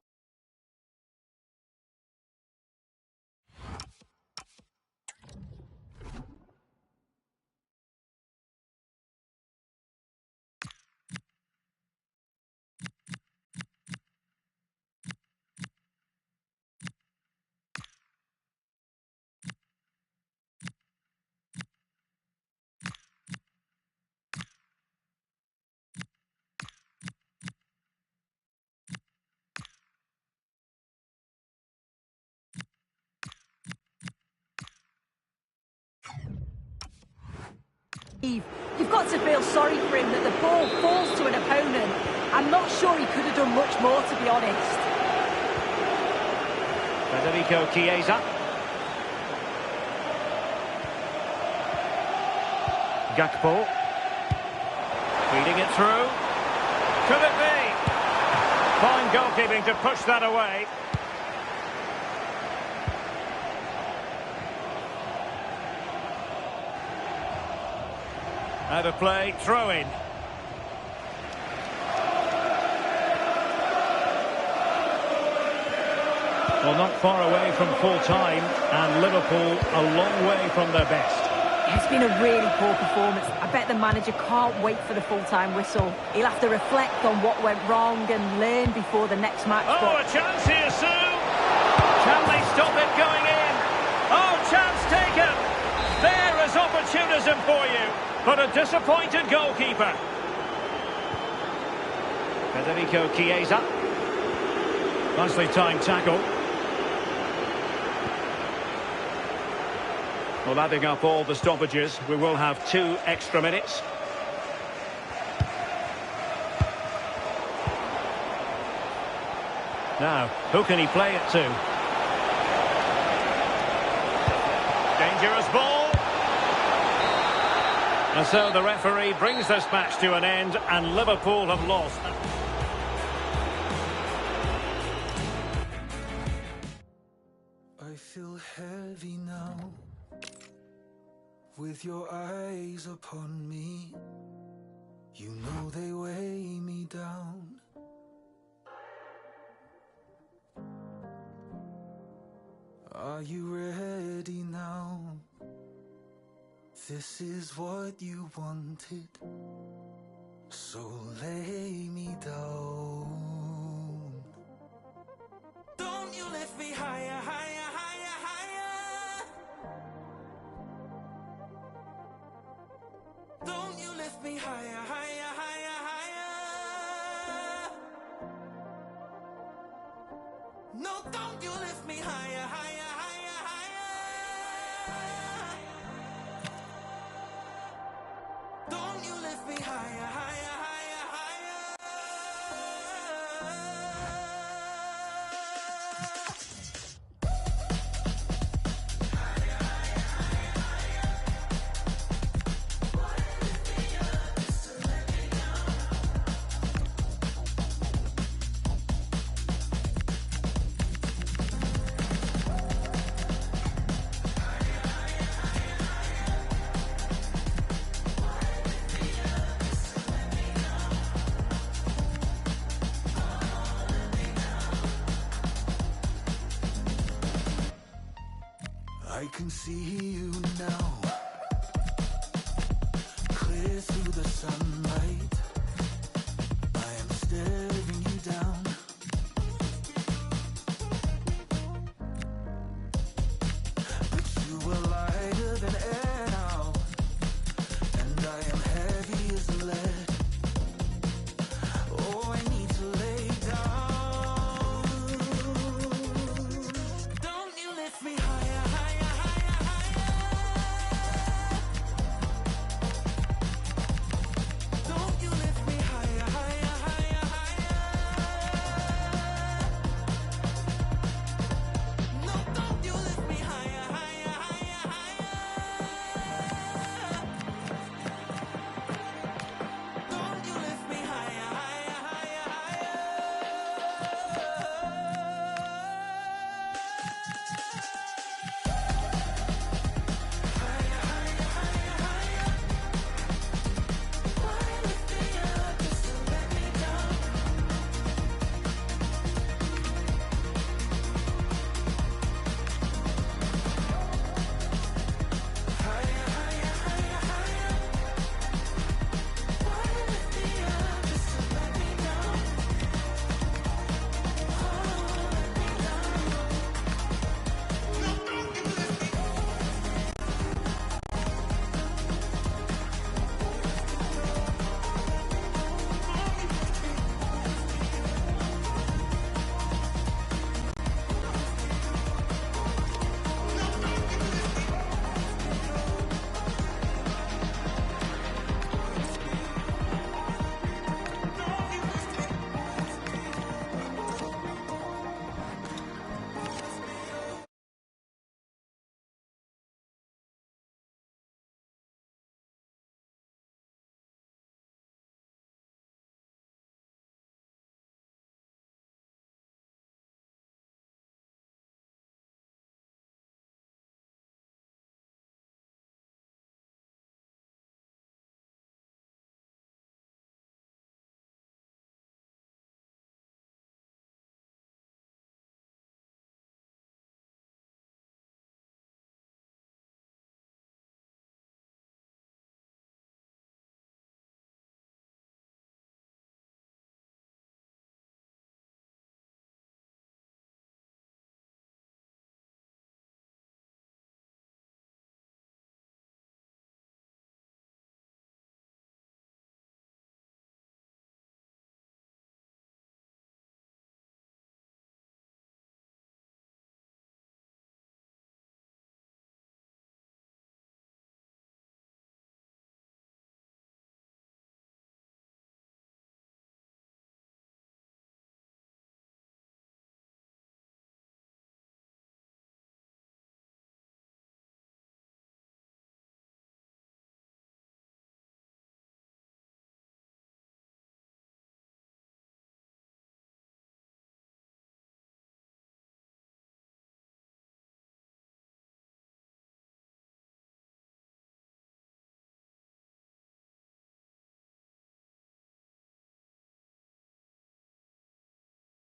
You've got to feel sorry for him that the ball falls to an opponent. I'm not sure he could have done much more, to be honest. Federico Chiesa. Gakpo. Feeding it through. Could it be? Fine goalkeeping to push that away. Out of play, throw in. Well, not far away from full time, and Liverpool a long way from their best. It's been a really poor performance. I bet the manager can't wait for the full-time whistle. He'll have to reflect on what went wrong and learn before the next match. Oh, a chance here, Sue! Can they stop it going in? Oh, chance taken! There is opportunism for you, but a disappointed goalkeeper. Federico Chiesa. Nicely timed tackle. Well, adding up all the stoppages, we will have 2 extra minutes. Now, who can he play it to? Dangerous ball. And so the referee brings this match to an end, and Liverpool have lost. I feel heavy now, with your eyes upon me. You know they weigh me down. Are you ready now? This is what you wanted, so lay me down. Don't you lift me higher, higher, higher, higher. Don't you lift me higher, higher, higher, higher. No, don't you lift me higher, higher, higher, higher. Don't you lift me higher, higher, higher, higher. I can see you now.